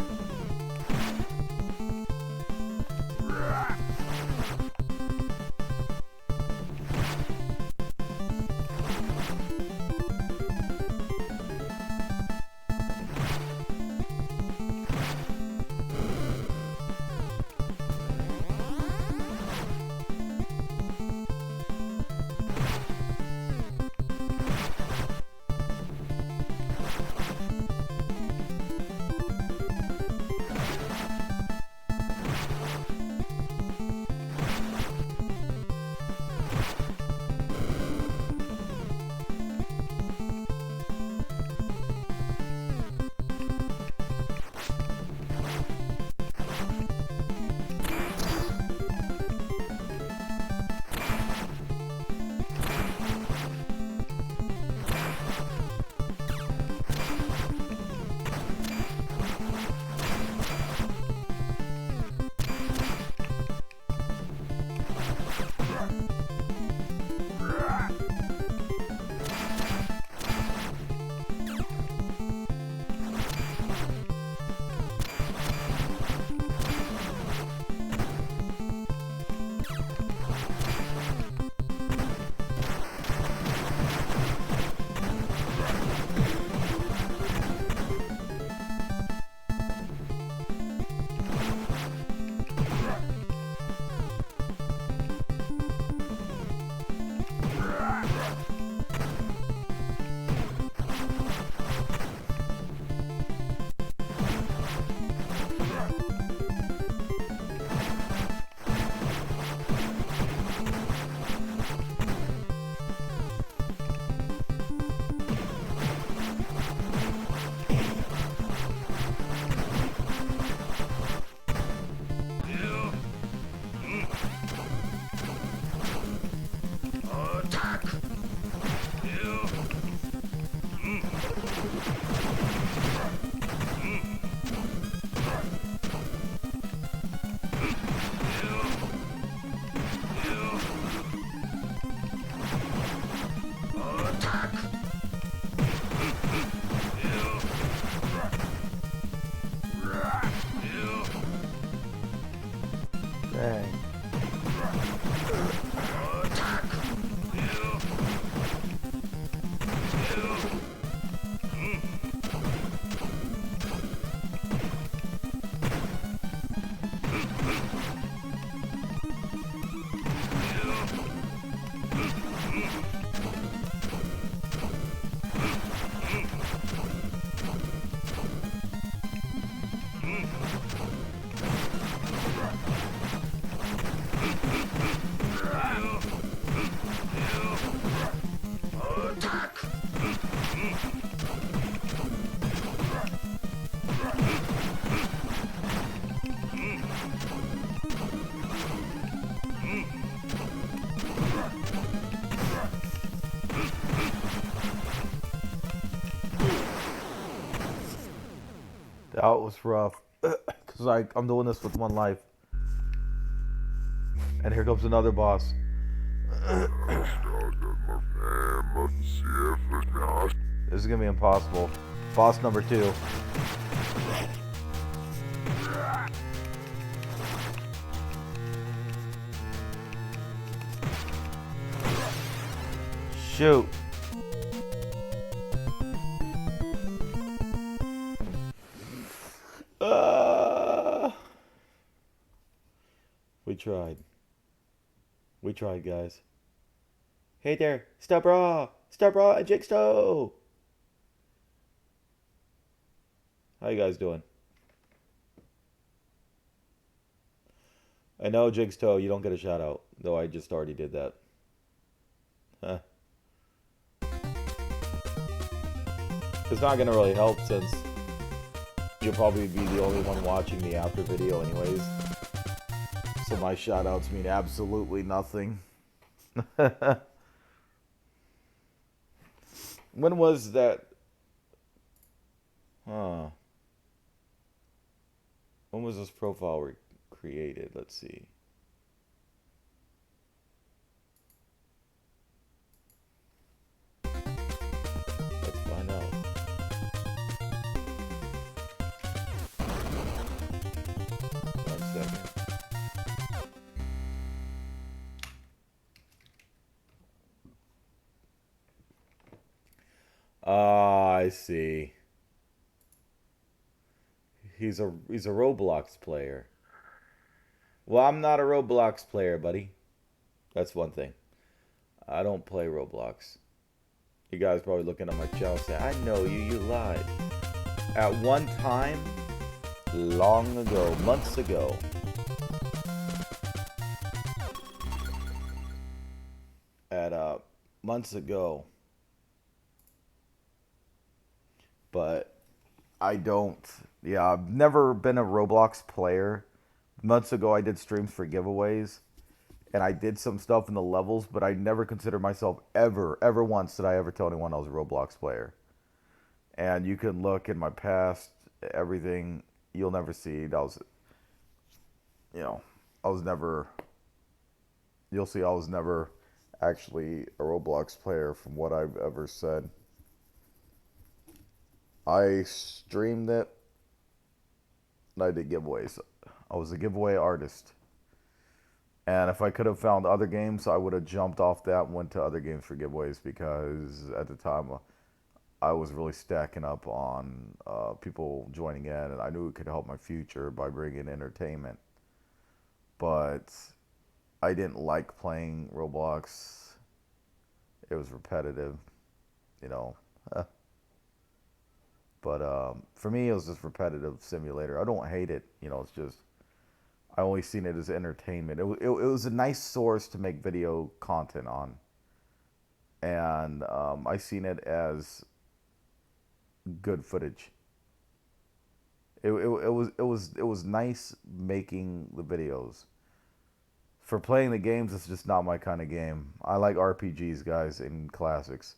Dang. That was rough. Because I'm doing this with one life. And here comes another boss. This is going to be impossible. Boss number 2. Shoot. We tried. We tried, guys. Hey there, Stubra and Jigsto. How you guys doing? I know, Jigsto, you don't get a shout out, though I just already did that. Huh. It's not gonna really help since you'll probably be the only one watching the after video anyways. So my shoutouts mean absolutely nothing. When was that? Huh. When was this profile created? Let's see. Let's find out. One second. I see. He's a Roblox player. Well, I'm not a Roblox player, buddy. That's one thing. I don't play Roblox. You guys probably looking at my channel saying, I know you, you lied. At one time, long ago, months ago, months ago, but I don't. Yeah, I've never been a Roblox player. Months ago, I did streams for giveaways, and I did some stuff in the levels, but I never considered myself ever once did I ever tell anyone I was a Roblox player. And you can look in my past, everything, you'll never see. I was never, you'll see I was never actually a Roblox player from what I've ever said. I streamed it, and I did giveaways. I was a giveaway artist. And if I could have found other games, I would have jumped off that and went to other games for giveaways, because at the time I was really stacking up on people joining in, and I knew it could help my future by bringing entertainment. But I didn't like playing Roblox. It was repetitive, you know. But for me, it was just repetitive simulator. I don't hate it, you know. It's just I only seen it as entertainment. It was a nice source to make video content on, and I seen it as good footage. It was nice making the videos. For playing the games, it's just not my kind of game. I like RPGs, guys, and classics.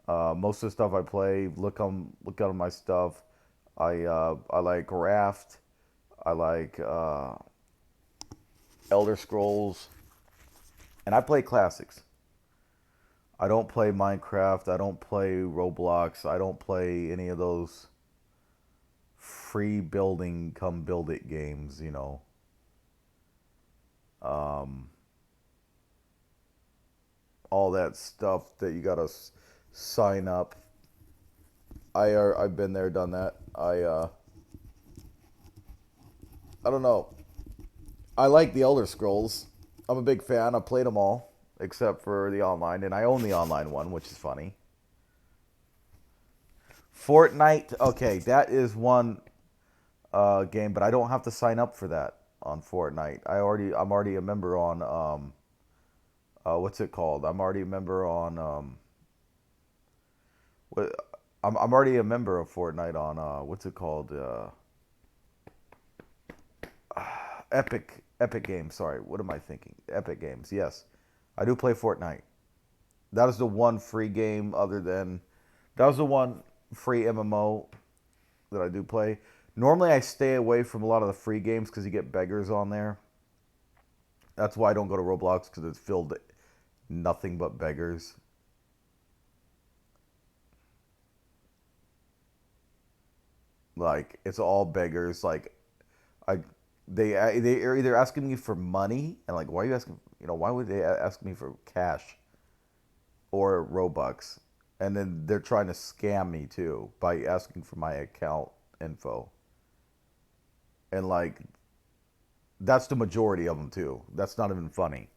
Most of the stuff I play, look on my stuff. I like Raft. I like Elder Scrolls, and I play classics. I don't play Minecraft. I don't play Roblox. I don't play any of those free building, come build it games, you know. Um, all that stuff that you gotta sign up. I've been there, done that. I don't know. I like the Elder Scrolls. I'm a big fan. I played them all except for the online, and I own the online one, which is funny. Fortnite, okay, that is one game, but I don't have to sign up for that on Fortnite. I'm already a member on what's it called? I'm already a member on what I'm already a member of Fortnite on what's it called? Epic Games. Sorry, what am I thinking? Epic Games. Yes, I do play Fortnite. That is the one free game other than that was the one free MMO that I do play. Normally, I stay away from a lot of the free games because you get beggars on there. That's why I don't go to Roblox because it's filled with nothing but beggars. Like it's all beggars. Like I, they are either asking me for money and like why are you asking? You know why would they ask me for cash or Robux? And then they're trying to scam me too by asking for my account info. And like that's the majority of them too. That's not even funny.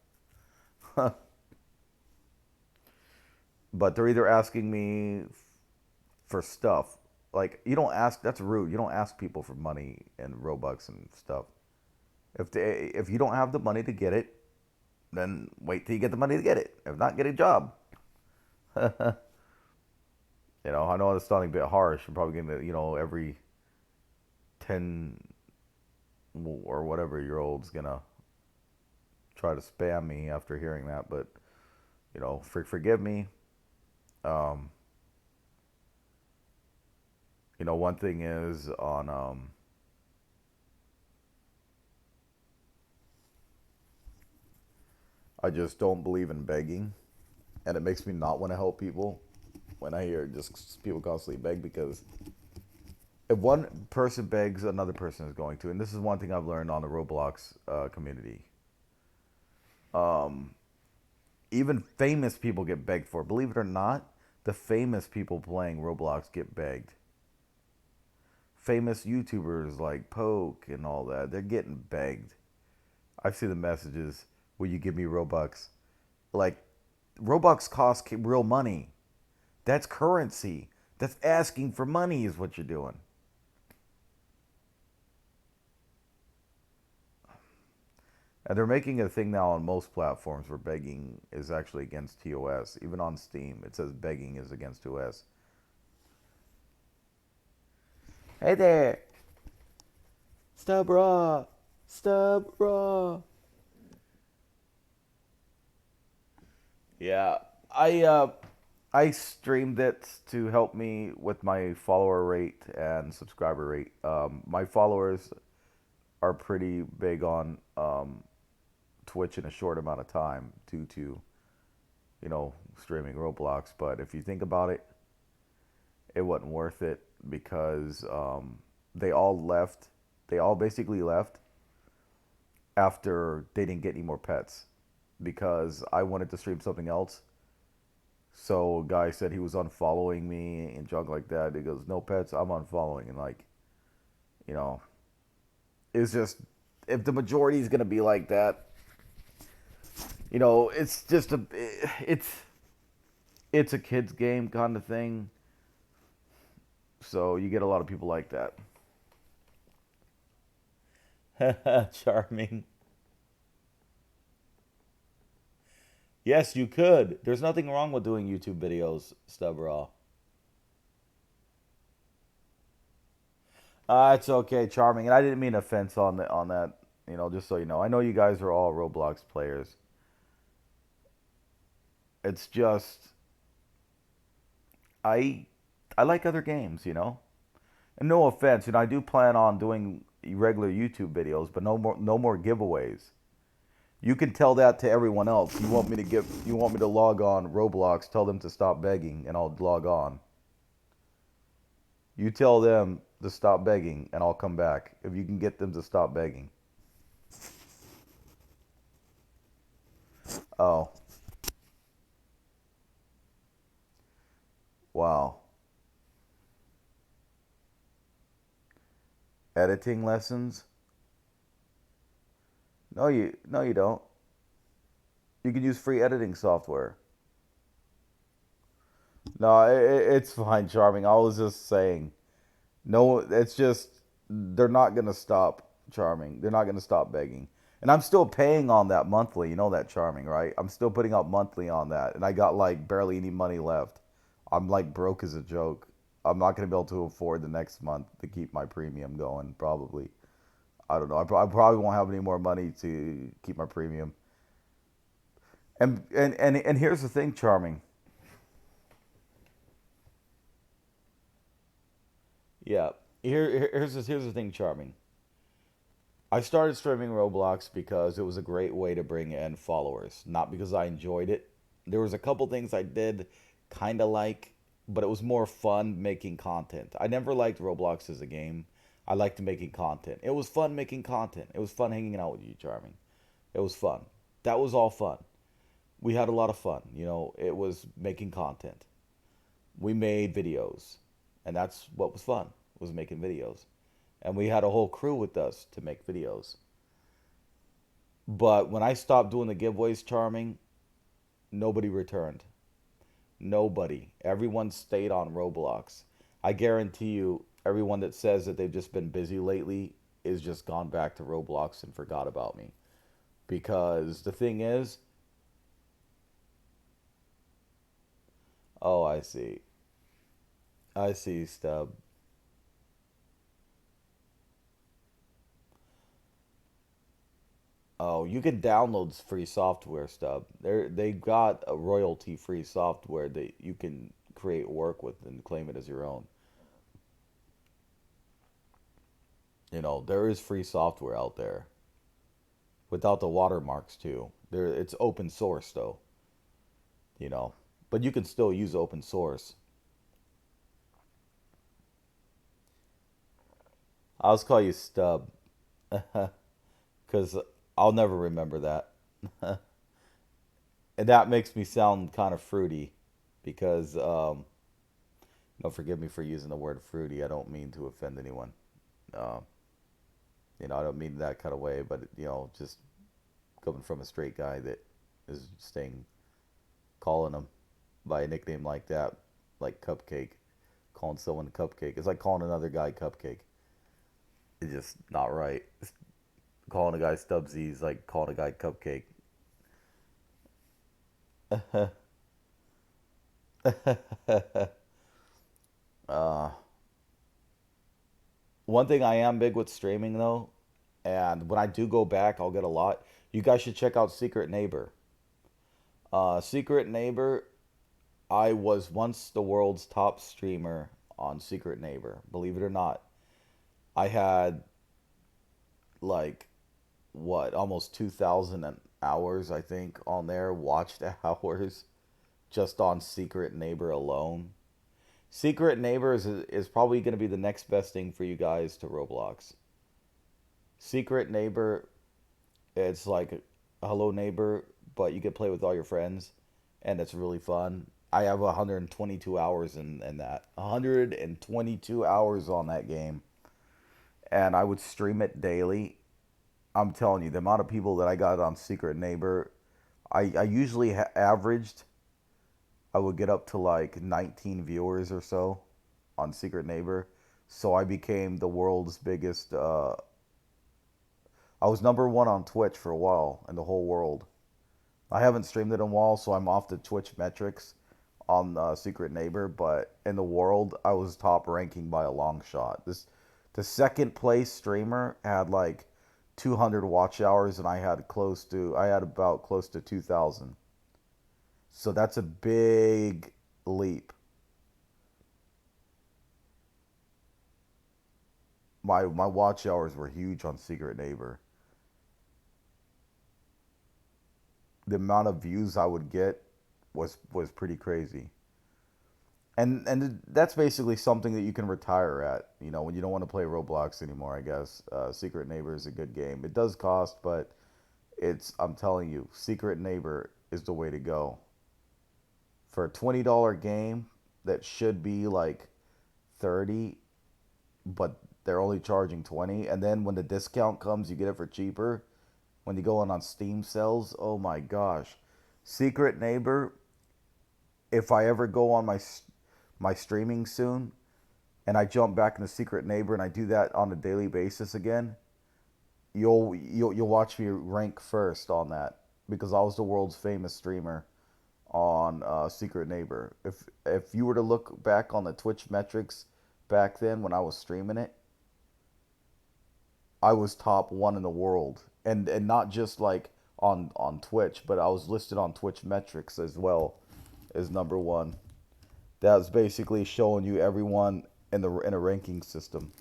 But they're either asking me for stuff. Like you don't ask. That's rude. You don't ask people for money and Robux and stuff. If you don't have the money to get it, then wait till you get the money to get it. If not, get a job. You know, I know it's sounding a bit harsh. I'm probably getting every 10 or whatever year old's gonna try to spam me after hearing that, but forgive me. Um, one thing is on I just don't believe in begging, and it makes me not want to help people when I hear just people constantly beg because if one person begs, another person is going to, and this is one thing I've learned on the Roblox community. Even famous people get begged for. Believe it or not, the famous people playing Roblox get begged. Famous YouTubers like Poke and all that, they're getting begged. I see the messages, will you give me Robux? Like, Robux costs real money. That's currency. That's asking for money is what you're doing. And they're making a thing now on most platforms where begging is actually against TOS. Even on Steam, it says begging is against TOS. Hey there. Stub raw. Stub raw. Yeah, I streamed it to help me with my follower rate and subscriber rate. My followers are pretty big on Twitch in a short amount of time due to streaming Roblox. But if you think about it, it wasn't worth it because they all left. They all basically left after they didn't get any more pets because I wanted to stream something else. So a guy said he was unfollowing me and junk like that. He goes, "No pets, I'm unfollowing." And like, you know, it's just if the majority is gonna be like that, it's just it's a kids game kind of thing. So you get a lot of people like that. Charming. Yes, you could. There's nothing wrong with doing YouTube videos, Stubbraw. It's okay, Charming. And I didn't mean offense on that. Just so you know, I know you guys are all Roblox players. It's just I I like other games, And no offense, I do plan on doing regular YouTube videos, but no more giveaways. You can tell that to everyone else. You want me to log on Roblox, tell them to stop begging and I'll log on. You tell them to stop begging and I'll come back if you can get them to stop begging. Oh, wow. Editing lessons? No, you don't. You can use free editing software. No, it's fine, Charming. I was just saying. No, it's just they're not gonna stop, Charming. They're not gonna stop begging. And I'm still paying on that monthly. You know that, Charming, right? I'm still putting up monthly on that, and I got like barely any money left. I'm like broke as a joke. I'm not gonna be able to afford the next month to keep my premium going. Probably. I don't know. I probably won't have any more money to keep my premium. And here's the thing, Charming. Yeah. Here's the thing, Charming. I started streaming Roblox because it was a great way to bring in followers, not because I enjoyed it. There was a couple things I did kind of like, but it was more fun making content. I never liked Roblox as a game. I liked making content. It was fun making content. It was fun hanging out with you, Charming. It was fun. That was all fun. We had a lot of fun. It was making content. We made videos, and that's what was fun, was making videos. And we had a whole crew with us to make videos. But when I stopped doing the giveaways, Charming, nobody returned. Nobody. Everyone stayed on Roblox. I guarantee you, everyone that says that they've just been busy lately is just gone back to Roblox and forgot about me. Because the thing is, oh, I see. I see, Stub. Oh, you can download free software, Stub. They got a royalty free software that you can create work with and claim it as your own. There is free software out there without the watermarks too. It's open source though, you know. But you can still use open source. I'll just call you Stub, because I'll never remember that. And that makes me sound kind of fruity, because forgive me for using the word fruity. I don't mean to offend anyone. Uh, I don't mean that kind of way, but just coming from a straight guy that is staying calling him by a nickname like that, like Cupcake, calling someone Cupcake. It's like calling another guy Cupcake. It's just not right. Calling a guy Stubbsy is like calling a guy Cupcake. uh, One thing I am big with streaming though, and when I do go back, I'll get a lot. You guys should check out Secret Neighbor. Secret Neighbor, I was once the world's top streamer on Secret Neighbor. Believe it or not, I had like what almost 2,000 hours I think on there, watched hours just on Secret Neighbor alone. Secret Neighbor is probably going to be the next best thing for you guys to Roblox. Secret Neighbor, it's like a Hello Neighbor, but you can play with all your friends, and it's really fun. I have 122 hours in that. 122 hours on that game. And I would stream it daily. I'm telling you, the amount of people that I got on Secret Neighbor, I usually averaged, I would get up to like 19 viewers or so on Secret Neighbor. So I became the world's biggest. I was number one on Twitch for a while in the whole world. I haven't streamed it in a while, so I'm off the Twitch metrics on Secret Neighbor. But in the world, I was top ranking by a long shot. The second place streamer had like 200 watch hours, and I had about close to 2,000. So that's a big leap. My watch hours were huge on Secret Neighbor. The amount of views I would get was pretty crazy. And that's basically something that you can retire at, when you don't want to play Roblox anymore, I guess. Secret Neighbor is a good game. It does cost, but I'm telling you, Secret Neighbor is the way to go. For a $20 game that should be like 30, but they're only charging 20, and then when the discount comes, you get it for cheaper. When you go on Steam sales, oh my gosh. Secret Neighbor, if I ever go on my streaming soon and I jump back into Secret Neighbor and I do that on a daily basis again, you'll watch me rank first on that because I was the world's famous streamer on Secret Neighbor. If you were to look back on the Twitch metrics back then when I was streaming it, I was top one in the world, and not just like on Twitch, but I was listed on Twitch metrics as well as number one. That was basically showing you everyone in a ranking system,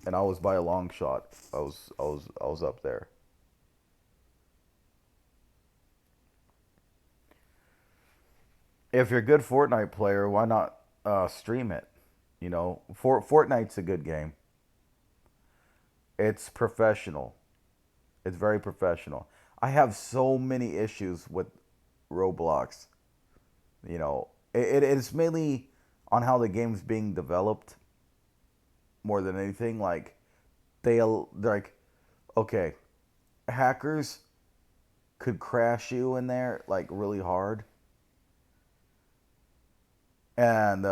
and I was by a long shot. I was up there. If you're a good Fortnite player, why not stream it? You know, Fortnite's a good game. It's professional. It's very professional. I have so many issues with Roblox. You know, it's mainly on how the game's being developed more than anything. Like, they're like, okay, hackers could crash you in there like really hard. And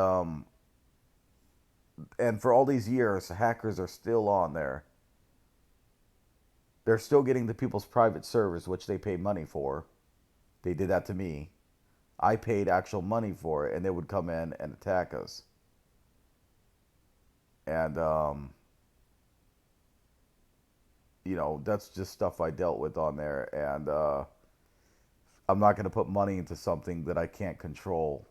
for all these years, hackers are still on there. They're still getting to people's private servers, which they pay money for. They did that to me. I paid actual money for it, and they would come in and attack us. And, you know, that's just stuff I dealt with on there. And I'm not going to put money into something that I can't control.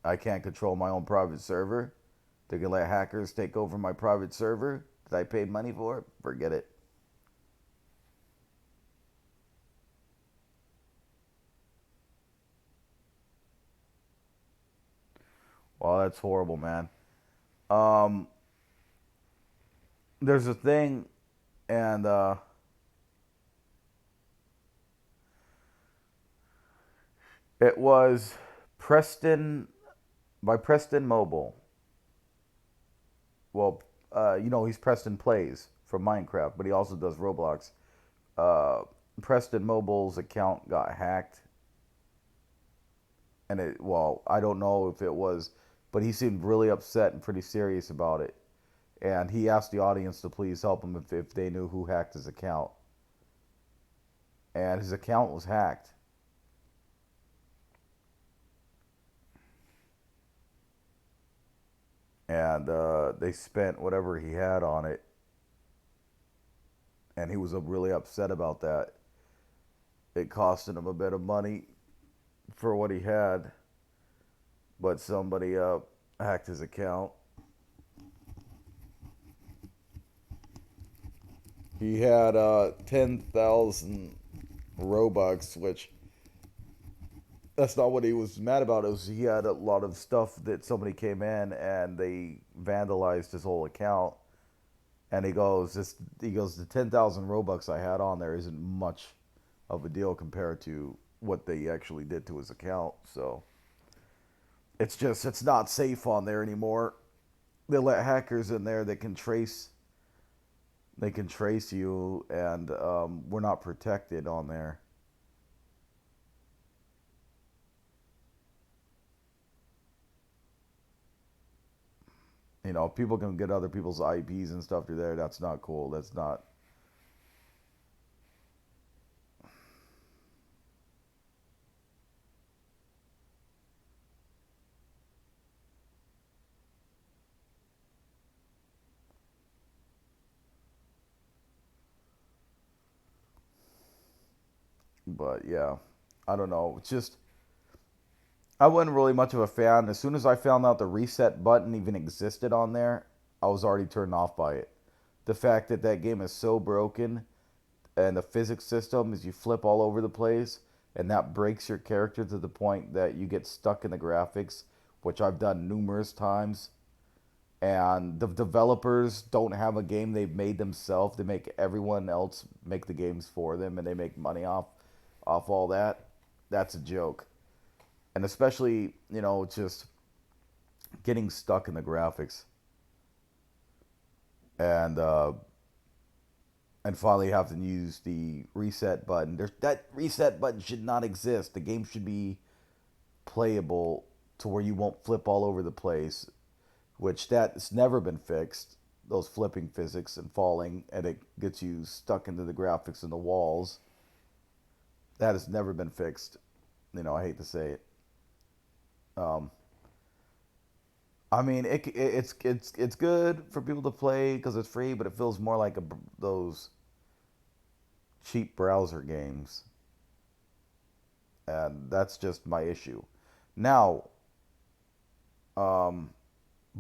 I can't control my own private server. They can let hackers take over my private server that I paid money for. Forget it. Well, that's horrible, man. There's a thing, and it was Preston by Preston Mobile. Well, you know, he's Preston Plays from Minecraft, but he also does Roblox. Preston Mobile's account got hacked, and I don't know if it was, but he seemed really upset and pretty serious about it. And he asked the audience to please help him if they knew who hacked his account. And his account was hacked. And they spent whatever he had on it. And he was really upset about that. It costed him a bit of money for what he had. But somebody hacked his account. He had 10,000 Robux, which that's not what he was mad about. It was he had a lot of stuff that somebody came in and they vandalized his whole account. And he goes, the 10,000 Robux I had on there isn't much of a deal compared to what they actually did to his account. So it's not safe on there anymore. They let hackers in there that can trace. They can trace you, and we're not protected on there. You know, people can get other people's IPs and stuff through there. That's not cool. That's not. But yeah, I don't know. It's just, I wasn't really much of a fan. As soon as I found out the reset button even existed on there, I was already turned off by it. The fact that that game is so broken, and the physics system is you flip all over the place, and that breaks your character to the point that you get stuck in the graphics, which I've done numerous times. And the developers don't have a game they've made themselves. They make everyone else make the games for them, and they make money off all that. that's a joke. And especially, just getting stuck in the graphics and finally have to use the reset button. That reset button should not exist. The game should be playable to where you won't flip all over the place, which that's never been fixed. Those flipping physics and falling, and it gets you stuck into the graphics and the walls. That has never been fixed. I hate to say it. Um, I mean, it's good for people to play because it's free, but it feels more like those cheap browser games, and that's just my issue. Now,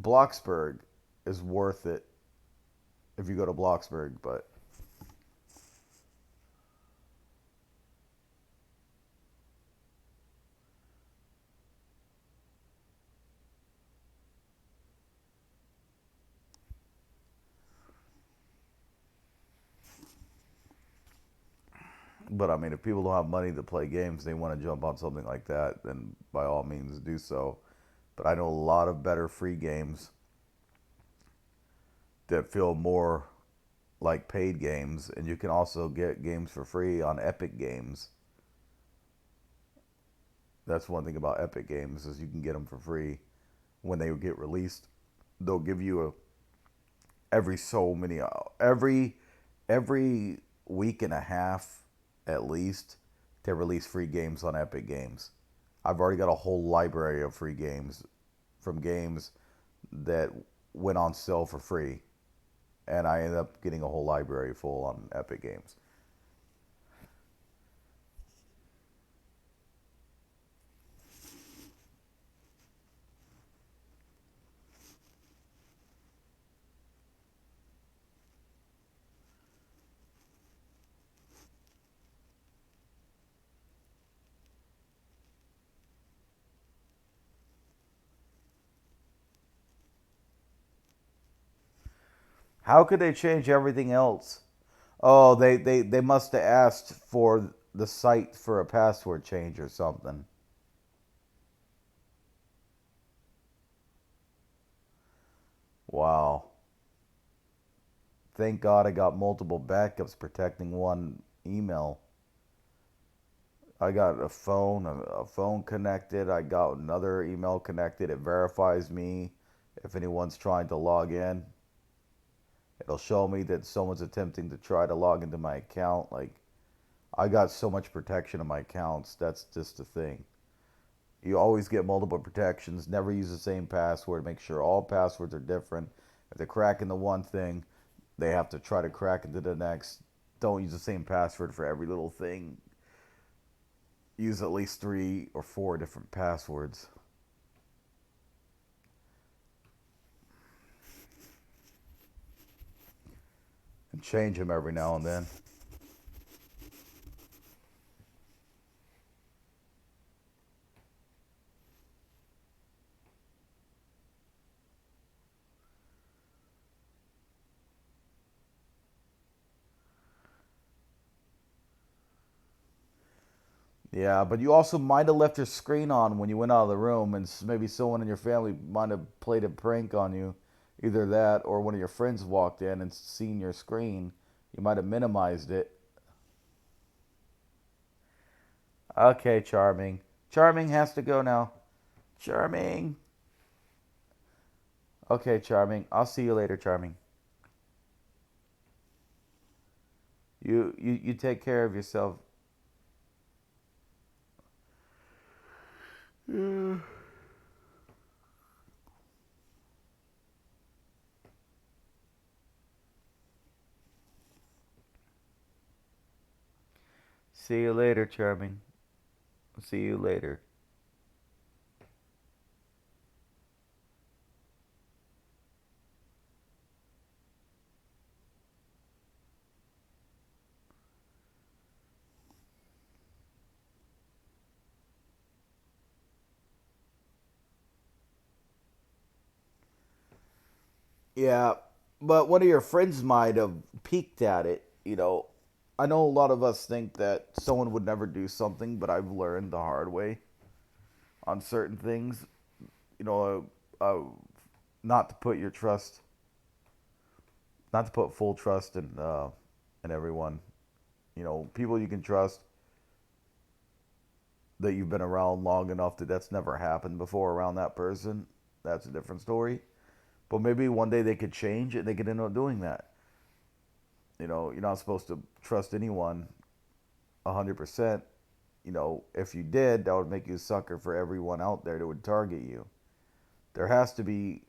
Bloxburg is worth it if you go to Bloxburg, but I mean, if people don't have money to play games, they want to jump on something like that, then by all means do so. But I know a lot of better free games that feel more like paid games, and you can also get games for free on Epic Games. That's one thing about Epic Games is you can get them for free when they get released. They'll give you every week and a half at least they release free games on Epic Games. I've already got a whole library of free games from games that went on sale for free, and I ended up getting a whole library full on Epic Games. How could they change everything else? Oh, they must have asked for the site for a password change or something. Wow. Thank God I got multiple backups protecting one email. I got a phone connected. I got another email connected. It verifies me if anyone's trying to log in. It'll show me that someone's attempting to try to log into my account. Like, I got so much protection in my accounts. That's just the thing. You always get multiple protections. Never use the same password. Make sure all passwords are different. If they're cracking the one thing, they have to try to crack into the next. Don't use the same password for every little thing. Use at least 3 or 4 different passwords. And change them every now and then. Yeah, but you also might have left your screen on when you went out of the room, and maybe someone in your family might have played a prank on you. Either that, or one of your friends walked in and seen your screen. You might have minimized it. Okay, Charming. Charming has to go now. Charming. Okay, Charming. I'll see you later, Charming. You take care of yourself. Yeah. See you later, Charming. See you later. Yeah, but one of your friends might have peeked at it, I know a lot of us think that someone would never do something, but I've learned the hard way on certain things. You know, not to put your trust, not to put full trust in everyone. You know, people you can trust that you've been around long enough that that's never happened before around that person. That's a different story. But maybe one day they could change and they could end up doing that. You know, you're not supposed to trust anyone 100%. You know, if you did, that would make you a sucker for everyone out there that would target you. There has to be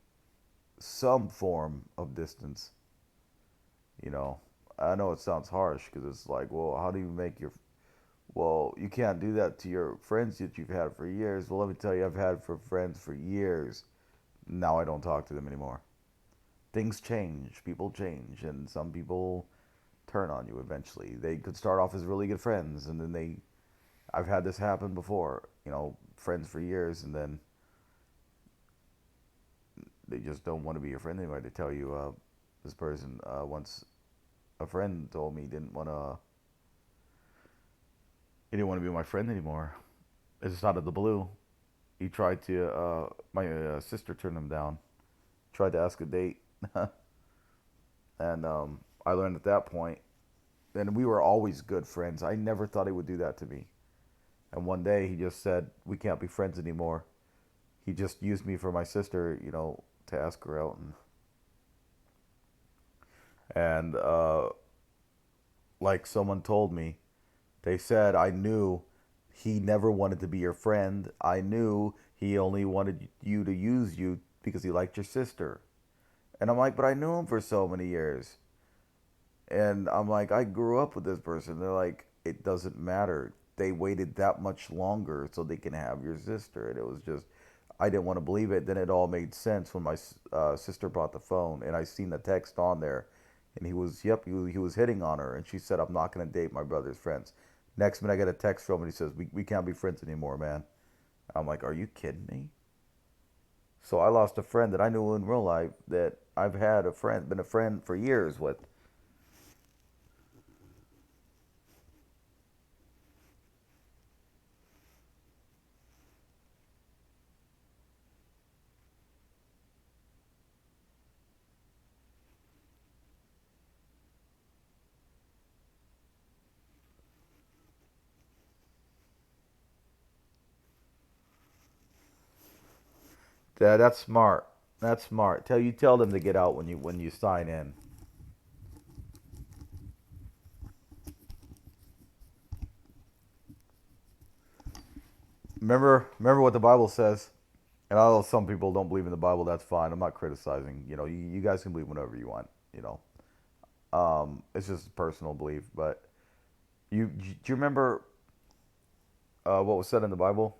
some form of distance. You know, I know it sounds harsh because it's like, well, how do you make your. Well, you can't do that to your friends that you've had for years. Well, let me tell you, I've had for friends for years. Now I don't talk to them anymore. Things change, people change, and some people turn on you eventually. They could start off as really good friends, and then they. I've had this happen before, you know, friends for years, and then they just don't want to be your friend anymore. They tell you, this person, once a friend told me he didn't want to be my friend anymore. It's just out of the blue. He tried to, my sister turned him down, tried to ask a date, and I learned at that point, and we were always good friends. I never thought he would do that to me. And one day he just said, we can't be friends anymore. He just used me for my sister, you know, to ask her out. And like someone told me, they said, I knew he never wanted to be your friend. I knew he only wanted you to use you because he liked your sister. And I'm like, but I knew him for so many years. And I'm like, I grew up with this person. They're like, it doesn't matter. They waited that much longer so they can have your sister. And it was just, I didn't want to believe it. Then it all made sense when my sister brought the phone and I seen the text on there. And he was, yep, he was hitting on her. And she said, I'm not going to date my brother's friends. Next minute, I get a text from him and he says, we can't be friends anymore, man. I'm like, are you kidding me? So I lost a friend that I knew in real life that I've had a friend, been a friend for years with. Yeah, that's smart. That's smart. Tell them to get out when you sign in. Remember what the Bible says. And although some people don't believe in the Bible, that's fine. I'm not criticizing. You know, you guys can believe whatever you want. You know, it's just a personal belief. But do you remember what was said in the Bible?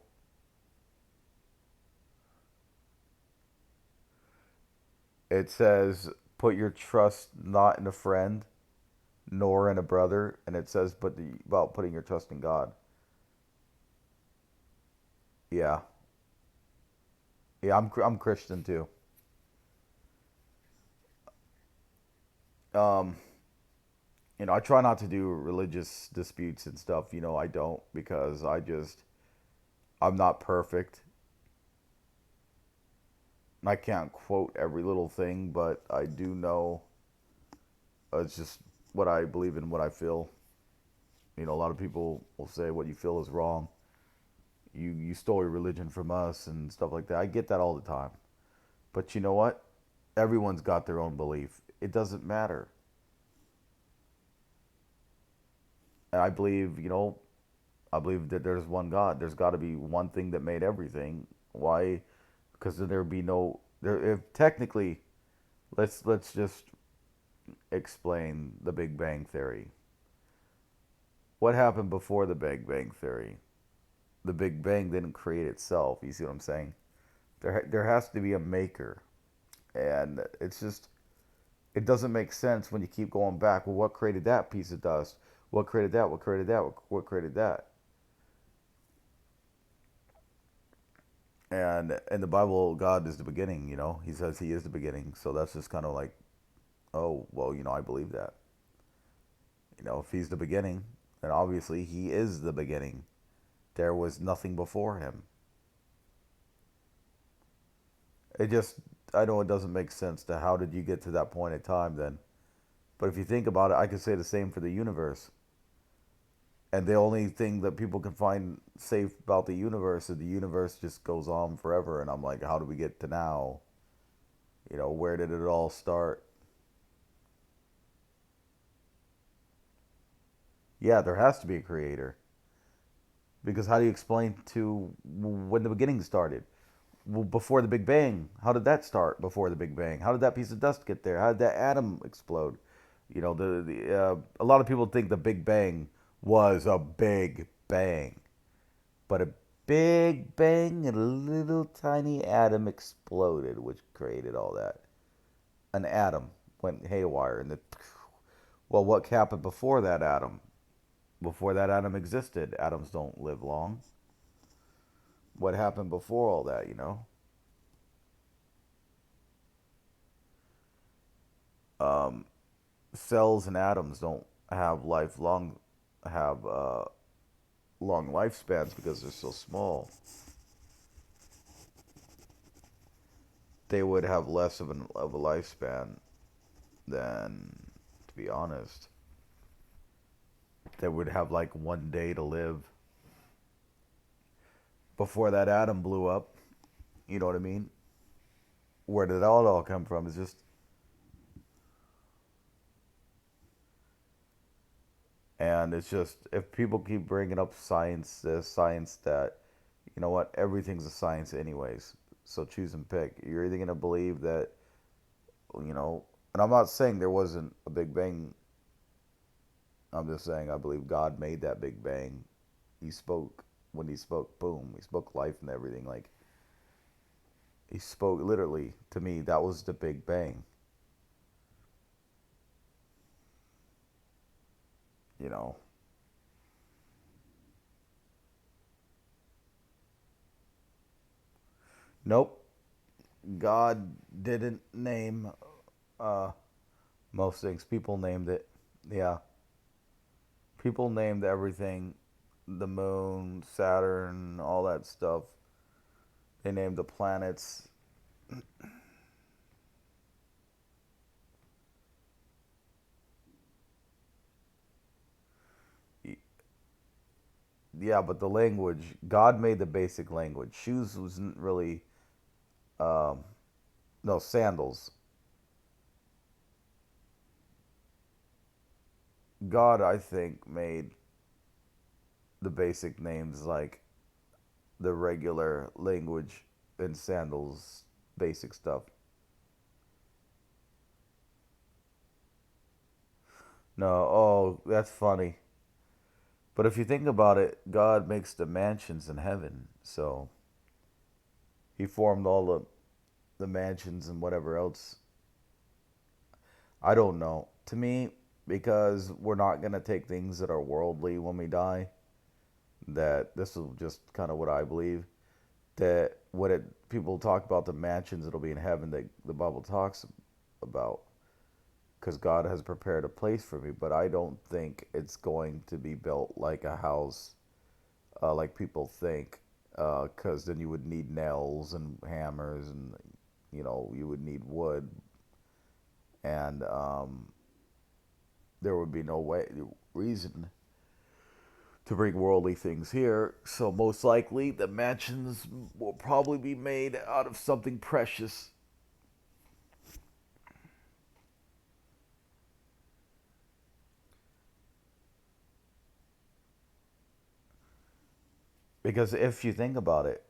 It says, "Put your trust not in a friend, nor in a brother," and it says, about putting your trust in God." Yeah, yeah. I'm Christian too. Um, you know, I try not to do religious disputes and stuff. You know, I don't because I'm not perfect. I can't quote every little thing, but I do know it's just what I believe in, what I feel. You know, a lot of people will say what you feel is wrong. You stole your religion from us and stuff like that. I get that all the time. But you know what? Everyone's got their own belief. It doesn't matter. And I believe, you know, I believe that there's one God. There's got to be one thing that made everything. Why? Because then there'd be no there. If technically, let's just explain the Big Bang Theory. What happened before the Big Bang Theory? The Big Bang didn't create itself. You see what I'm saying? There has to be a maker, and it's just it doesn't make sense when you keep going back. Well, what created that piece of dust? What created that? What created that? What created that? And in the Bible, God is the beginning. You know, He says He is the beginning. So that's just kind of like, oh, well, you know, I believe that. You know, if he's the beginning, then obviously he is the beginning. There was nothing before him. It just, I know it doesn't make sense to how did you get to that point in time then. But if you think about it, I could say the same for the universe. And the only thing that people can find safe about the universe is the universe just goes on forever. And I'm like, how do we get to now? You know, where did it all start? Yeah, there has to be a creator. Because how do you explain to when the beginning started? Well, before the Big Bang, how did that start before the Big Bang? How did that piece of dust get there? How did that atom explode? You know, a lot of people think the Big Bang was a big bang. But a big bang and a little tiny atom exploded, which created all that. An atom went haywire. Well, what happened before that atom? Before that atom existed, atoms don't live long. What happened before all that, you know? Cells and atoms don't have have long lifespans because they're so small. They would have less of a lifespan than, to be honest, they would have like 1 day to live before that atom blew up. You know what I mean? Where did that all come from? It's just, and it's just, if people keep bringing up science, this science that, you know what, everything's a science anyways. So choose and pick. You're either gonna believe that, you know, and I'm not saying there wasn't a Big Bang. I'm just saying I believe God made that Big Bang. He spoke. When he spoke, boom, he spoke life and everything. Like, he spoke literally to me. That was the Big Bang. You know. Nope. God didn't name uh, most things. People named it. Yeah. People named everything. The moon, Saturn, all that stuff. They named the planets. Yeah, but the language, God made the basic language. Shoes wasn't really, um, no, sandals. God, I think, made the basic names like the regular language and sandals, basic stuff. No, oh, that's funny. But if you think about it, God makes the mansions in heaven. So he formed all the mansions and whatever else. I don't know. To me, because we're not going to take things that are worldly when we die, that this is just kind of what I believe. That people talk about the mansions that'll be in heaven that the Bible talks about, because God has prepared a place for me, but I don't think it's going to be built like a house, like people think, because then you would need nails and hammers, and you know you would need wood, and there would be no reason to bring worldly things here. So most likely the mansions will probably be made out of something precious. Because if you think about it,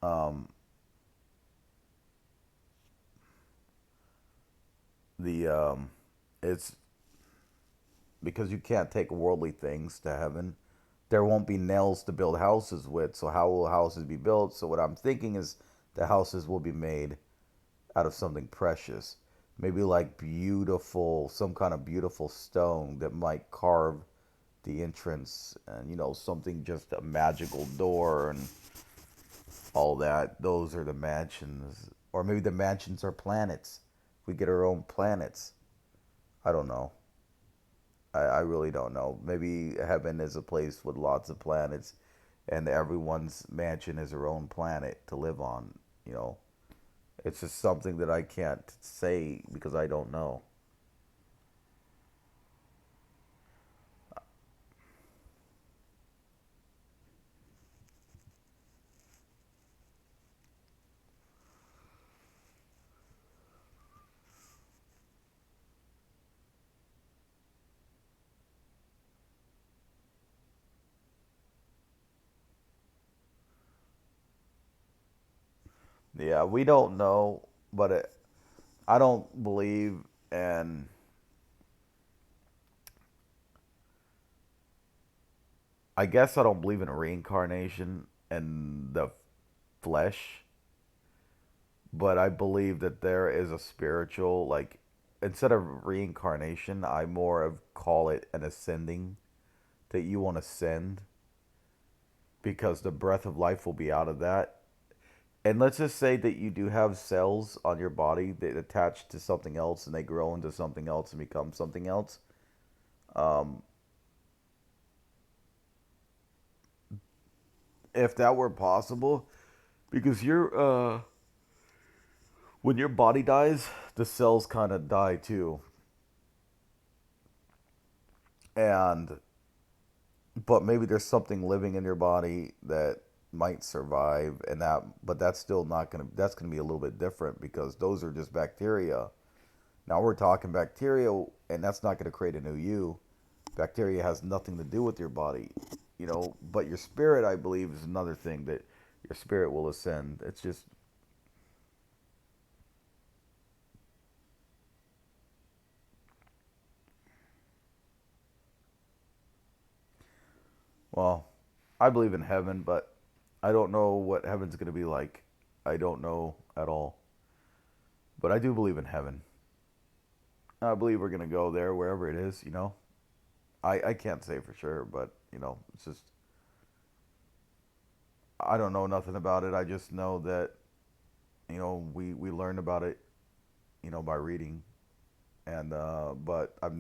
um, the it's because you can't take worldly things to heaven. There won't be nails to build houses with. So how will houses be built? So what I'm thinking is the houses will be made out of something precious. Maybe like beautiful, some kind of beautiful stone that might carve the entrance, and you know, something, just a magical door and all that. Those are the mansions. Or maybe the mansions are planets. We get our own planets. I don't know. I really don't know. Maybe heaven is a place with lots of planets, and everyone's mansion is their own planet to live on. You know, it's just something that I can't say because I don't know. Yeah, we don't know, but I don't believe, and I guess I don't believe in reincarnation and the flesh, but I believe that there is a spiritual, like, instead of reincarnation, I more of call it an ascending, that you want to ascend because the breath of life will be out of that. And let's just say that you do have cells on your body that attach to something else and they grow into something else and become something else. Um, if that were possible, because when your body dies, the cells kind of die too. And but maybe there's something living in your body that might survive, and that but that's still not going to that's going to be a little bit different because those are just bacteria. Now we're talking bacteria, and that's not going to create a new you. Bacteria has nothing to do with your body, you know, but your spirit, I believe, is another thing that your spirit will ascend. It's just, well, I believe in heaven, but I don't know what heaven's going to be like. I don't know at all. But I do believe in heaven. I believe we're going to go there wherever it is, you know. I can't say for sure, but, you know, it's just, I don't know nothing about it. I just know that, you know, we learn about it, you know, by reading. And, but I've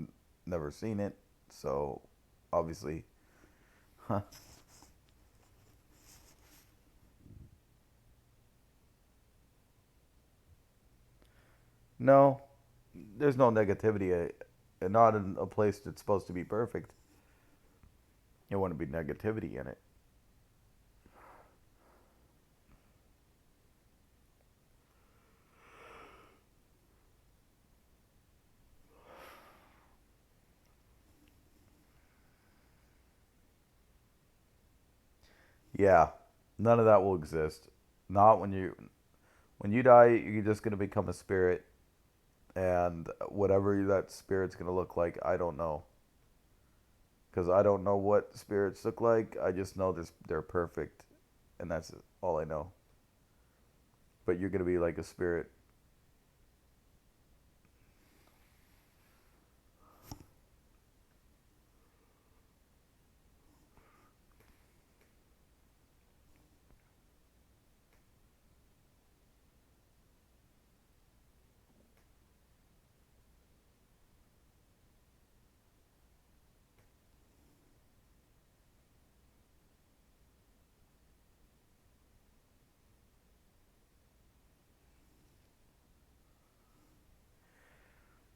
never seen it. So, obviously, huh. No, there's no negativity. Not in a place that's supposed to be perfect. There wouldn't be negativity in it. Yeah, none of that will exist. Not when you die, you're just gonna become a spirit, and whatever that spirit's gonna look like, I don't know, because I don't know what spirits look like. I just know they're perfect, and that's all I know. But you're gonna be like a spirit.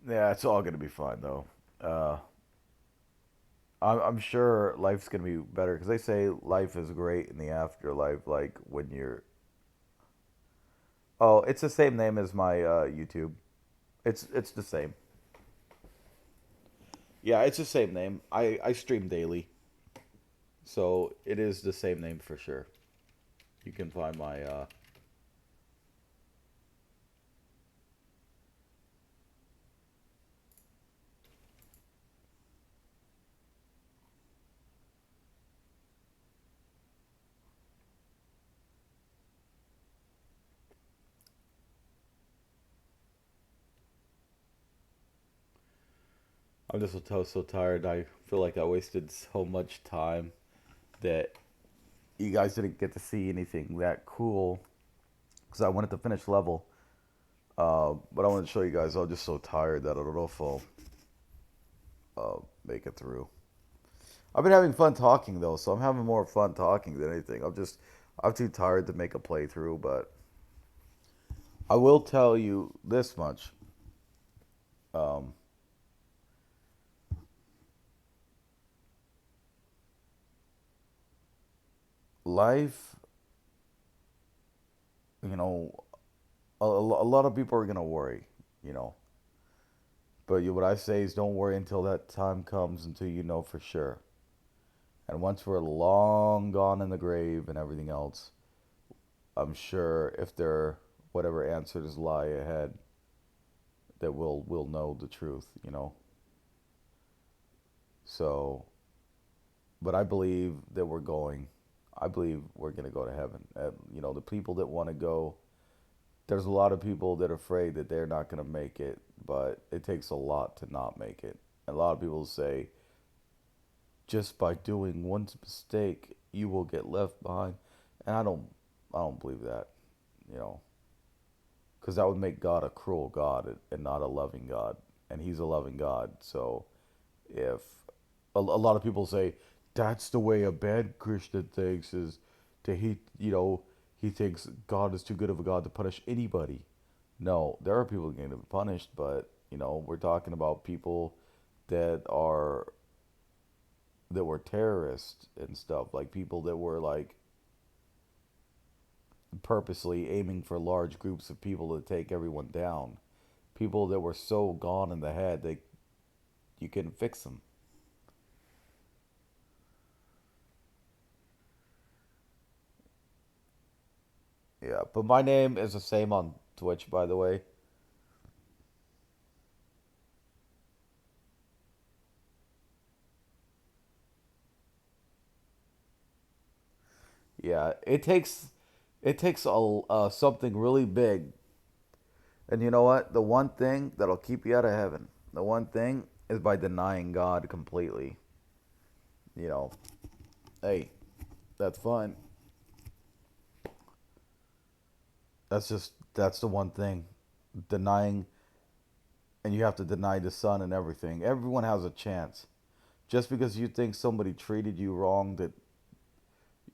Yeah, it's all gonna be fine though. Uh, I'm sure life's gonna be better because they say life is great in the afterlife. Like when you're, oh, it's the same name as my YouTube. It's the same. Yeah, it's the same name. I stream daily, so it is the same name for sure. You can find my. I'm just so tired. I feel like I wasted so much time that you guys didn't get to see anything that cool because I wanted to finish level. But I wanted to show you guys. I was just so tired that I don't know if I'll make it through. I've been having fun talking though, so I'm having more fun talking than anything. I'm too tired to make a playthrough, but I will tell you this much. Um, Life, you know, a lot of people are gonna worry, you know. But what I say is don't worry until that time comes, until you know for sure. And once we're long gone in the grave and everything else, I'm sure if there whatever answers lie ahead, that we'll know the truth, you know. So, but I believe that we're going. I believe we're gonna go to heaven. You know, the people that want to go, there's a lot of people that are afraid that they're not gonna make it, but it takes a lot to not make it. A lot of people say just by doing one mistake you will get left behind, and I don't believe that, you know, because that would make God a cruel God and not a loving God, and He's a loving God. So if a lot of people say that's the way a bad Christian thinks is to he thinks God is too good of a God to punish anybody. No, there are people getting punished, but we're talking about people that are that were terrorists and stuff, like people that were like purposely aiming for large groups of people to take everyone down. People that were so gone in the head that you couldn't fix them. Yeah, but my name is the same on Twitch, by the way. Yeah, it takes a something really big, and you know what? The one thing that'll keep you out of heaven, the one thing is by denying God completely. You know, hey, that's fine. That's the one thing, denying, and you have to deny the Son and everything. Everyone has a chance. Just because you think somebody treated you wrong, that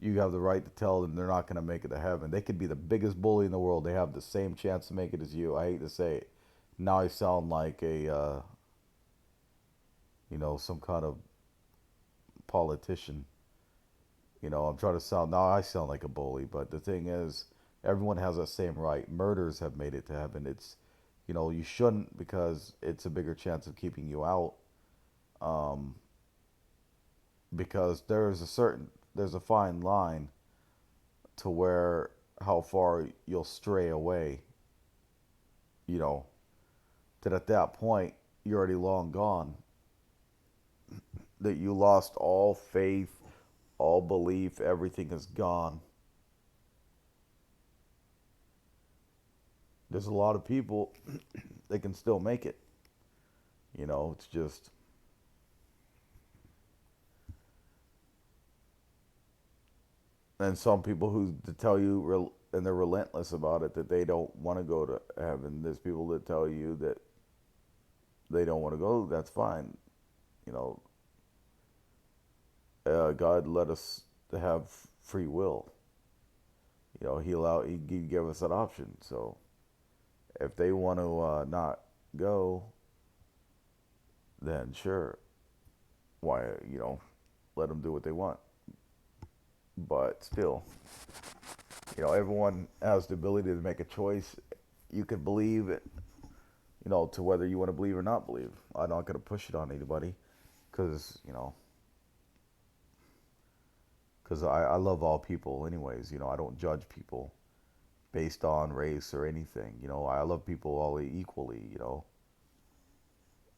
you have the right to tell them they're not going to make it to heaven. They could be the biggest bully in the world. They have the same chance to make it as you. I hate to say it. Now I sound like some kind of politician. I'm trying to sound, now I sound like a bully, but the thing is, everyone has the same right. Murders have made it to heaven. You shouldn't, because it's a bigger chance of keeping you out. Um, because there's a fine line to where how far you'll stray away, you know, that at that point you're already long gone, that you lost all faith, all belief, everything is gone. There's a lot of people that can still make it. It's just, and some people who to tell you and they're relentless about it, that they don't want to go to heaven. There's people that tell you that they don't want to go. That's fine. You know, God let us to have free will. He gave us that option. So if they want to not go, then sure, why let them do what they want. But still, everyone has the ability to make a choice. You can believe it, to whether you want to believe or not believe. I'm not going to push it on anybody, because I love all people anyways. I don't judge people based on race or anything. I love people all equally.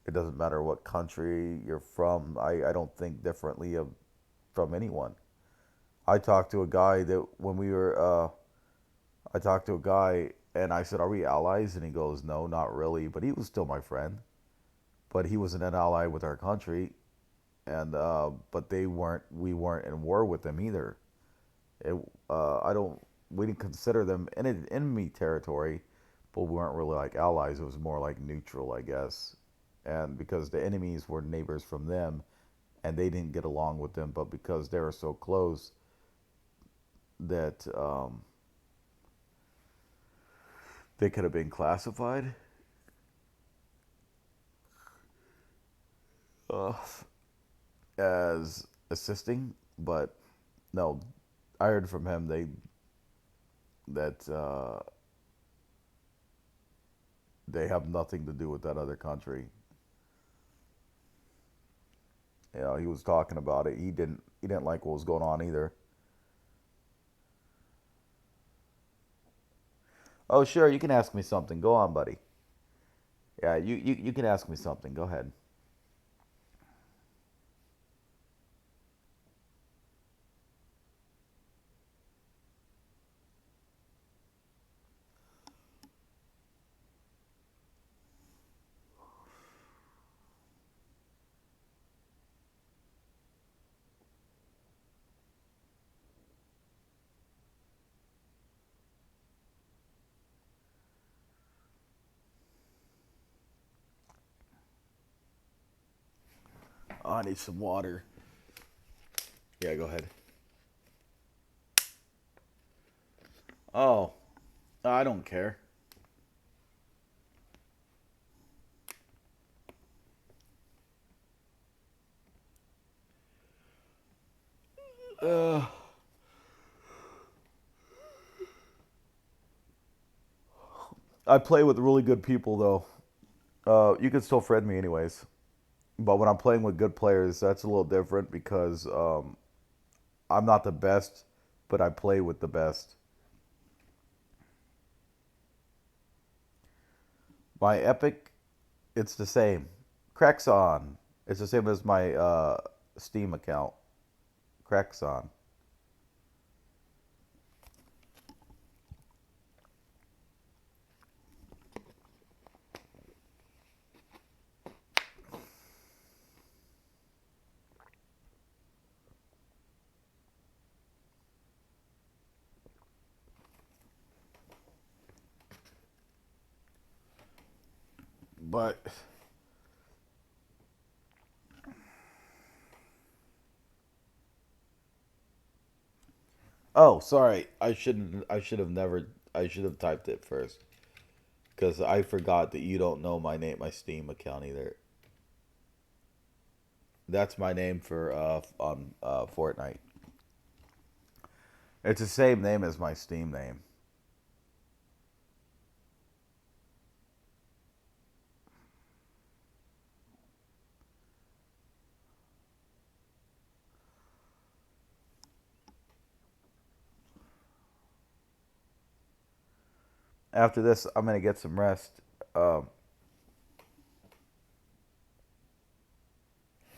It doesn't matter what country you're from. I don't think differently from anyone. I talked to a guy that when we were, I talked to a guy and I said, "Are we allies?" And he goes, "No, not really." But he was still my friend. But he wasn't an ally with our country, and but they weren't. We weren't in war with them either. It, I don't. We didn't consider them enemy territory, but we weren't really like allies. It was more like neutral, I guess. and because the enemies were neighbors from them, and they didn't get along with them, but because they were so close that they could have been classified uh, as assisting, but no, I heard from him that they have nothing to do with that other country. You know, he was talking about it. He didn't like what was going on either. Oh, sure, you can ask me something. Go on, buddy. Yeah, you can ask me something. Go ahead. Oh, I need some water. Yeah, go ahead. Oh, I don't care. Uh, I play with really good people though. You can still friend me anyways. But when I'm playing with good players, that's a little different because I'm not the best, but I play with the best. My epic, it's the same. Cracks on. It's the same as my Steam account. Cracks on. But oh, sorry. I shouldn't. I should have never. I should have typed it first because I forgot that you don't know my name, my Steam account either. That's my name for on Fortnite. It's the same name as my Steam name. After this, I'm gonna get some rest. Um,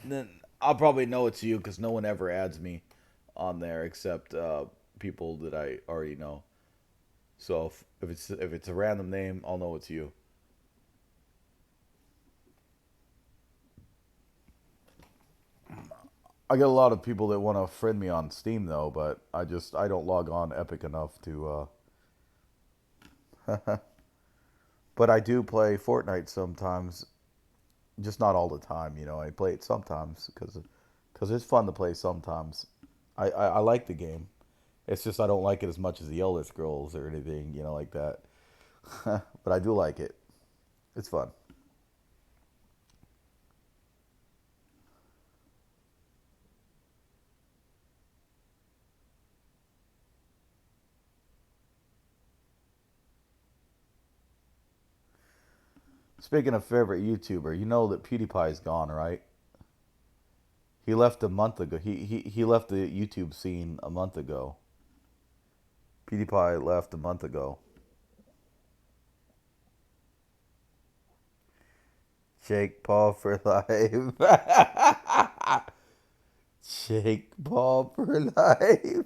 then I'll probably know it's you because no one ever adds me on there except people that I already know. So if it's a random name, I'll know it's you. I get a lot of people that want to friend me on Steam though, but I don't log on Epic enough to. But I do play Fortnite sometimes, just not all the time. You know, I play it sometimes because it's fun to play sometimes. I like the game. It's just I don't like it as much as the Elder Scrolls or anything, you know, like that. But I do like it. It's fun. Speaking of favorite YouTuber, you know that PewDiePie's gone, right? He left a month ago. He left the YouTube scene a month ago. PewDiePie left a month ago. Jake Paul for life. Jake Paul for life.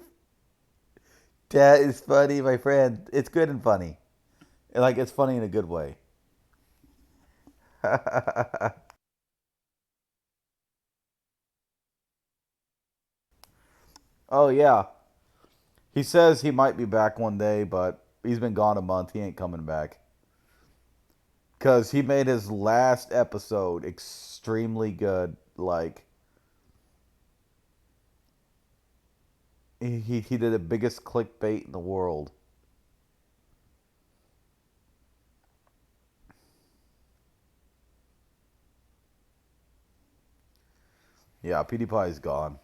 That is funny, my friend. It's good and funny. Like it's funny in a good way. Oh yeah. He says he might be back one day, but he's been gone a month. He ain't coming back. Because he made his last episode extremely good. Like, he did the biggest clickbait in the world. Yeah, PewDiePie is gone.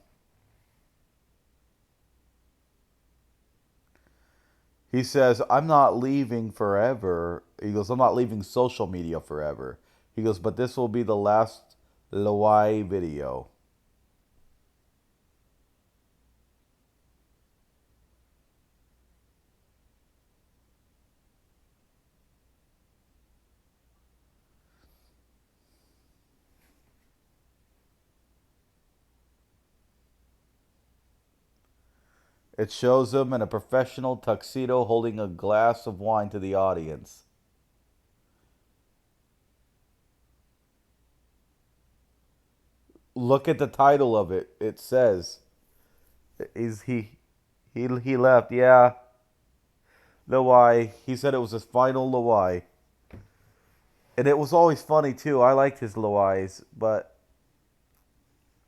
He says, I'm not leaving forever. He goes, I'm not leaving social media forever. He goes, but this will be the last Lawai video. It shows him in a professional tuxedo holding a glass of wine to the audience. Look at the title of it. It says, "Is he left?" Yeah, Lawai. He said it was his final Lawai, and it was always funny too. I liked his Lawais, but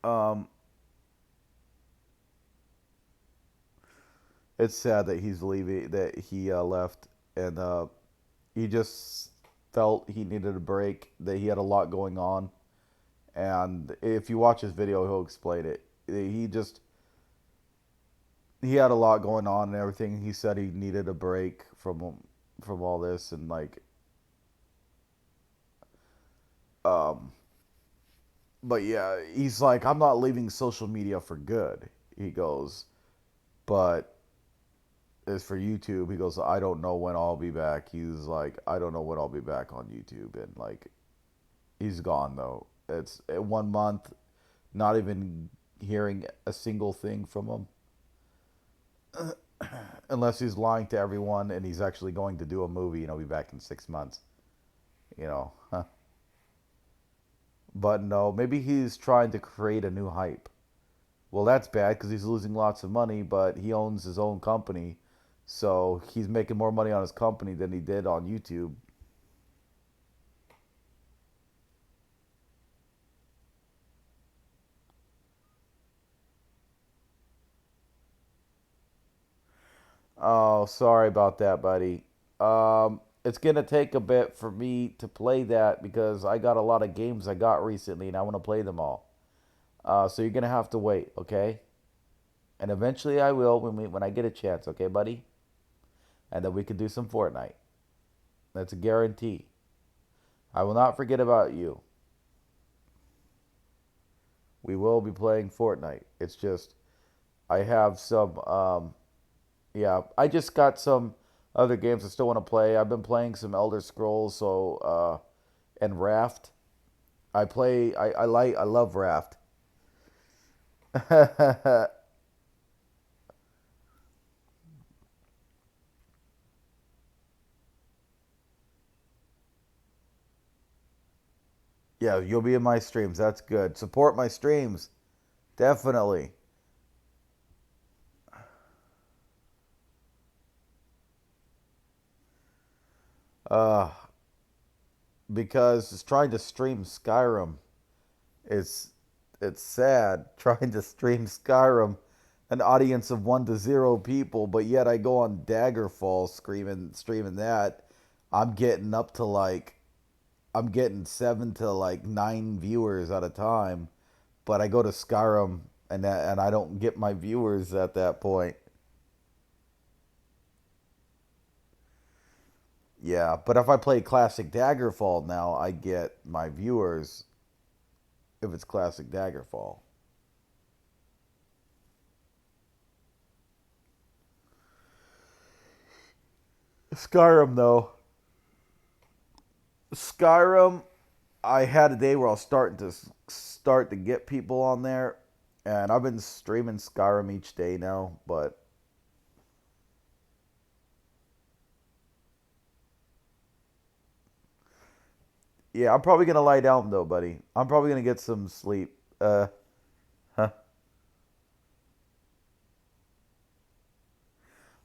um, it's sad that he's leaving. That he left, and he just felt he needed a break. That he had a lot going on, and if you watch his video, he'll explain it. He had a lot going on and everything. He said he needed a break from all this, and like um but yeah, he's like, I'm not leaving social media for good. He goes, but as for YouTube, he goes, I don't know when I'll be back. He's like, I don't know when I'll be back on YouTube, and like he's gone though. It's 1 month, not even hearing a single thing from him. Unless he's lying to everyone and he's actually going to do a movie and he'll be back in 6 months. You know. Huh. But no, maybe he's trying to create a new hype. Well, that's bad because he's losing lots of money, but he owns his own company. So he's making more money on his company than he did on YouTube. Oh, sorry about that, buddy. It's gonna take a bit for me to play that because I got a lot of games I got recently and I want to play them all. So you're gonna have to wait, okay? And eventually I will when I get a chance, okay, buddy? And then we can do some Fortnite. That's a guarantee. I will not forget about you. We will be playing Fortnite. It's just I have some yeah, I just got some other games I still want to play. I've been playing some Elder Scrolls, so and Raft. I love Raft. Yeah, you'll be in my streams. That's good. Support my streams. Definitely. Uh because it's trying to stream Skyrim. It's it's sad trying to stream Skyrim, an audience of 1 to 0 people, but yet I go on Daggerfall streaming that. I'm getting up to like I'm getting 7 to 9 viewers at a time, but I go to Skyrim and I don't get my viewers at that point. Yeah, but if I play classic Daggerfall now, I get my viewers if it's classic Daggerfall. Skyrim though. Skyrim, I had a day where I was start to get people on there, and I've been streaming Skyrim each day now. But yeah, I'm probably gonna lie down though, buddy. I'm probably gonna get some sleep. Huh?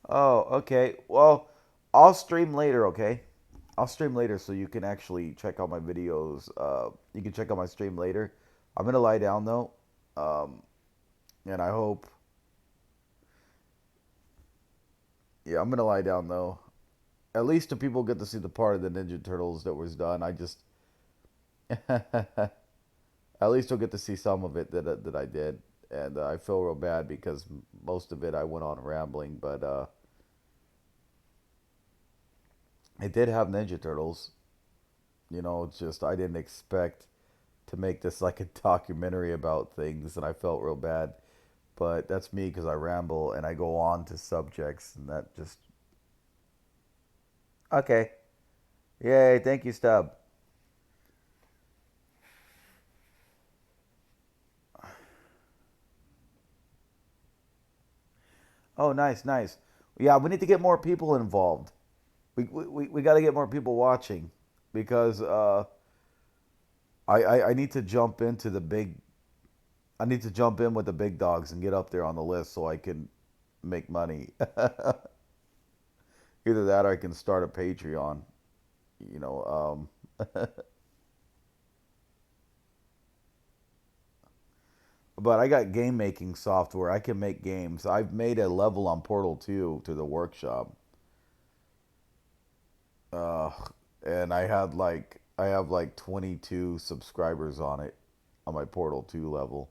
Oh, okay. Well, I'll stream later. Okay. I'll stream later so you can actually check out my videos. You can check out my stream later. I'm gonna lie down though, um, and I hope. Yeah, I'm gonna lie down though. At least the people get to see the part of the Ninja Turtles that was done. I just, at least they'll get to see some of it that I did, and I feel real bad because most of it I went on rambling, but it did have Ninja Turtles. You know, it's just I didn't expect to make this like a documentary about things, and I felt real bad. But that's me because I ramble and I go on to subjects, and that just okay. Yay! Thank you, Stub. Oh, nice, nice. Yeah, we need to get more people involved. We got to get more people watching because I need to jump into the big. I need to jump in with the big dogs and get up there on the list so I can make money. Either that or I can start a Patreon. You know, but I got game making software. I can make games. I've made a level on Portal 2 to the workshop. Uh, and I have like 22 subscribers on it on my Portal 2 level.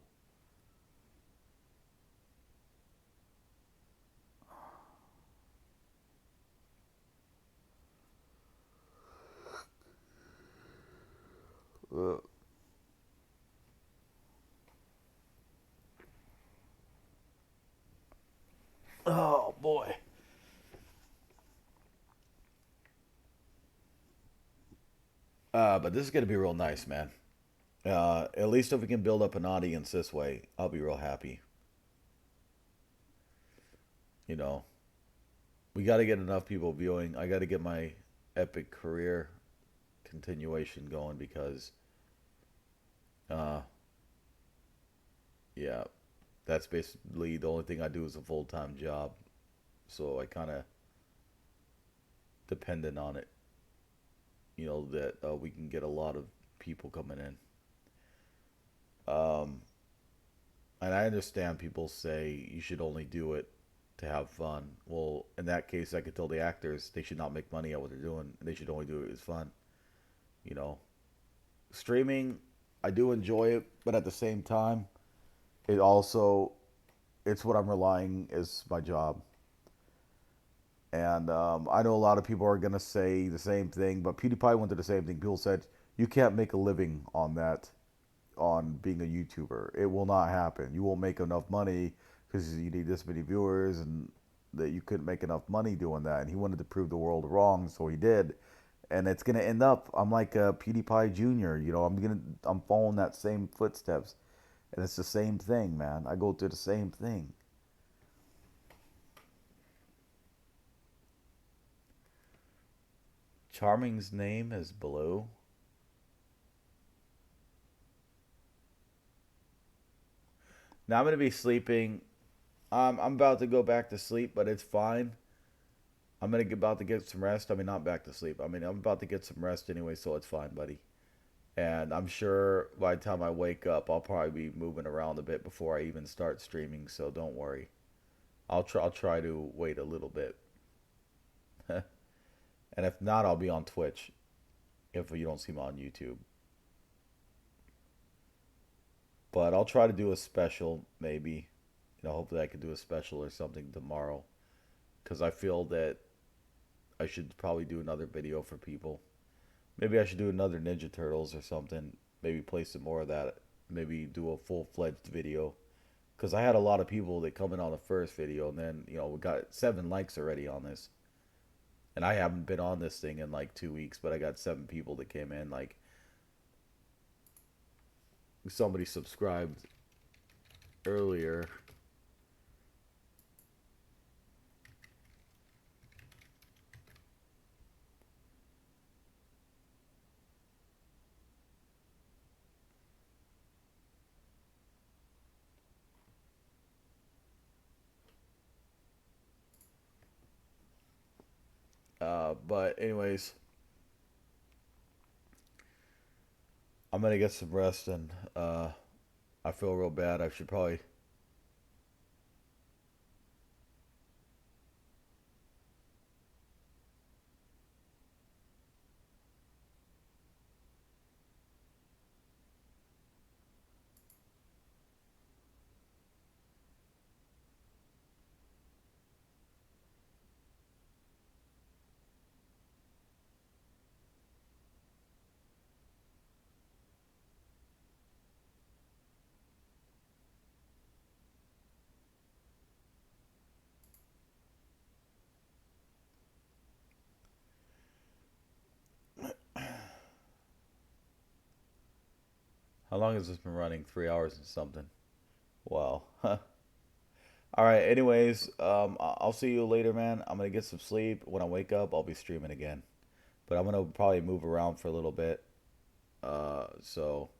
Uh, oh boy. But this is gonna be real nice, man. At least if we can build up an audience this way, I'll be real happy. You know, we got to get enough people viewing. I got to get my epic career continuation going because, uh, yeah, that's basically the only thing I do is a full time job. So I kind of dependent on it. You know that we can get a lot of people coming in. Um, and I understand people say you should only do it to have fun. Well, in that case, I could tell the actors they should not make money at what they're doing. They should only do it as fun. You know, streaming, I do enjoy it, but at the same time, it also it's what I'm relying as my job. And I know a lot of people are gonna say the same thing, but PewDiePie went through the same thing. People said you can't make a living on that, on being a YouTuber. It will not happen. You won't make enough money because you need this many viewers, and that you couldn't make enough money doing that. And he wanted to prove the world wrong, so he did. And it's gonna end up. I'm like a PewDiePie Junior. You know, I'm following that same footsteps, and it's the same thing, man. I go through the same thing. Charming's name is Blue. Now I'm gonna be sleeping. I'm about to go back to sleep, but it's fine. About to get some rest. I mean, not back to sleep. I mean, I'm about to get some rest anyway, so it's fine, buddy. And I'm sure by the time I wake up, I'll probably be moving around a bit before I even start streaming. So don't worry. I'll try to wait a little bit. And if not, I'll be on Twitch. If you don't see me on YouTube, but I'll try to do a special maybe. You know, hopefully I can do a special or something tomorrow. Because I feel that I should probably do another video for people. Maybe I should do another Ninja Turtles or something. Maybe play some more of that. Maybe do a full-fledged video. Because I had a lot of people that come in on the first video, and then, you know, we got 7 likes already on this. And I haven't been on this thing in like 2 weeks, but I got 7 people that came in. Like, somebody subscribed earlier. But anyways, I'm gonna get some rest, and I feel real bad. I should probably. How long has this been running? 3 hours and something. Wow. All right. Anyways, I'll see you later, man. I'm gonna get some sleep. When I wake up, I'll be streaming again. But I'm gonna probably move around for a little bit. So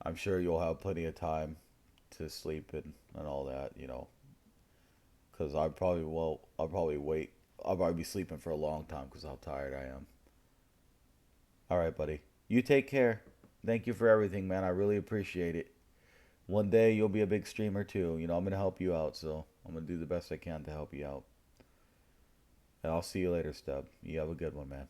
I'm sure you'll have plenty of time to sleep and all that, you know. Cause I probably will. I'll probably wait. I'll probably be sleeping for a long time because how tired I am. All right, buddy. You take care. Thank you for everything, man. I really appreciate it. One day you'll be a big streamer too. You know, I'm gonna help you out, so I'm gonna do the best I can to help you out. And I'll see you later, Stub. You have a good one, man.